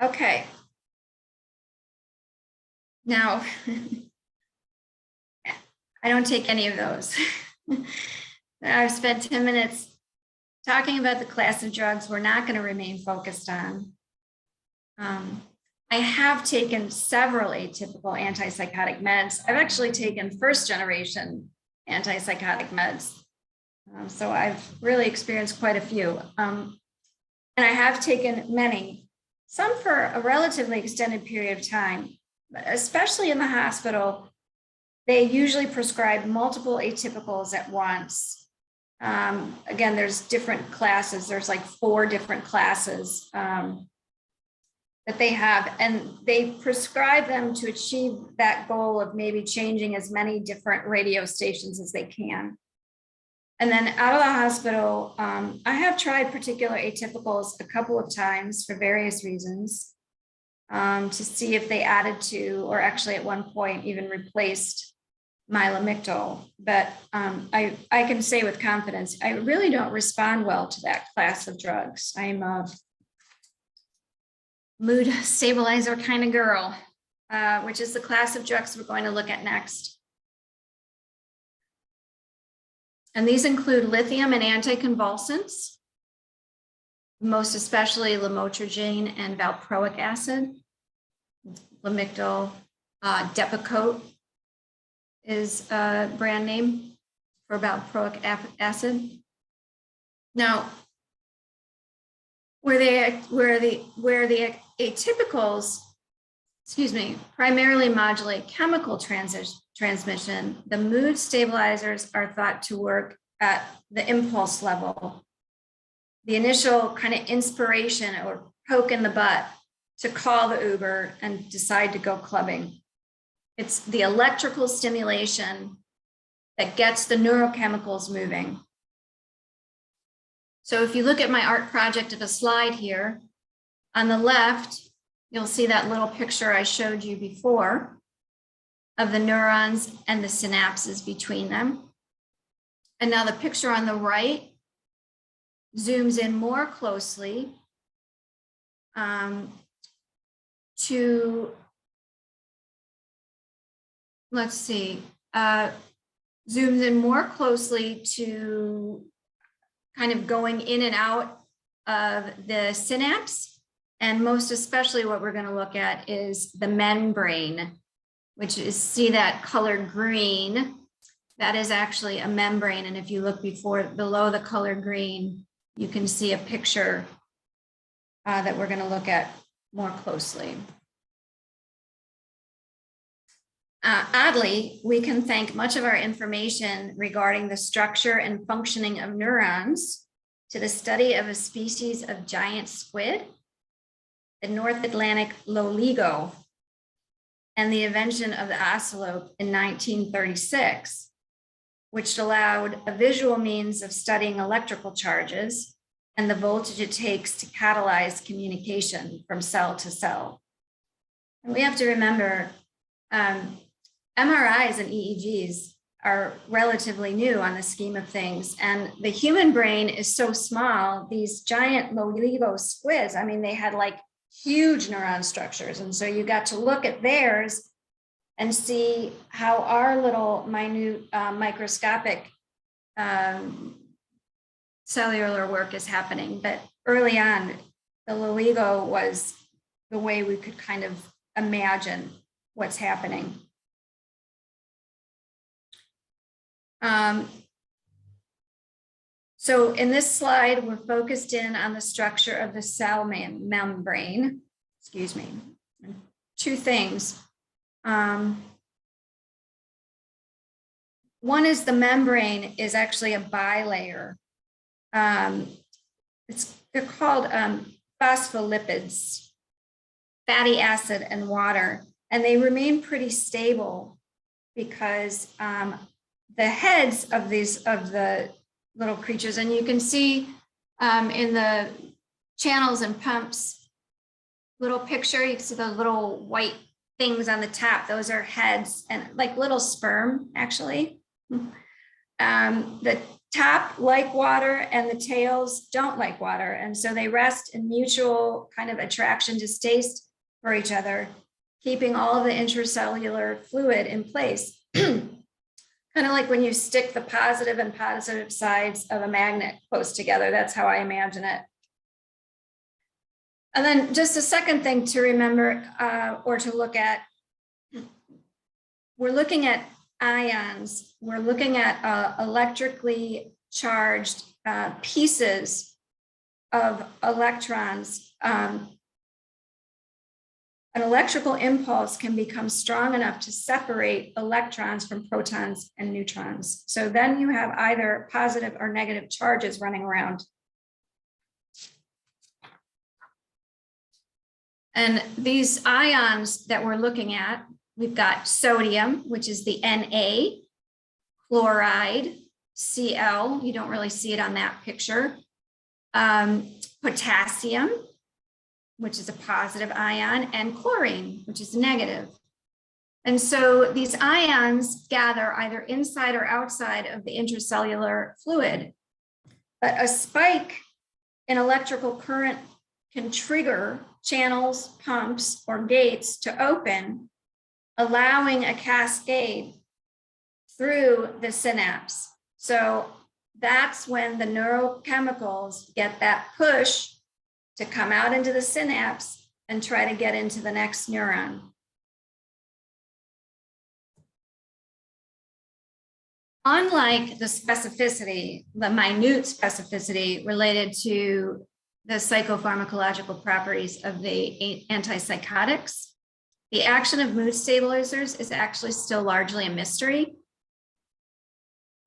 Okay. Now, I don't take any of those. I've spent 10 minutes talking about the class of drugs we're not going to remain focused on. I have taken several atypical antipsychotic meds. I've actually taken first generation antipsychotic meds. So I've really experienced quite a few. And I have taken many, some for a relatively extended period of time, but especially in the hospital, they usually prescribe multiple atypicals at once. Again, there's different classes. There's like 4 different classes that they have, and they prescribe them to achieve that goal of maybe changing as many different radio stations as they can. And then out of the hospital, I have tried particular atypicals a couple of times for various reasons to see if they added to, or actually at one point even replaced Mylamictal. But I can say with confidence, I really don't respond well to that class of drugs. I'm a mood stabilizer kind of girl, which is the class of drugs we're going to look at next. And these include lithium and anticonvulsants, most especially lamotrigine and valproic acid. Lamictal, Depakote is a brand name for valproic acid. Now, where the atypicals, primarily modulate chemical transmission, the mood stabilizers are thought to work at the impulse level. The initial kind of inspiration or poke in the butt to call the Uber and decide to go clubbing. It's the electrical stimulation that gets the neurochemicals moving. So if you look at my art project of a slide here, on the left, you'll see that little picture I showed you before of the neurons and the synapses between them. And now the picture on the right zooms in more closely to, let's see, zooms in more closely to kind of going in and out of the synapse. And most especially what we're going to look at is the membrane, which is, see that colored green? That is actually a membrane. And if you look below the color green, you can see a picture that we're going to look at more closely. Oddly, we can thank much of our information regarding the structure and functioning of neurons to the study of a species of giant squid, the North Atlantic loligo, and the invention of the ocelope in 1936, which allowed a visual means of studying electrical charges and the voltage it takes to catalyze communication from cell to cell. And we have to remember, MRIs and EEGs are relatively new on the scheme of things. And the human brain is so small, these giant loligo squids, I mean, they had like huge neuron structures. And so you got to look at theirs and see how our little minute microscopic cellular work is happening. But early on, the loligo was the way we could kind of imagine what's happening. So in this slide, we're focused in on the structure of the cell membrane, excuse me, two things. One is the membrane is actually a bilayer. They're called phospholipids, fatty acid and water, and they remain pretty stable because the heads of the little creatures, and you can see in the channels and pumps little picture, you can see those little white things on the top. Those are heads and like little sperm, actually. The top like water and the tails don't like water. And so they rest in mutual kind of attraction, distaste for each other, keeping all of the intracellular fluid in place. Kind of like when you stick the positive and positive sides of a magnet close together. That's how I imagine it. And then just a second thing to remember or to look at, we're looking at ions. We're looking at electrically charged pieces of electrons. An electrical impulse can become strong enough to separate electrons from protons and neutrons. So then you have either positive or negative charges running around. And these ions that we're looking at, we've got sodium, which is the Na, chloride, Cl, you don't really see it on that picture, potassium, which is a positive ion, and chlorine, which is negative. And so these ions gather either inside or outside of the intracellular fluid. But a spike in electrical current can trigger channels, pumps, or gates to open, allowing a cascade through the synapse. So that's when the neurochemicals get that push to come out into the synapse and try to get into the next neuron. Unlike the specificity, the minute specificity related to the psychopharmacological properties of the antipsychotics, the action of mood stabilizers is actually still largely a mystery.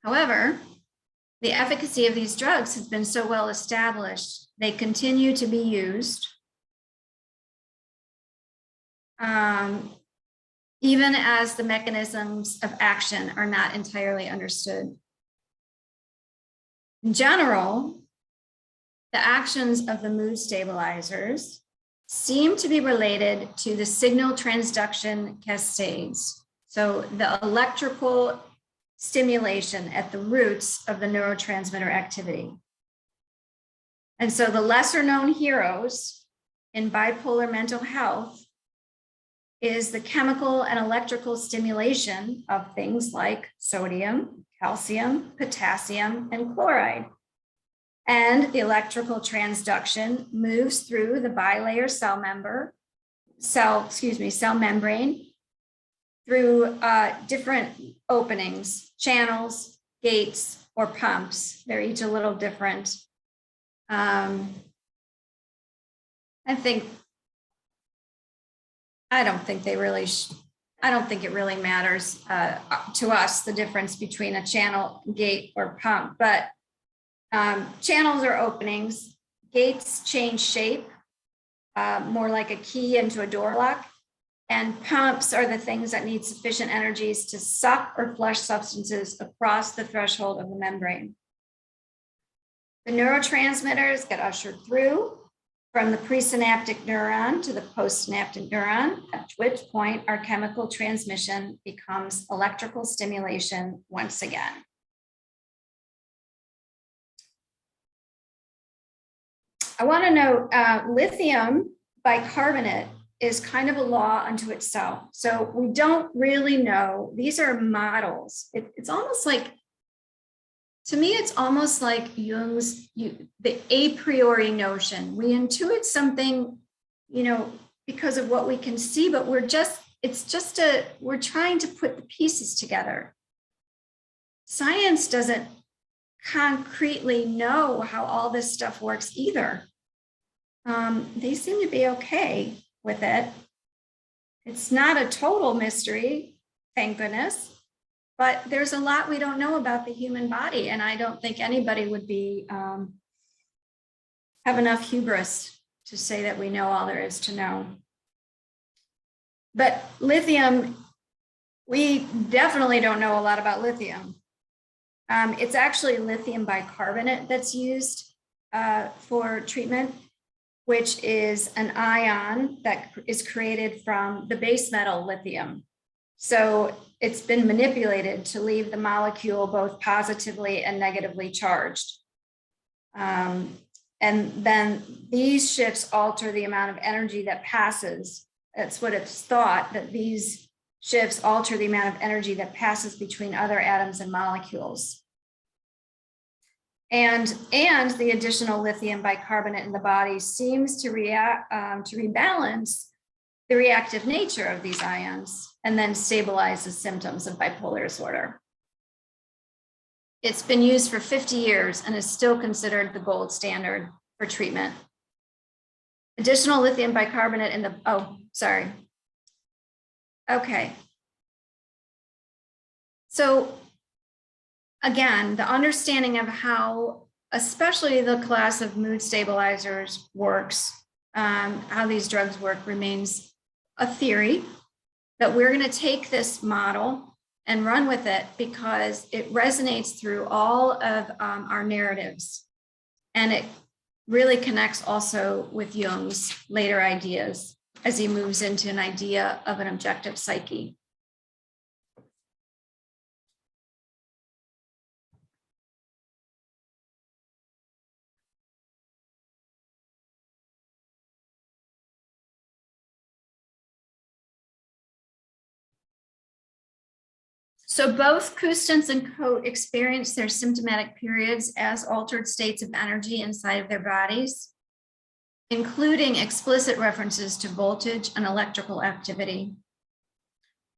However, the efficacy of these drugs has been so well established, they continue to be used, even as the mechanisms of action are not entirely understood. In general, the actions of the mood stabilizers seem to be related to the signal transduction cascades. So the electrical stimulation at the roots of the neurotransmitter activity. And so the lesser known heroes in bipolar mental health is the chemical and electrical stimulation of things like sodium, calcium, potassium, and chloride. And the electrical transduction moves through the bilayer cell membrane through different openings, channels, gates, or pumps. They're each a little different. I don't think it really matters to us, the difference between a channel, gate, or pump, but channels are openings, gates change shape, more like a key into a door lock, and pumps are the things that need sufficient energies to suck or flush substances across the threshold of the membrane. The neurotransmitters get ushered through from the presynaptic neuron to the postsynaptic neuron, at which point our chemical transmission becomes electrical stimulation once again. I want to note lithium bicarbonate is kind of a law unto itself. So we don't really know. These are models. It's almost like, to me, it's almost like Jung's, the a priori notion. We intuit something, because of what we can see, but we're trying to put the pieces together. Science doesn't concretely know how all this stuff works either. They seem to be okay with it. It's not a total mystery, thank goodness, but there's a lot we don't know about the human body, and I don't think anybody would be have enough hubris to say that we know all there is to know. But lithium, we definitely don't know a lot about lithium. It's actually lithium bicarbonate that's used for treatment, which is an ion that is created from the base metal lithium. So it's been manipulated to leave the molecule both positively and negatively charged. And then these shifts alter the amount of energy that passes. That's what it's thought, that these shifts alter the amount of energy that passes between other atoms and molecules. And the additional lithium bicarbonate in the body seems to rebalance the reactive nature of these ions and then stabilize the symptoms of bipolar disorder. It's been used for 50 years and is still considered the gold standard for treatment. Additional lithium bicarbonate in the, Okay. So again, the understanding of how, especially the class of mood stabilizers works, how these drugs work remains a theory, that we're going to take this model and run with it because it resonates through all of our narratives. And it really connects also with Jung's later ideas as he moves into an idea of an objective psyche. So both Kustens and Coate experience their symptomatic periods as altered states of energy inside of their bodies. including explicit references to voltage and electrical activity.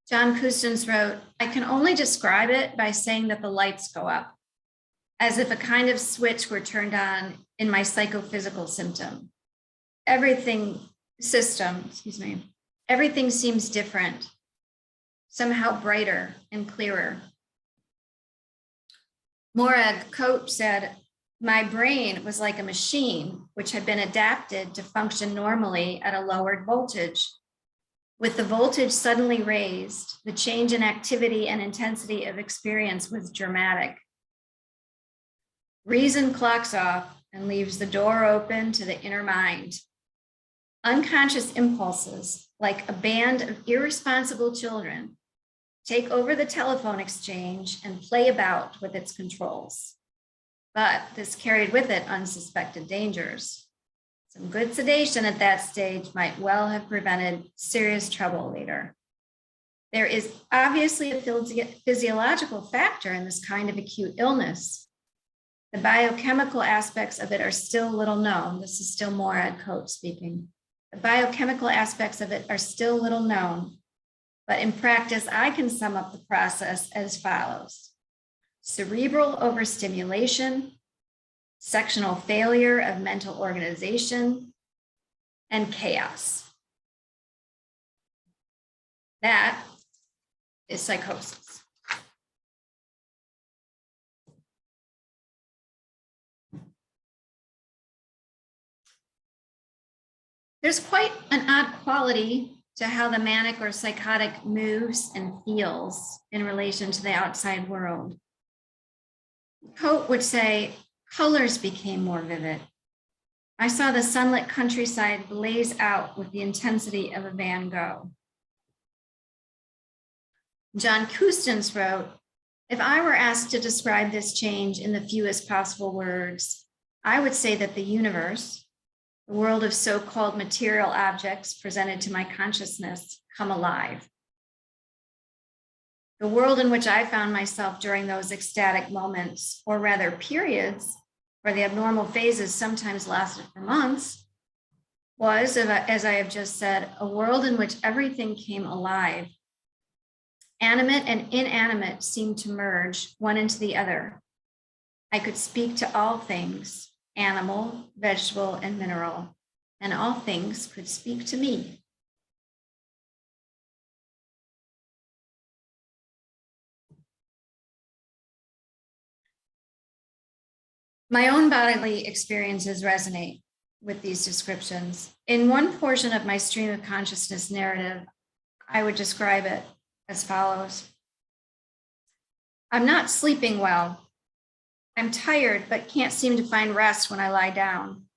John Custance wrote, "I can only describe it by saying that the lights go up, as if a kind of switch were turned on in my psychophysical everything seems different, somehow brighter and clearer." Morag Cope said, "My brain was like a machine which had been adapted to function normally at a lowered voltage. With the voltage suddenly raised, the change in activity and intensity of experience was dramatic. Reason clocks off and leaves the door open to the inner mind. Unconscious impulses, like a band of irresponsible children, take over the telephone exchange and play about with its controls. But this carried with it unsuspected dangers. Some good sedation at that stage might well have prevented serious trouble later. There is obviously a physiological factor in this kind of acute illness. The biochemical aspects of it are still little known." This is still Morag Cope speaking. "The biochemical aspects of it are still little known, but in practice, I can sum up the process as follows: cerebral overstimulation, sectional failure of mental organization, and chaos. That is psychosis." There's quite an odd quality to how the manic or psychotic moves and feels in relation to the outside world. Cope would say, "Colors became more vivid. I saw the sunlit countryside blaze out with the intensity of a Van Gogh." John Custance wrote, "If I were asked to describe this change in the fewest possible words, I would say that the universe, the world of so-called material objects presented to my consciousness, come alive. The world in which I found myself during those ecstatic moments, or rather periods, where the abnormal phases sometimes lasted for months, was, as I have just said, a world in which everything came alive. Animate and inanimate seemed to merge one into the other. I could speak to all things, animal, vegetable, and mineral, and all things could speak to me." My own bodily experiences resonate with these descriptions. In one portion of my stream of consciousness narrative, I would describe it as follows: "I'm not sleeping well. I'm tired, but can't seem to find rest when I lie down.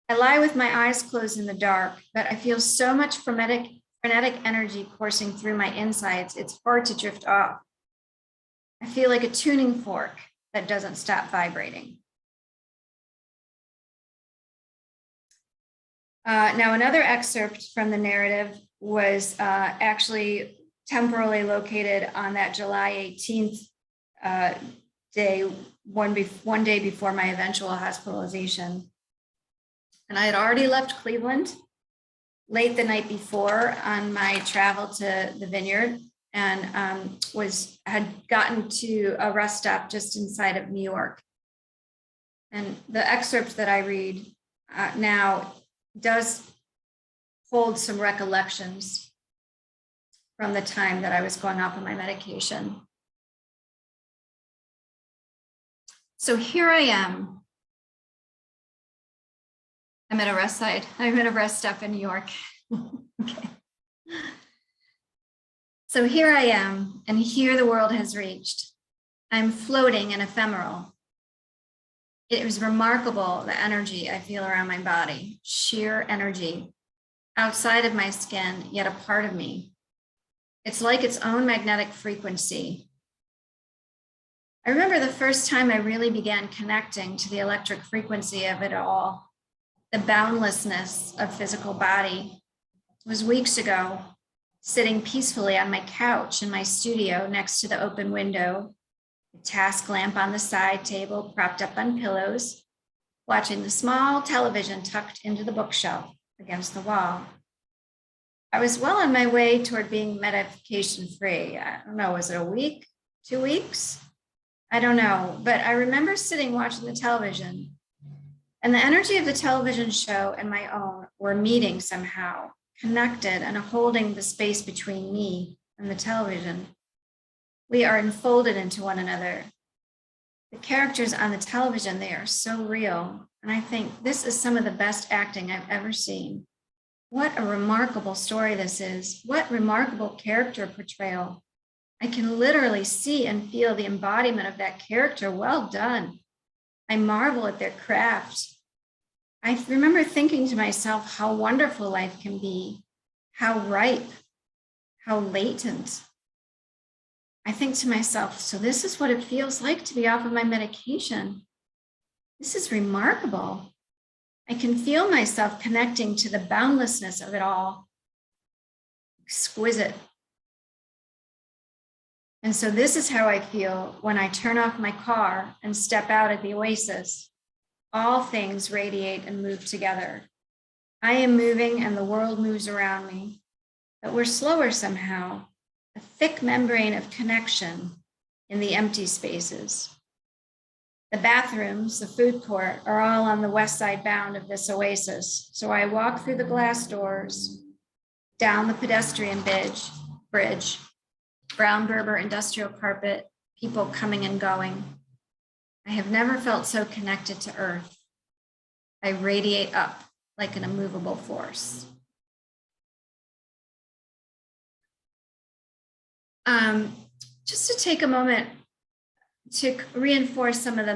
I lie with my eyes closed in the dark, but I feel so much frenetic energy coursing through my insides, it's hard to drift off. I feel like a tuning fork that doesn't stop vibrating." Now, another excerpt from the narrative was actually temporally located on that July 18th day, one day before my eventual hospitalization. And I had already left Cleveland late the night before on my travel to the vineyard, and had gotten to a rest stop just inside of New York. And the excerpt that I read now does hold some recollections from the time that I was going off of my medication. So here I am. I'm at a rest site. I'm at a rest stop in New York. Okay. So here I am, and here the world has reached. I'm floating and ephemeral. It was remarkable, the energy I feel around my body, sheer energy, outside of my skin, yet a part of me. It's like its own magnetic frequency. I remember the first time I really began connecting to the electric frequency of it all, the boundlessness of physical body. It was weeks ago, sitting peacefully on my couch in my studio next to the open window, a task lamp on the side table propped up on pillows, watching the small television tucked into the bookshelf against the wall. I was well on my way toward being medication free. I don't know, was it a week, 2 weeks? I don't know, but I remember sitting watching the television, and the energy of the television show and my own were meeting somehow, connected and holding the space between me and the television. We are enfolded into one another. The characters on the television, they are so real. And I think this is some of the best acting I've ever seen. What a remarkable story this is. What remarkable character portrayal. I can literally see and feel the embodiment of that character. Well done. I marvel at their craft. I remember thinking to myself how wonderful life can be, how ripe, how latent. I think to myself, so this is what it feels like to be off of my medication. This is remarkable. I can feel myself connecting to the boundlessness of it all. Exquisite. And so this is how I feel when I turn off my car and step out at the oasis. All things radiate and move together. I am moving and the world moves around me, but we're slower somehow. A thick membrane of connection in the empty spaces. The bathrooms, the food court are all on the west side bound of this oasis. So I walk through the glass doors, down the pedestrian bridge, brown Berber industrial carpet, people coming and going. I have never felt so connected to earth. I radiate up like an immovable force. Just to take a moment to reinforce some of the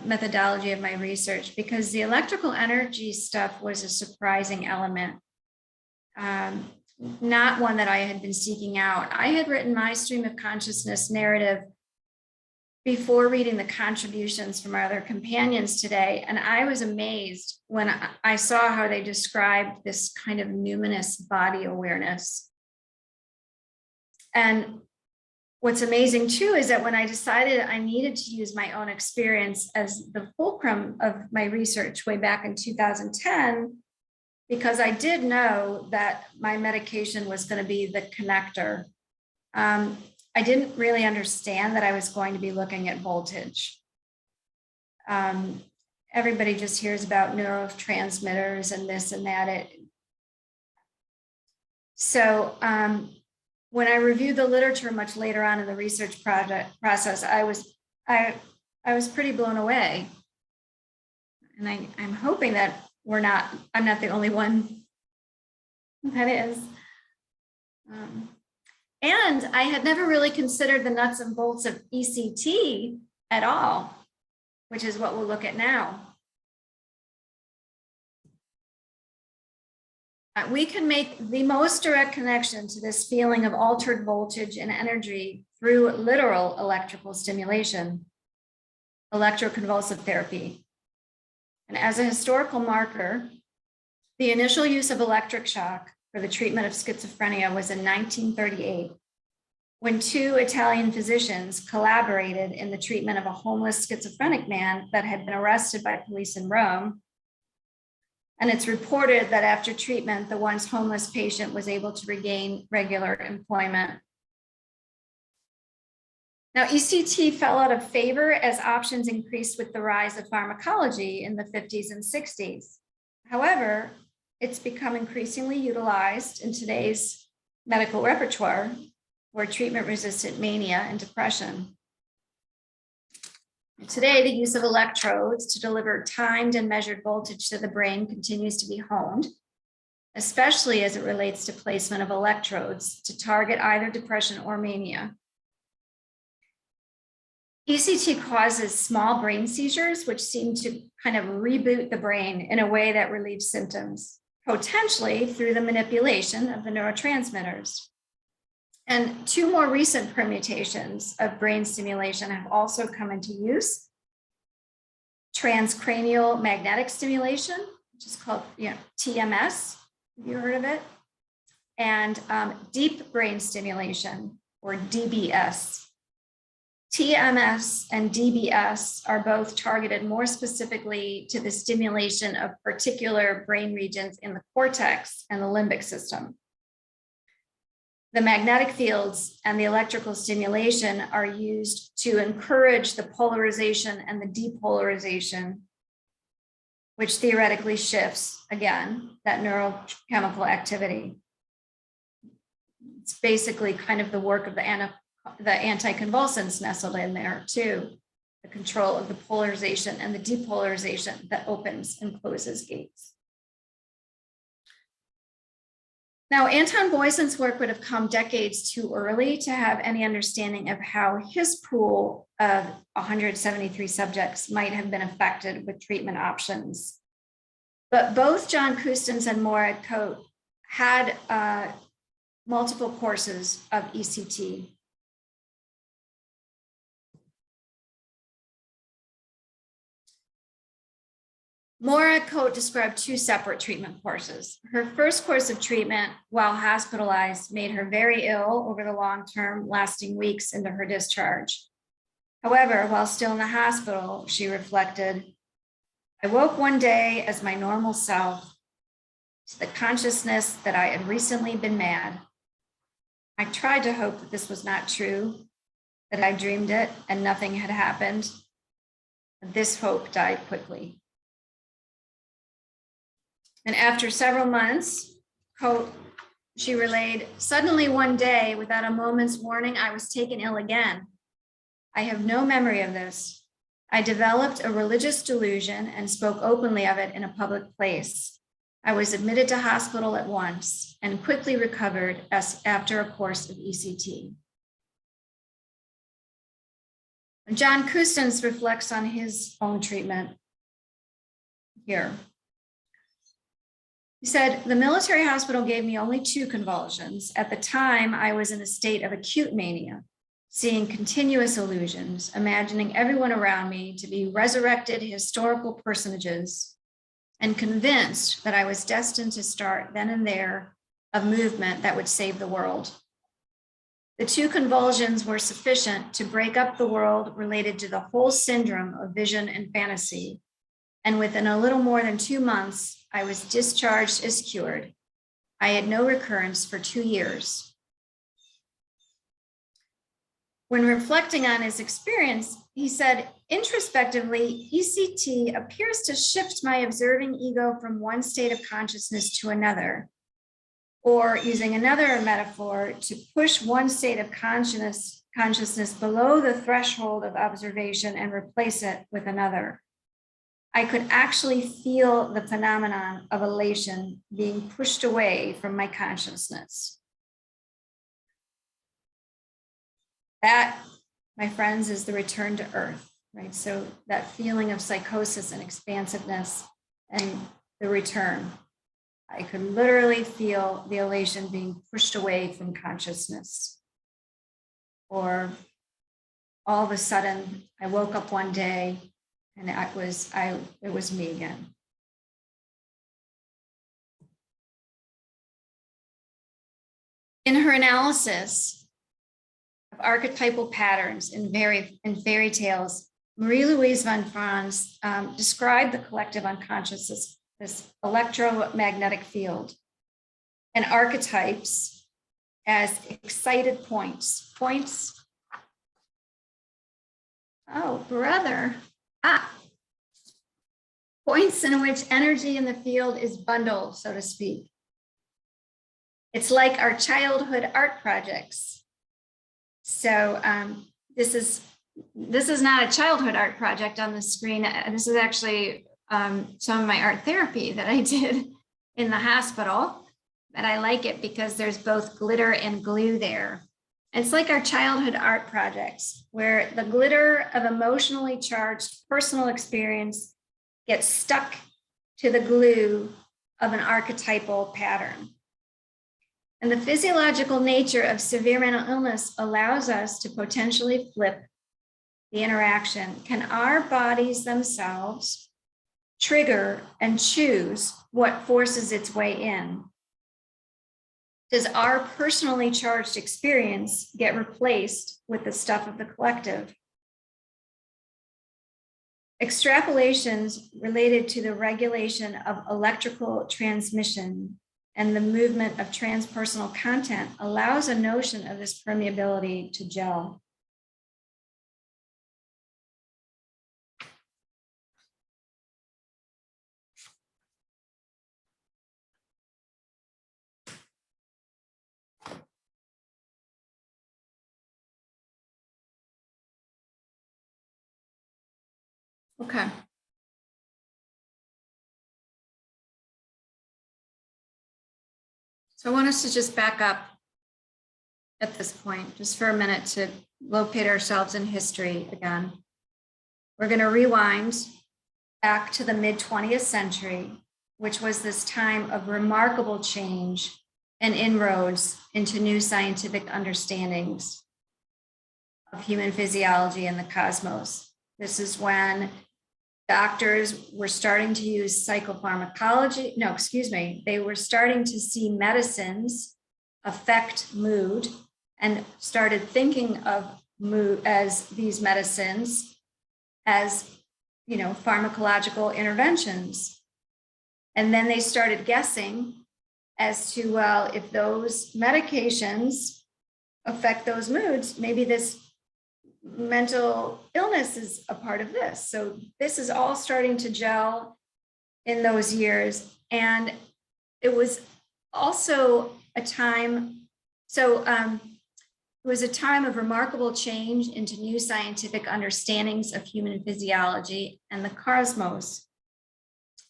methodology of my research, because the electrical energy stuff was a surprising element, not one that I had been seeking out. I had written my stream of consciousness narrative before reading the contributions from our other companions today, and I was amazed when I saw how they described this kind of numinous body awareness. And what's amazing too is that when I decided I needed to use my own experience as the fulcrum of my research way back in 2010, because I did know that my medication was going to be the connector, I didn't really understand that I was going to be looking at voltage. Everybody just hears about neurotransmitters and this and that. When I reviewed the literature much later on in the research process, I was pretty blown away. And I'm hoping that I'm not the only one that is. And I had never really considered the nuts and bolts of ECT at all, which is what we'll look at now. We can make the most direct connection to this feeling of altered voltage and energy through literal electrical stimulation, electroconvulsive therapy. And as a historical marker, the initial use of electric shock for the treatment of schizophrenia was in 1938, when 2 Italian physicians collaborated in the treatment of a homeless schizophrenic man that had been arrested by police in Rome. And it's reported that after treatment, the once homeless patient was able to regain regular employment. Now, ECT fell out of favor as options increased with the rise of pharmacology in the 50s and 60s. However, it's become increasingly utilized in today's medical repertoire for treatment-resistant mania and depression. Today, the use of electrodes to deliver timed and measured voltage to the brain continues to be honed, especially as it relates to placement of electrodes to target either depression or mania. ECT causes small brain seizures, which seem to kind of reboot the brain in a way that relieves symptoms, potentially through the manipulation of the neurotransmitters. And 2 more recent permutations of brain stimulation have also come into use. Transcranial magnetic stimulation, which is called TMS, have you heard of it? And deep brain stimulation, or DBS. TMS and DBS are both targeted more specifically to the stimulation of particular brain regions in the cortex and the limbic system. The magnetic fields and the electrical stimulation are used to encourage the polarization and the depolarization, which theoretically shifts, again, that neurochemical activity. It's basically kind of the work of the anticonvulsants nestled in there too, the control of the polarization and the depolarization that opens and closes gates. Now, Anton Boysen's work would have come decades too early to have any understanding of how his pool of 173 subjects might have been affected with treatment options. But both John Kustens and Morad Coate had multiple courses of ECT. Morad Coate described two separate treatment courses. Her first course of treatment, while hospitalized, made her very ill over the long term, lasting weeks into her discharge. However, while still in the hospital, she reflected, I woke one day as my normal self to the consciousness that I had recently been mad. I tried to hope that this was not true, that I dreamed it and nothing had happened. This hope died quickly. And after several months, she relayed, suddenly one day, without a moment's warning, I was taken ill again. I have no memory of this. I developed a religious delusion and spoke openly of it in a public place. I was admitted to hospital at once and quickly recovered after a course of ECT. John Kustens reflects on his own treatment here. He said, the military hospital gave me only 2 convulsions. At the time, I was in a state of acute mania, seeing continuous illusions, imagining everyone around me to be resurrected historical personages, and convinced that I was destined to start then and there a movement that would save the world. The 2 convulsions were sufficient to break up the world related to the whole syndrome of vision and fantasy. And within a little more than 2 months, I was discharged as cured. I had no recurrence for 2 years. When reflecting on his experience, he said, introspectively, ECT appears to shift my observing ego from one state of consciousness to another, or using another metaphor, to push one state of consciousness below the threshold of observation and replace it with another. I could actually feel the phenomenon of elation being pushed away from my consciousness. That, my friends, is the return to earth, right? So that feeling of psychosis and expansiveness and the return. I could literally feel the elation being pushed away from consciousness. Or all of a sudden, I woke up one day and it was me again. In her analysis of archetypal patterns in fairy tales, Marie-Louise von Franz described the collective unconscious as this electromagnetic field, and archetypes as excited points. Oh, brother. Points in which energy in the field is bundled, so to speak. It's like our childhood art projects. So this is not a childhood art project on the screen. This is actually some of my art therapy that I did in the hospital. But I like it because there's both glitter and glue there. It's like our childhood art projects, where the glitter of emotionally charged personal experience gets stuck to the glue of an archetypal pattern. And the physiological nature of severe mental illness allows us to potentially flip the interaction. Can our bodies themselves trigger and choose what forces its way in? does our personally charged experience get replaced with the stuff of the collective? Extrapolations related to the regulation of electrical transmission and the movement of transpersonal content allows a notion of this permeability to gel. Okay. So I want us to just back up at this point, just for a minute, to locate ourselves in history again. We're going to rewind back to the mid-20th century, which was this time of remarkable change and inroads into new scientific understandings of human physiology and the cosmos. This is when doctors were starting to use psychopharmacology. No, excuse me. They were starting to see medicines affect mood and started thinking of mood as these medicines as, pharmacological interventions. And then they started guessing as to, well, if those medications affect those moods, maybe this mental illness is a part of this. So this is all starting to gel in those years. And it was also a time, it was a time of remarkable change into new scientific understandings of human physiology and the cosmos.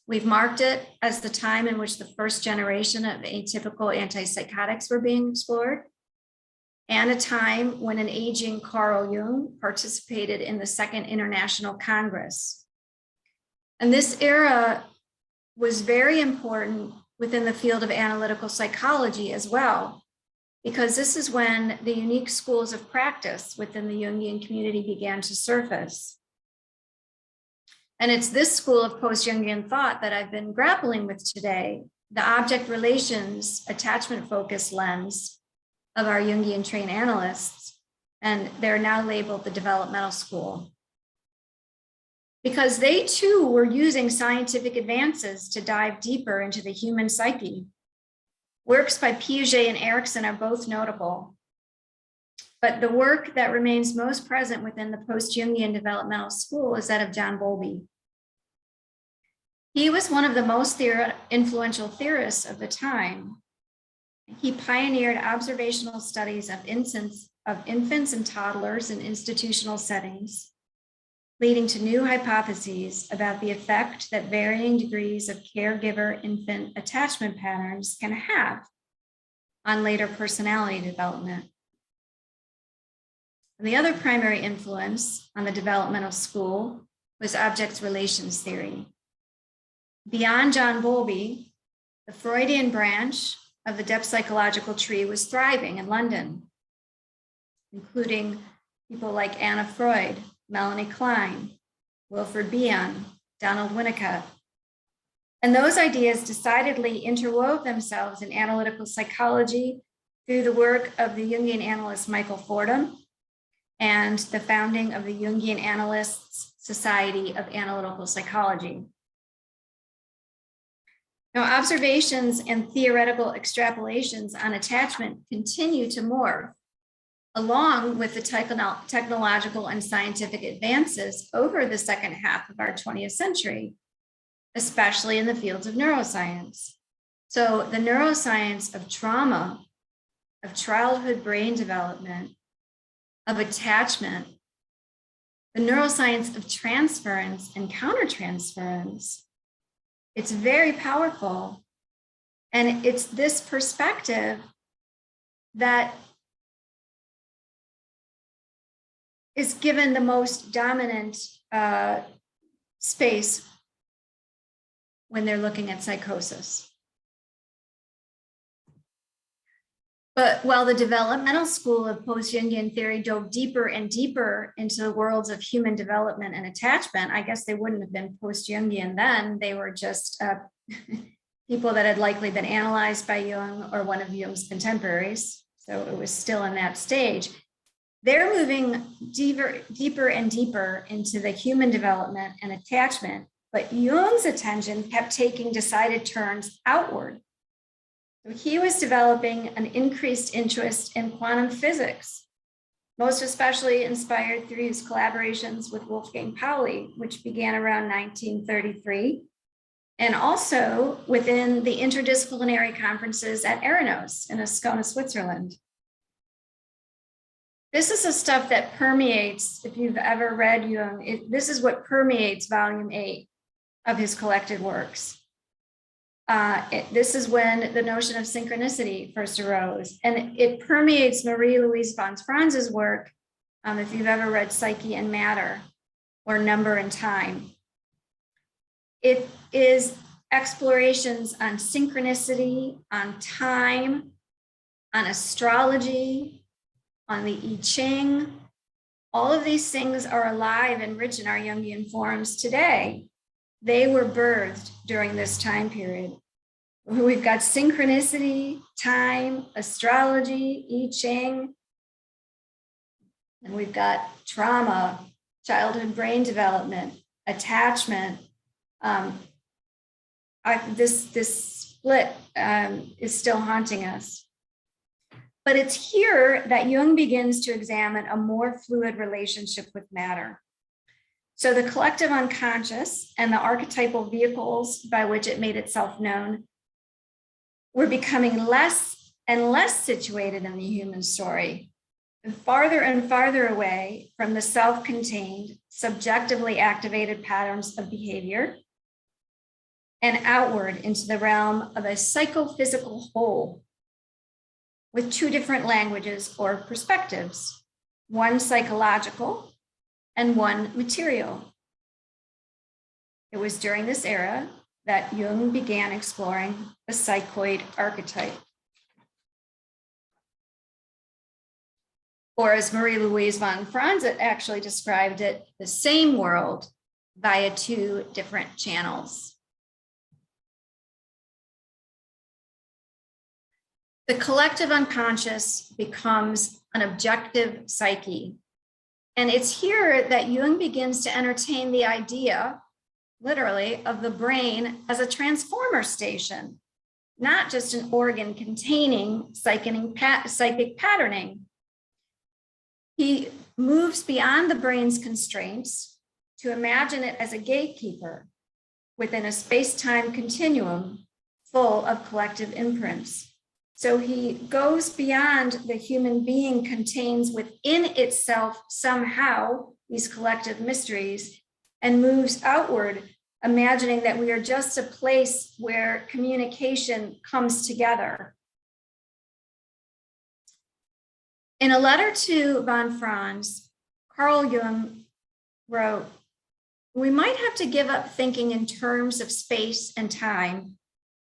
We've marked it as the time in which the first generation of atypical antipsychotics were being explored, and a time when an aging Carl Jung participated in the Second International Congress. And this era was very important within the field of analytical psychology as well, because this is when the unique schools of practice within the Jungian community began to surface. And it's this school of post-Jungian thought that I've been grappling with today, the object relations, attachment-focused lens of our Jungian trained analysts, and they're now labeled the developmental school. Because they too were using scientific advances to dive deeper into the human psyche. Works by Piaget and Erikson are both notable, but the work that remains most present within the post-Jungian developmental school is that of John Bowlby. He was one of the most influential theorists of the time. He pioneered observational studies of infants and toddlers in institutional settings, leading to new hypotheses about the effect that varying degrees of caregiver-infant attachment patterns can have on later personality development. And the other primary influence on the developmental school was object relations theory. Beyond John Bowlby, the Freudian branch of the depth psychological tree was thriving in London, including people like Anna Freud, Melanie Klein, Wilfred Bion, Donald Winnicott. And those ideas decidedly interwove themselves in analytical psychology through the work of the Jungian analyst Michael Fordham and the founding of the Jungian Analysts Society of Analytical Psychology. Now, observations and theoretical extrapolations on attachment continue to morph, along with the technological and scientific advances over the second half of our 20th century, especially in the fields of neuroscience. So the neuroscience of trauma, of childhood brain development, of attachment, the neuroscience of transference and countertransference, it's very powerful. And it's this perspective that is given the most dominant space when they're looking at psychosis. But while the developmental school of post-Jungian theory dove deeper and deeper into the worlds of human development and attachment, I guess they wouldn't have been post-Jungian then. They were just people that had likely been analyzed by Jung or one of Jung's contemporaries. So it was still in that stage. They're moving deeper and deeper into the human development and attachment, but Jung's attention kept taking decided turns outward. So he was developing an increased interest in quantum physics, most especially inspired through his collaborations with Wolfgang Pauli, which began around 1933, and also within the interdisciplinary conferences at Eranos in Ascona, Switzerland. This is the stuff that permeates, if you've ever read Jung, this is what permeates volume 8 of his collected works. This is when the notion of synchronicity first arose, and it permeates Marie-Louise von Franz's work, if you've ever read Psyche and Matter or Number and Time. It is explorations on synchronicity, on time, on astrology, on the I Ching. All of these things are alive and rich in our Jungian forms today. They were birthed during this time period. We've got synchronicity, time, astrology, I Ching, and we've got trauma, childhood brain development, attachment. This split is still haunting us. But it's here that Jung begins to examine a more fluid relationship with matter. So the collective unconscious and the archetypal vehicles by which it made itself known were becoming less and less situated in the human story, and farther away from the self-contained, subjectively activated patterns of behavior, and outward into the realm of a psychophysical whole with two different languages or perspectives, one psychological and one material. It was during this era that Jung began exploring the psychoid archetype. Or as Marie-Louise von Franz actually described it, the same world via two different channels. The collective unconscious becomes an objective psyche. And it's here that Jung begins to entertain the idea, literally, of the brain as a transformer station, not just an organ containing psychic patterning. He moves beyond the brain's constraints to imagine it as a gatekeeper within a space-time continuum full of collective imprints. So he goes beyond the human being contains within itself somehow these collective mysteries and moves outward, imagining that we are just a place where communication comes together. In a letter to von Franz, Carl Jung wrote, "We might have to give up thinking in terms of space and time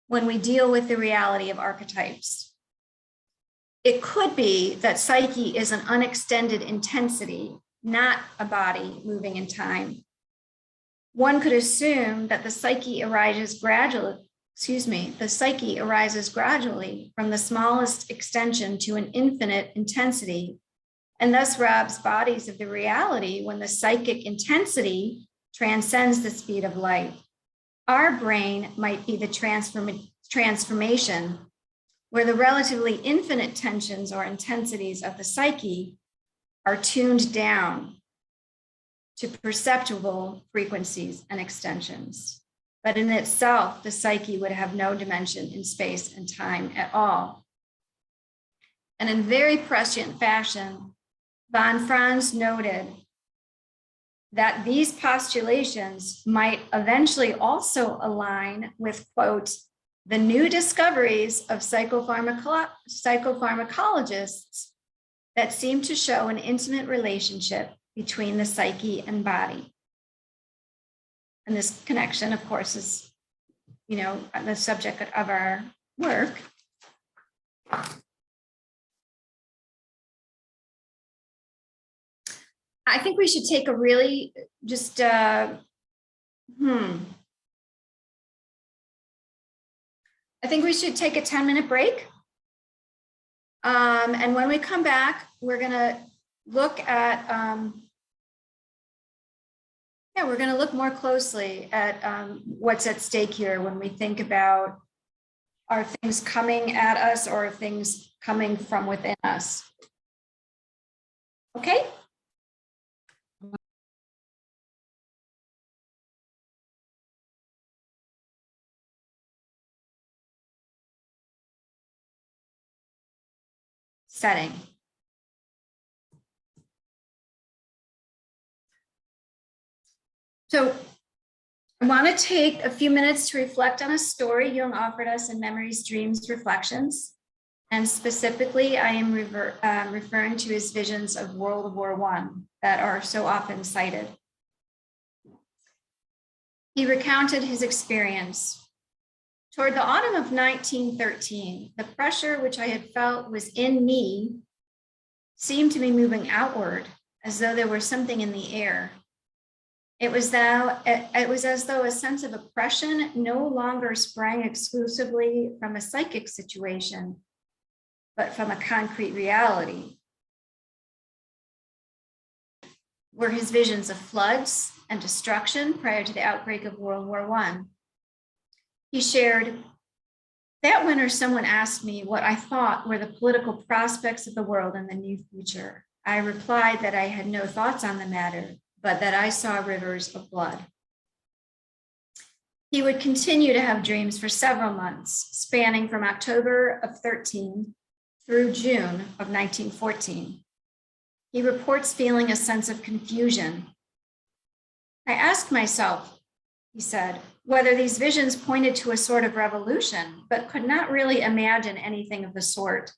when we deal with the reality of archetypes. It could be that psyche is an unextended intensity, not a body moving in time. One could assume that the psyche arises gradually from the smallest extension to an infinite intensity, and thus robs bodies of the reality when the psychic intensity transcends the speed of light. Our brain might be the transformation where the relatively infinite tensions or intensities of the psyche are tuned down to perceptible frequencies and extensions. But in itself, the psyche would have no dimension in space and time at all." And in very prescient fashion, von Franz noted that these postulations might eventually also align with, quote, "the new discoveries of psychopharmacologists that seem to show an intimate relationship between the psyche and body." And this connection, of course, is, the subject of our work. I think we should take a really I think we should take a 10-minute break. And when we come back, we're going to look at, we're going to look more closely at what's at stake here when we think about, are things coming at us or are things coming from within us? Okay. Setting. So I want to take a few minutes to reflect on a story Jung offered us in Memories, Dreams, Reflections. And specifically, I am referring to his visions of World War I that are so often cited. He recounted his experience. Toward the autumn of 1913, the pressure which I had felt was in me seemed to be moving outward, as though there were something in the air. It was as though a sense of oppression no longer sprang exclusively from a psychic situation, but from a concrete reality. Were his visions of floods and destruction prior to the outbreak of World War I. He shared, that winter someone asked me what I thought were the political prospects of the world in the near future. I replied that I had no thoughts on the matter, but that I saw rivers of blood. He would continue to have dreams for several months, spanning from October of 13 through June of 1914. He reports feeling a sense of confusion. I asked myself, he said, whether these visions pointed to a sort of revolution, but could not really imagine anything of the sort.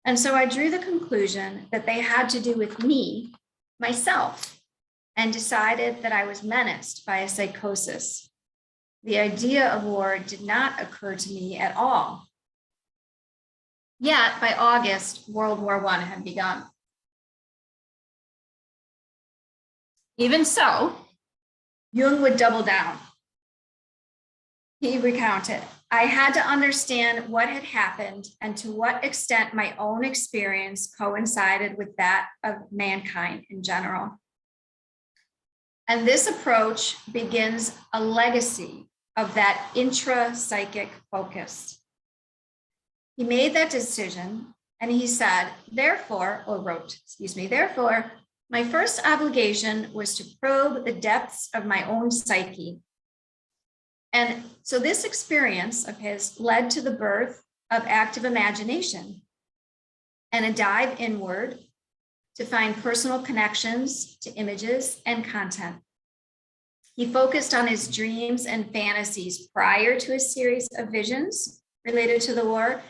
And so I drew the conclusion that they had to do with me, myself, and decided that I was menaced by a psychosis. The idea of war did not occur to me at all. Yet by August, World War I had begun. Even so, Jung would double down. He recounted, I had to understand what had happened and to what extent my own experience coincided with that of mankind in general. And this approach begins a legacy of that intra-psychic focus. He made that decision and he said, therefore, my first obligation was to probe the depths of my own psyche. And so this experience of his led to the birth of active imagination and a dive inward to find personal connections to images and content. He focused on his dreams and fantasies prior to a series of visions related to the war,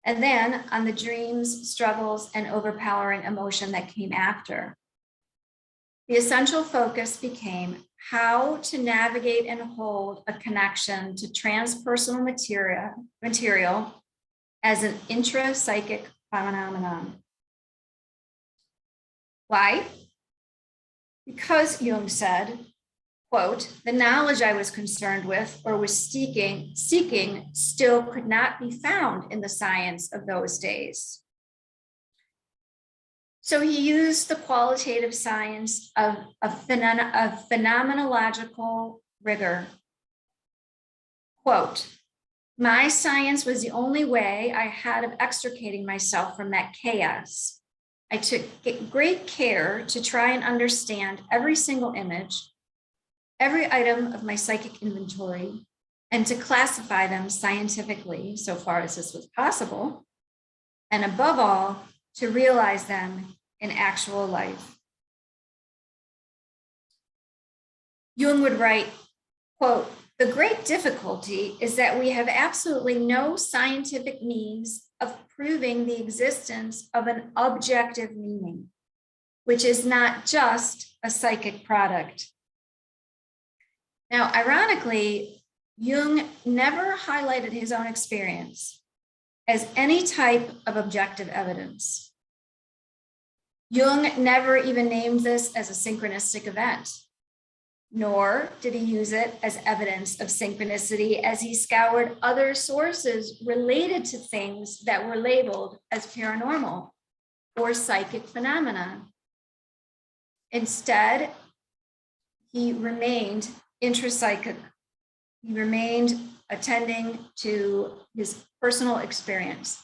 and then on the dreams, struggles, and overpowering emotion that came after. The essential focus became how to navigate and hold a connection to transpersonal material as an intra-psychic phenomenon. Why? Because, Jung said, quote, the knowledge I was concerned with or was seeking still could not be found in the science of those days. So he used the qualitative science of phenomenological rigor. Quote, my science was the only way I had of extricating myself from that chaos. I took great care to try and understand every single image, every item of my psychic inventory, and to classify them scientifically so far as this was possible, and above all, to realize them in actual life. Jung would write, quote, the great difficulty is that we have absolutely no scientific means of proving the existence of an objective meaning, which is not just a psychic product. Now, ironically, Jung never highlighted his own experience as any type of objective evidence. Jung never even named this as a synchronistic event. nor did he use it as evidence of synchronicity as he scoured other sources related to things that were labeled as paranormal or psychic phenomena. Instead, he remained intrapsychic. He remained attending to his personal experience.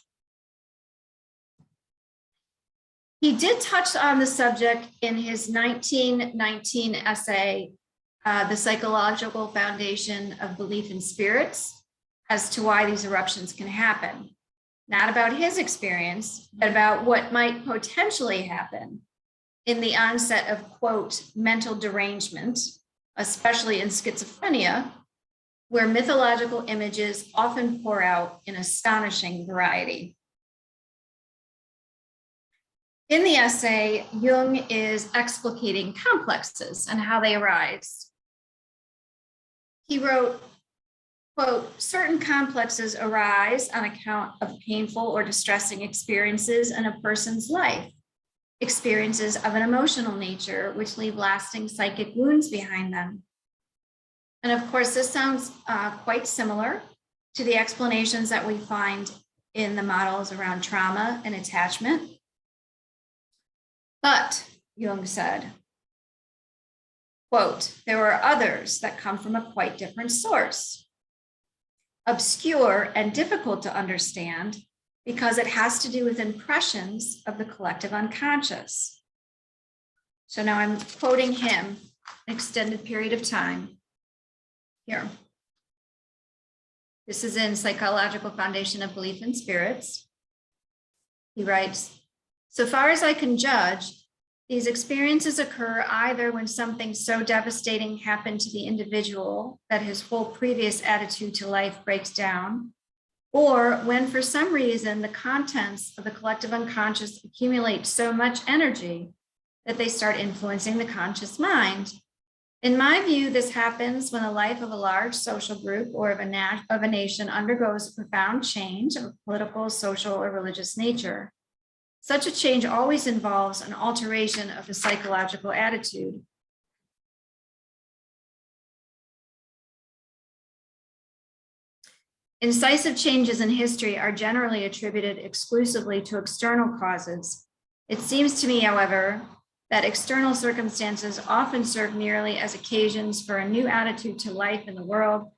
He did touch on the subject in his 1919 essay, The Psychological Foundation of Belief in Spirits, as to why these eruptions can happen. Not about his experience, but about what might potentially happen in the onset of, quote, mental derangement, especially in schizophrenia, where mythological images often pour out in astonishing variety. In the essay, Jung is explicating complexes and how they arise. He wrote, quote, certain complexes arise on account of painful or distressing experiences in a person's life, experiences of an emotional nature, which leave lasting psychic wounds behind them. And of course, this sounds quite similar to the explanations that we find in the models around trauma and attachment. But, Jung said, quote, there are others that come from a quite different source, obscure and difficult to understand because it has to do with impressions of the collective unconscious. So now I'm quoting him, an extended period of time here. This is in Psychological Foundation of Belief in Spirits. He writes, so far as I can judge, these experiences occur either when something so devastating happened to the individual that his whole previous attitude to life breaks down, or when for some reason the contents of the collective unconscious accumulate so much energy that they start influencing the conscious mind. In my view, this happens when the life of a large social group or of a nation undergoes a profound change of a political, social, or religious nature. Such a change always involves an alteration of the psychological attitude. Incisive changes in history are generally attributed exclusively to external causes. It seems to me, however, that external circumstances often serve merely as occasions for a new attitude to life in the world,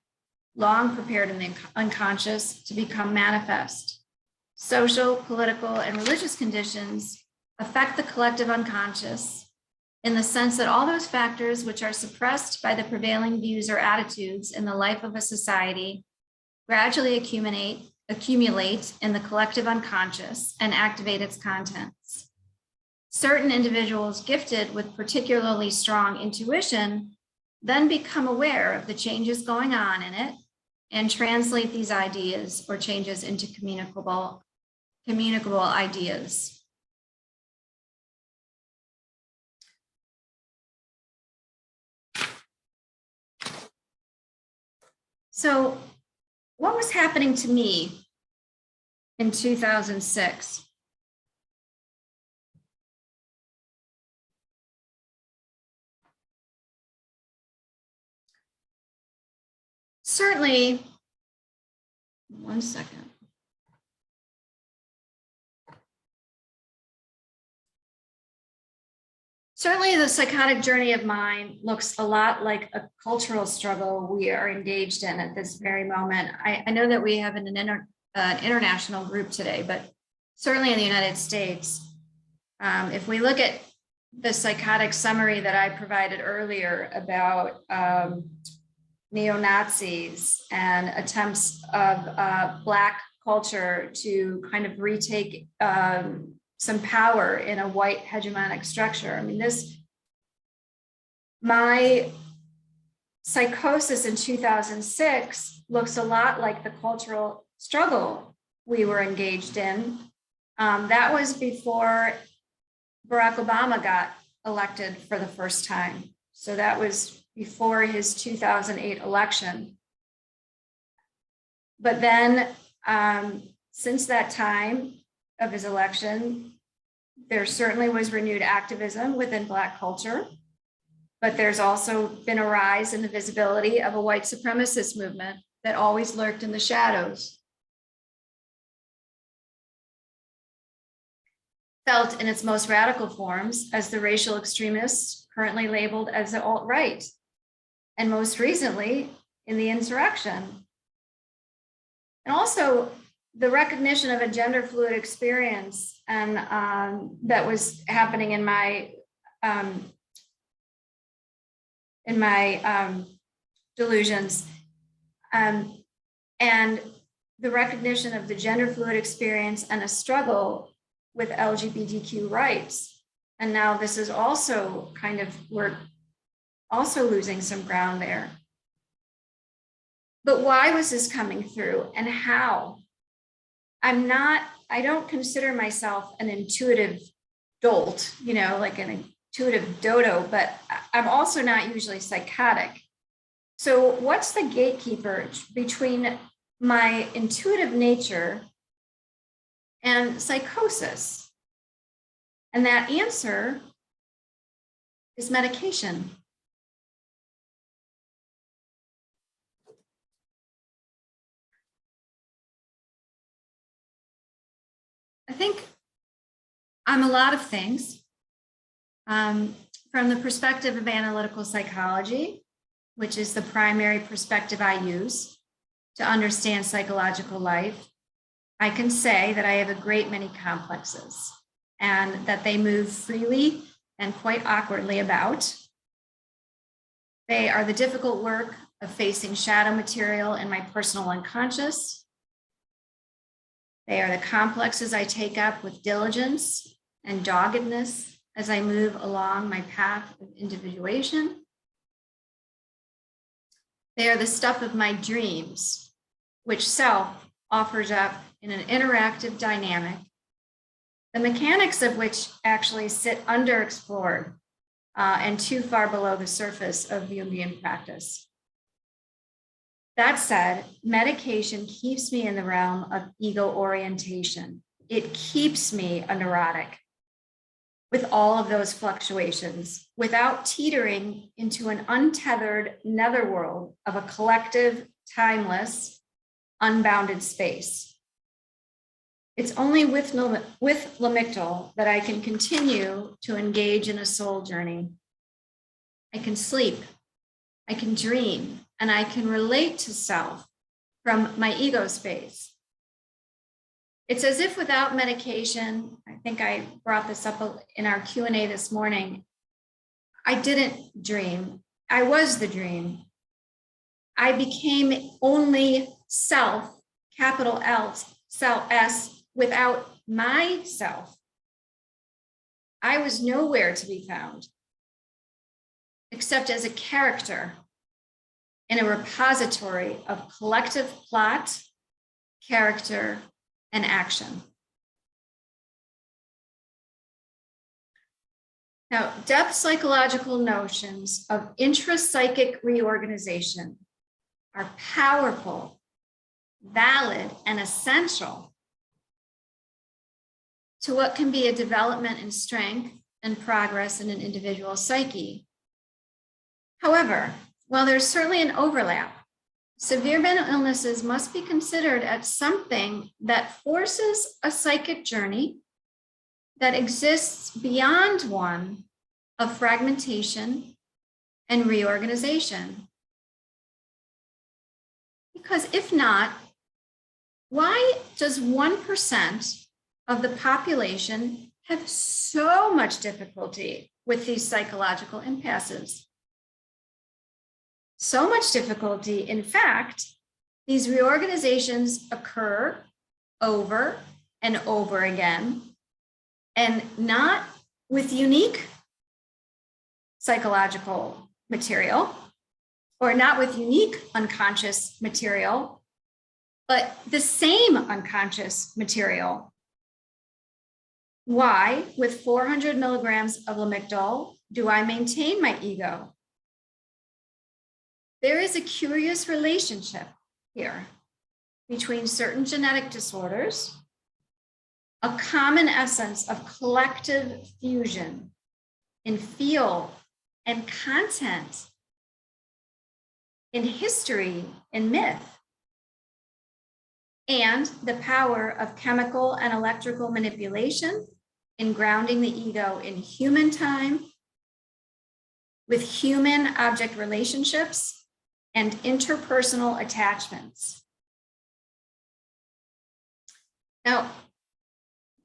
long prepared in the unconscious to become manifest. Social, political, and religious conditions affect the collective unconscious in the sense that all those factors which are suppressed by the prevailing views or attitudes in the life of a society gradually accumulate in the collective unconscious and activate its contents. Certain individuals gifted with particularly strong intuition then become aware of the changes going on in it and translate these ideas or changes into communicable ideas. So, what was happening to me in 2006? Certainly, one second. Certainly, the psychotic journey of mine looks a lot like a cultural struggle we are engaged in at this very moment. I know that we have an international group today, but certainly in the United States, if we look at the psychotic summary that I provided earlier about neo-Nazis and attempts of Black culture to kind of retake some power in a white hegemonic structure. I mean, my psychosis in 2006 looks a lot like the cultural struggle we were engaged in. That was before Barack Obama got elected for the first time. So that was before his 2008 election. But then since that time of his election, there certainly was renewed activism within Black culture. But there's also been a rise in the visibility of a white supremacist movement that always lurked in the shadows. Felt in its most radical forms as the racial extremists currently labeled as the alt-right, and most recently in the insurrection. And also the recognition of a gender fluid experience and that was happening in my delusions, and the recognition of the gender fluid experience and a struggle with LGBTQ rights. And now this is also we're also losing some ground there. But why was this coming through and how? I don't consider myself an intuitive dolt, like an intuitive dodo, but I'm also not usually psychotic. So what's the gatekeeper between my intuitive nature and psychosis? And that answer is medication. I think I'm a lot of things. From the perspective of analytical psychology, which is the primary perspective I use to understand psychological life, I can say that I have a great many complexes and that they move freely and quite awkwardly about. They are the difficult work of facing shadow material in my personal unconscious. They are the complexes I take up with diligence and doggedness as I move along my path of individuation. They are the stuff of my dreams, which self offers up in an interactive dynamic, the mechanics of which actually sit underexplored and too far below the surface of Jungian practice. That said, medication keeps me in the realm of ego orientation. It keeps me a neurotic with all of those fluctuations without teetering into an untethered netherworld of a collective, timeless, unbounded space. It's only with Lamictal that I can continue to engage in a soul journey. I can sleep, I can dream, and I can relate to self from my ego space. It's as if without medication, I think I brought this up in our Q&A this morning, I didn't dream, I was the dream. I became only self, capital S, without myself. I was nowhere to be found, except as a character in a repository of collective plot, character, and action. Now, depth psychological notions of intrapsychic reorganization are powerful, valid, and essential to what can be a development in strength and progress in an individual psyche. However, while there's certainly an overlap, severe mental illnesses must be considered as something that forces a psychic journey that exists beyond one of fragmentation and reorganization. Because if not, why does 1% of the population have so much difficulty with these psychological impasses? So much difficulty, in fact, these reorganizations occur over and over again, and not with unique psychological material, or not with unique unconscious material, but the same unconscious material. Why, with 400 milligrams of Lamictal, do I maintain my ego? There is a curious relationship here between certain genetic disorders, a common essence of collective fusion in feel and content in history and myth, and the power of chemical and electrical manipulation in grounding the ego in human time with human object relationships and interpersonal attachments. Now,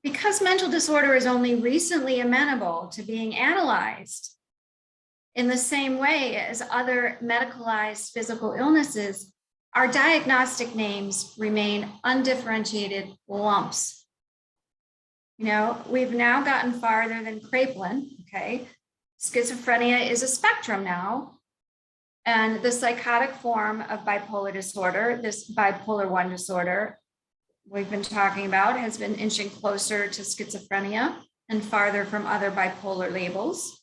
because mental disorder is only recently amenable to being analyzed in the same way as other medicalized physical illnesses, our diagnostic names remain undifferentiated lumps. You know, we've now gotten farther than Kraepelin, okay? Schizophrenia is a spectrum now. And the psychotic form of bipolar disorder, this bipolar 1 disorder we've been talking about, has been inching closer to schizophrenia and farther from other bipolar labels.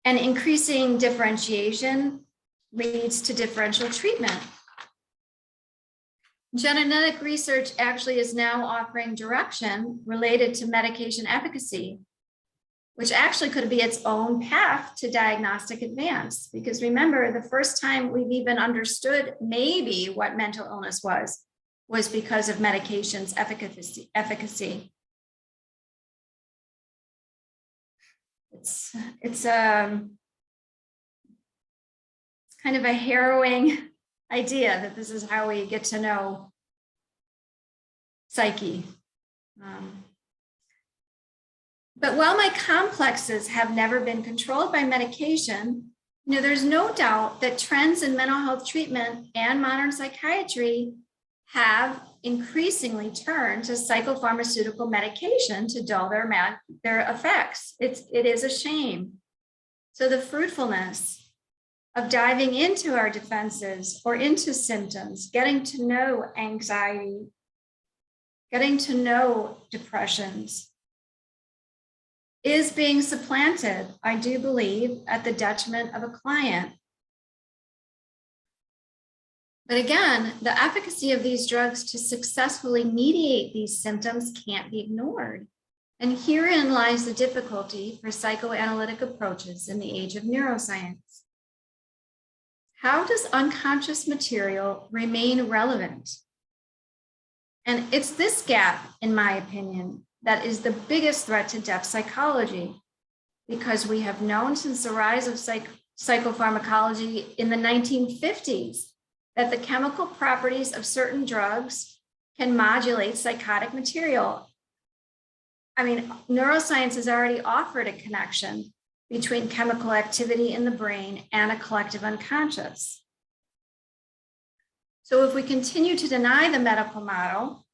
And increasing differentiation leads to differential treatment. Genetic research actually is now offering direction related to medication efficacy, which actually could be its own path to diagnostic advance. Because remember, the first time we've even understood maybe what mental illness was because of medication's efficacy. It's kind of a harrowing idea that this is how we get to know psyche. But while my complexes have never been controlled by medication, you know, there's no doubt that trends in mental health treatment and modern psychiatry have increasingly turned to psychopharmaceutical medication to dull their effects. It is a shame. So the fruitfulness of diving into our defenses or into symptoms, getting to know anxiety, getting to know depressions, is being supplanted, I do believe, at the detriment of a client. But again, the efficacy of these drugs to successfully mediate these symptoms can't be ignored. And herein lies the difficulty for psychoanalytic approaches in the age of neuroscience. How does unconscious material remain relevant? And it's this gap, in my opinion, that is the biggest threat to depth psychology, because we have known since the rise of psychopharmacology in the 1950s that the chemical properties of certain drugs can modulate psychotic material. I mean, neuroscience has already offered a connection between chemical activity in the brain and a collective unconscious. So if we continue to deny the medical model,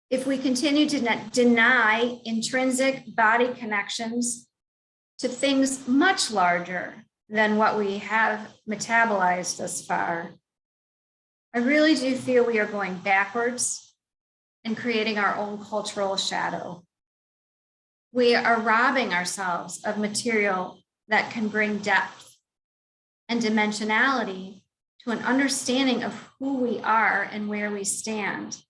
if we continue to deny intrinsic body connections to things much larger than what we have metabolized thus far, I really do feel we are going backwards and creating our own cultural shadow. We are robbing ourselves of material that can bring depth and dimensionality to an understanding of who we are and where we stand.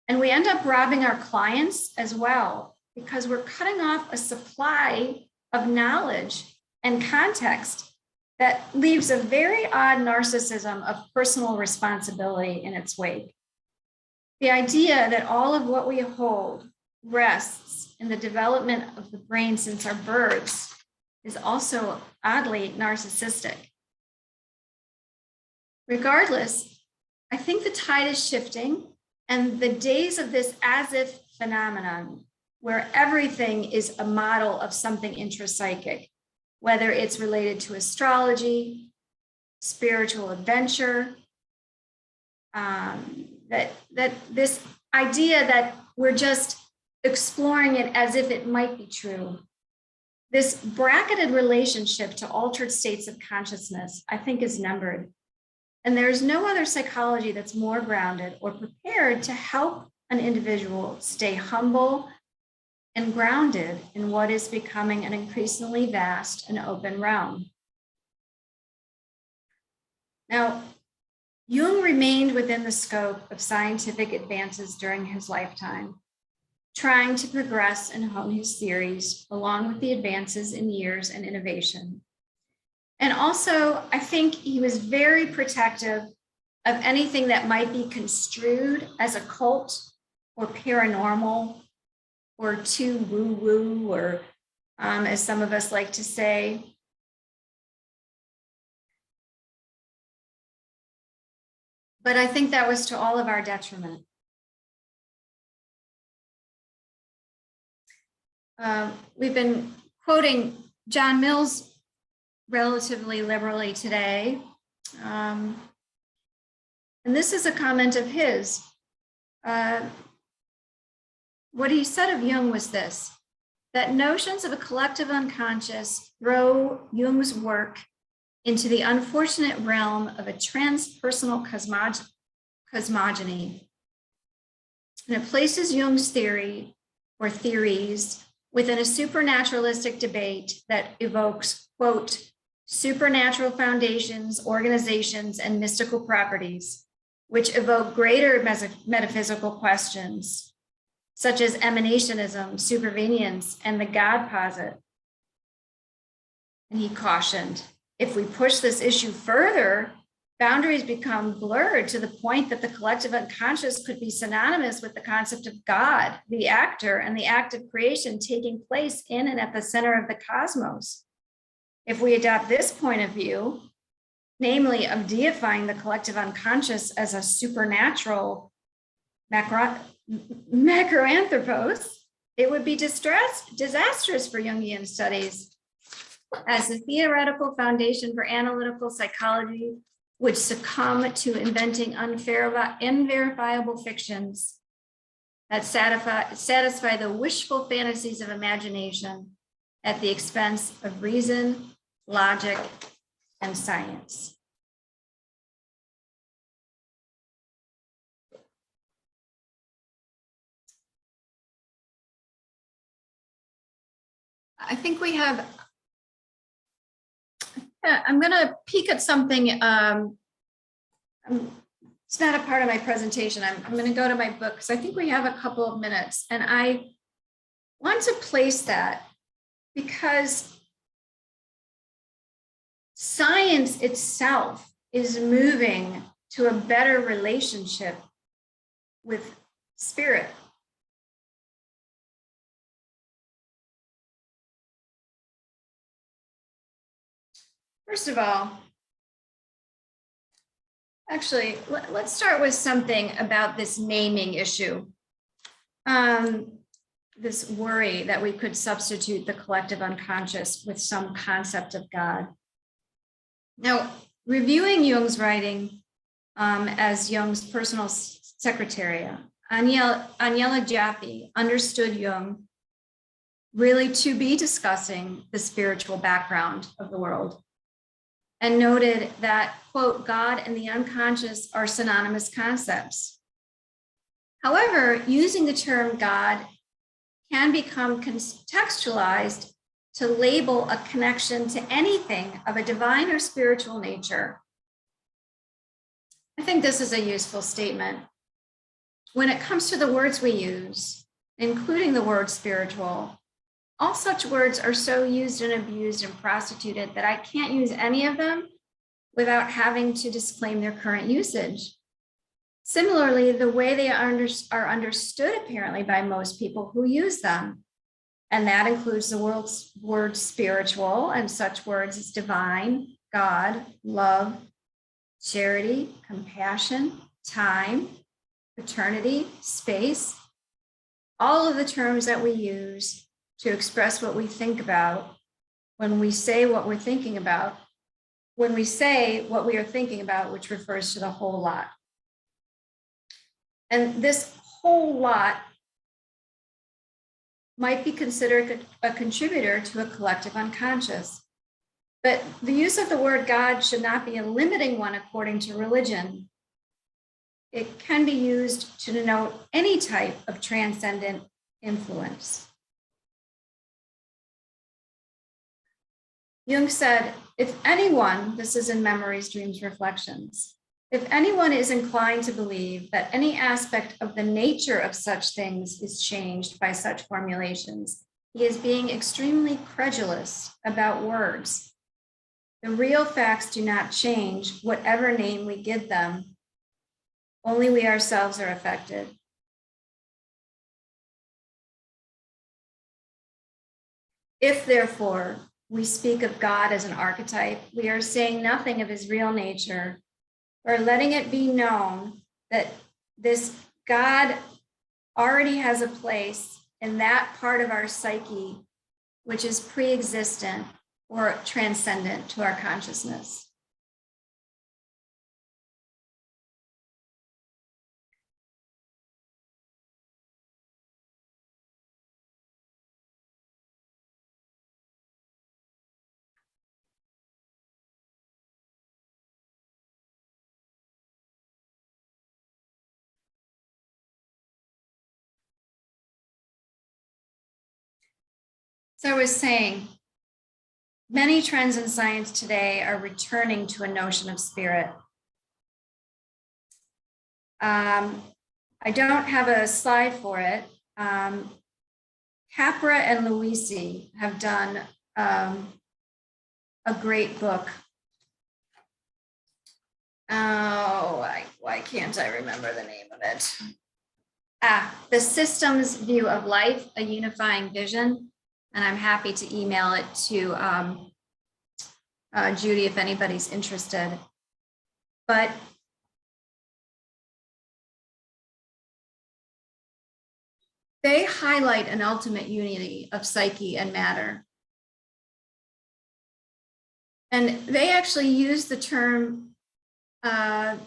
And we end up robbing our clients as well, because we're cutting off a supply of knowledge and context that leaves a very odd narcissism of personal responsibility in its wake. The idea that all of what we hold rests in the development of the brain since our births is also oddly narcissistic. Regardless, I think the tide is shifting, and the days of this as if phenomenon, where everything is a model of something intrapsychic, whether it's related to astrology, spiritual adventure, that this idea that we're just exploring it as if it might be true. This bracketed relationship to altered states of consciousness, I think, is numbered. And there's no other psychology that's more grounded or prepared to help an individual stay humble and grounded in what is becoming an increasingly vast and open realm. Now, Jung remained within the scope of scientific advances during his lifetime. trying to progress and hone his theories along with the advances in years and innovation. And also, I think he was very protective of anything that might be construed as occult or paranormal or too woo-woo, or as some of us like to say. But I think that was to all of our detriment. We've been quoting John Mills relatively liberally today. And this is a comment of his. What he said of Jung was this: that notions of a collective unconscious throw Jung's work into the unfortunate realm of a transpersonal cosmogony. And it places Jung's theory or theories within a supernaturalistic debate that evokes, quote, supernatural foundations, organizations, and mystical properties, which evoke greater metaphysical questions, such as emanationism, supervenience, and the God posit. And he cautioned, if we push this issue further, boundaries become blurred to the point that the collective unconscious could be synonymous with the concept of God, the actor, and the act of creation taking place in and at the center of the cosmos. If we adopt this point of view, namely of deifying the collective unconscious as a supernatural macroanthropos, it would be disastrous for Jungian studies, as the theoretical foundation for analytical psychology would succumb to inventing unverifiable fictions that satisfy the wishful fantasies of imagination at the expense of reason, logic, and science. I think we have, I'm going to peek at something. It's not a part of my presentation. I'm going to go to my book because I think we have a couple of minutes, and I want to place that because science itself is moving to a better relationship with spirit. First of all, actually, let's start with something about this naming issue. This worry that we could substitute the collective unconscious with some concept of God. Now, reviewing Jung's writing as Jung's personal secretary, Agnella Jaffe understood Jung really to be discussing the spiritual background of the world, and noted that, quote, God and the unconscious are synonymous concepts. However, using the term God can become contextualized to label a connection to anything of a divine or spiritual nature. I think this is a useful statement. When it comes to the words we use, including the word spiritual, all such words are so used and abused and prostituted that I can't use any of them without having to disclaim their current usage. Similarly, the way they are understood apparently by most people who use them, and that includes the word spiritual and such words as divine, God, love, charity, compassion, time, eternity, space, all of the terms that we use to express what we think about when we say what we're thinking about, when we say what we are thinking about, which refers to the whole lot. And this whole lot might be considered a contributor to a collective unconscious. But the use of the word God should not be a limiting one according to religion. It can be used to denote any type of transcendent influence. Jung said, if anyone, this is in Memories, Dreams, Reflections, If anyone is inclined to believe that any aspect of the nature of such things is changed by such formulations, he is being extremely credulous about words. The real facts do not change, whatever name we give them. Only we ourselves are affected. If, therefore, we speak of God as an archetype, we are saying nothing of his real nature, or letting it be known that this God already has a place in that part of our psyche which is pre-existent or transcendent to our consciousness. So I was saying, many trends in science today are returning to a notion of spirit. I don't have a slide for it. Capra and Luisi have done a great book. Oh, why can't I remember the name of it? The Systems View of Life, a Unifying Vision. And I'm happy to email it to Judy if anybody's interested. But they highlight an ultimate unity of psyche and matter. And they actually use the term anima,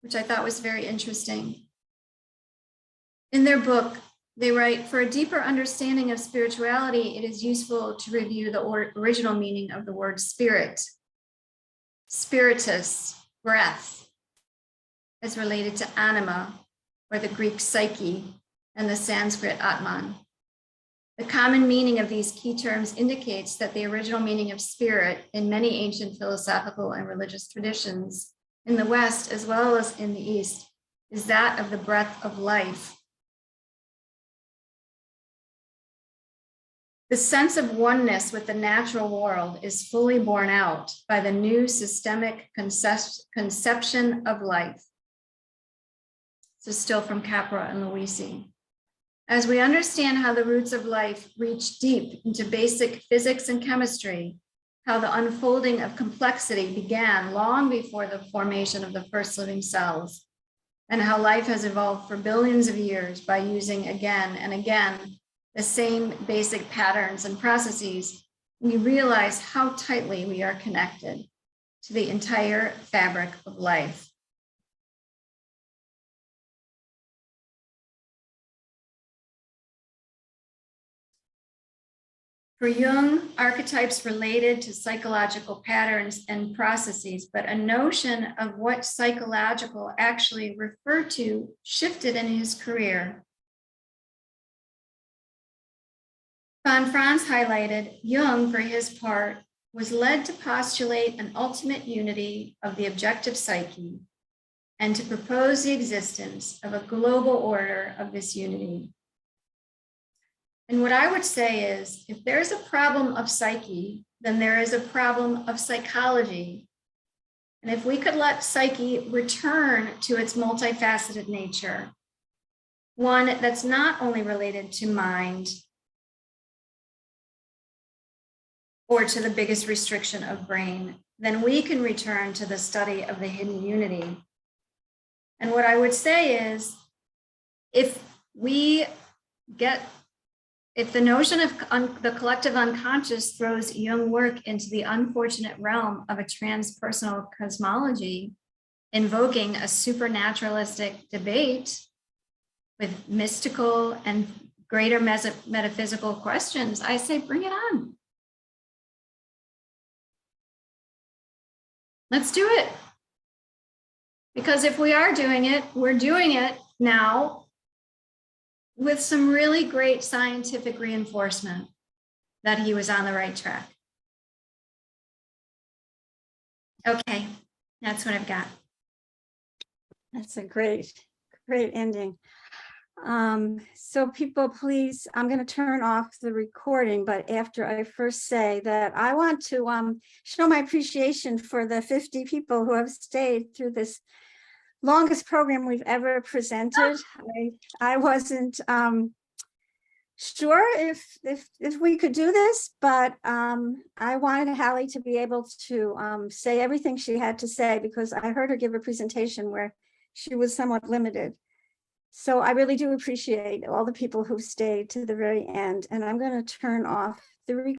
which I thought was very interesting. In their book, they write, for a deeper understanding of spirituality, it is useful to review the original meaning of the word spirit, spiritus, breath, as related to anima, or the Greek psyche, and the Sanskrit atman. The common meaning of these key terms indicates that the original meaning of spirit in many ancient philosophical and religious traditions in the West, as well as in the East, is that of the breath of life. The sense of oneness with the natural world is fully borne out by the new systemic conception of life. This is still from Capra and Luisi. As we understand how the roots of life reach deep into basic physics and chemistry, how the unfolding of complexity began long before the formation of the first living cells, and how life has evolved for billions of years by using again and again the same basic patterns and processes, we realize how tightly we are connected to the entire fabric of life. For Jung, archetypes related to psychological patterns and processes, but a notion of what psychological actually referred to shifted in his career. Von Franz highlighted, Jung, for his part, was led to postulate an ultimate unity of the objective psyche and to propose the existence of a global order of this unity. And what I would say is, if there's a problem of psyche, then there is a problem of psychology. And if we could let psyche return to its multifaceted nature, one that's not only related to mind, or to the biggest restriction of brain, then we can return to the study of the hidden unity. And what I would say is, if the notion of the collective unconscious throws Jung work into the unfortunate realm of a transpersonal cosmology, invoking a supernaturalistic debate with mystical and greater metaphysical questions, I say, bring it on. Let's do it. Because if we are doing it, we're doing it now with some really great scientific reinforcement that he was on the right track. Okay, That's what I've got. That's a great ending. So people, please, I'm going to turn off the recording, but after I first say that I want to show my appreciation for the 50 people who have stayed through this longest program we've ever presented. I wasn't sure if we could do this, but I wanted Hallie to be able to say everything she had to say, because I heard her give a presentation where she was somewhat limited. So I really do appreciate all the people who stayed to the very end, and I'm going to turn off the recording.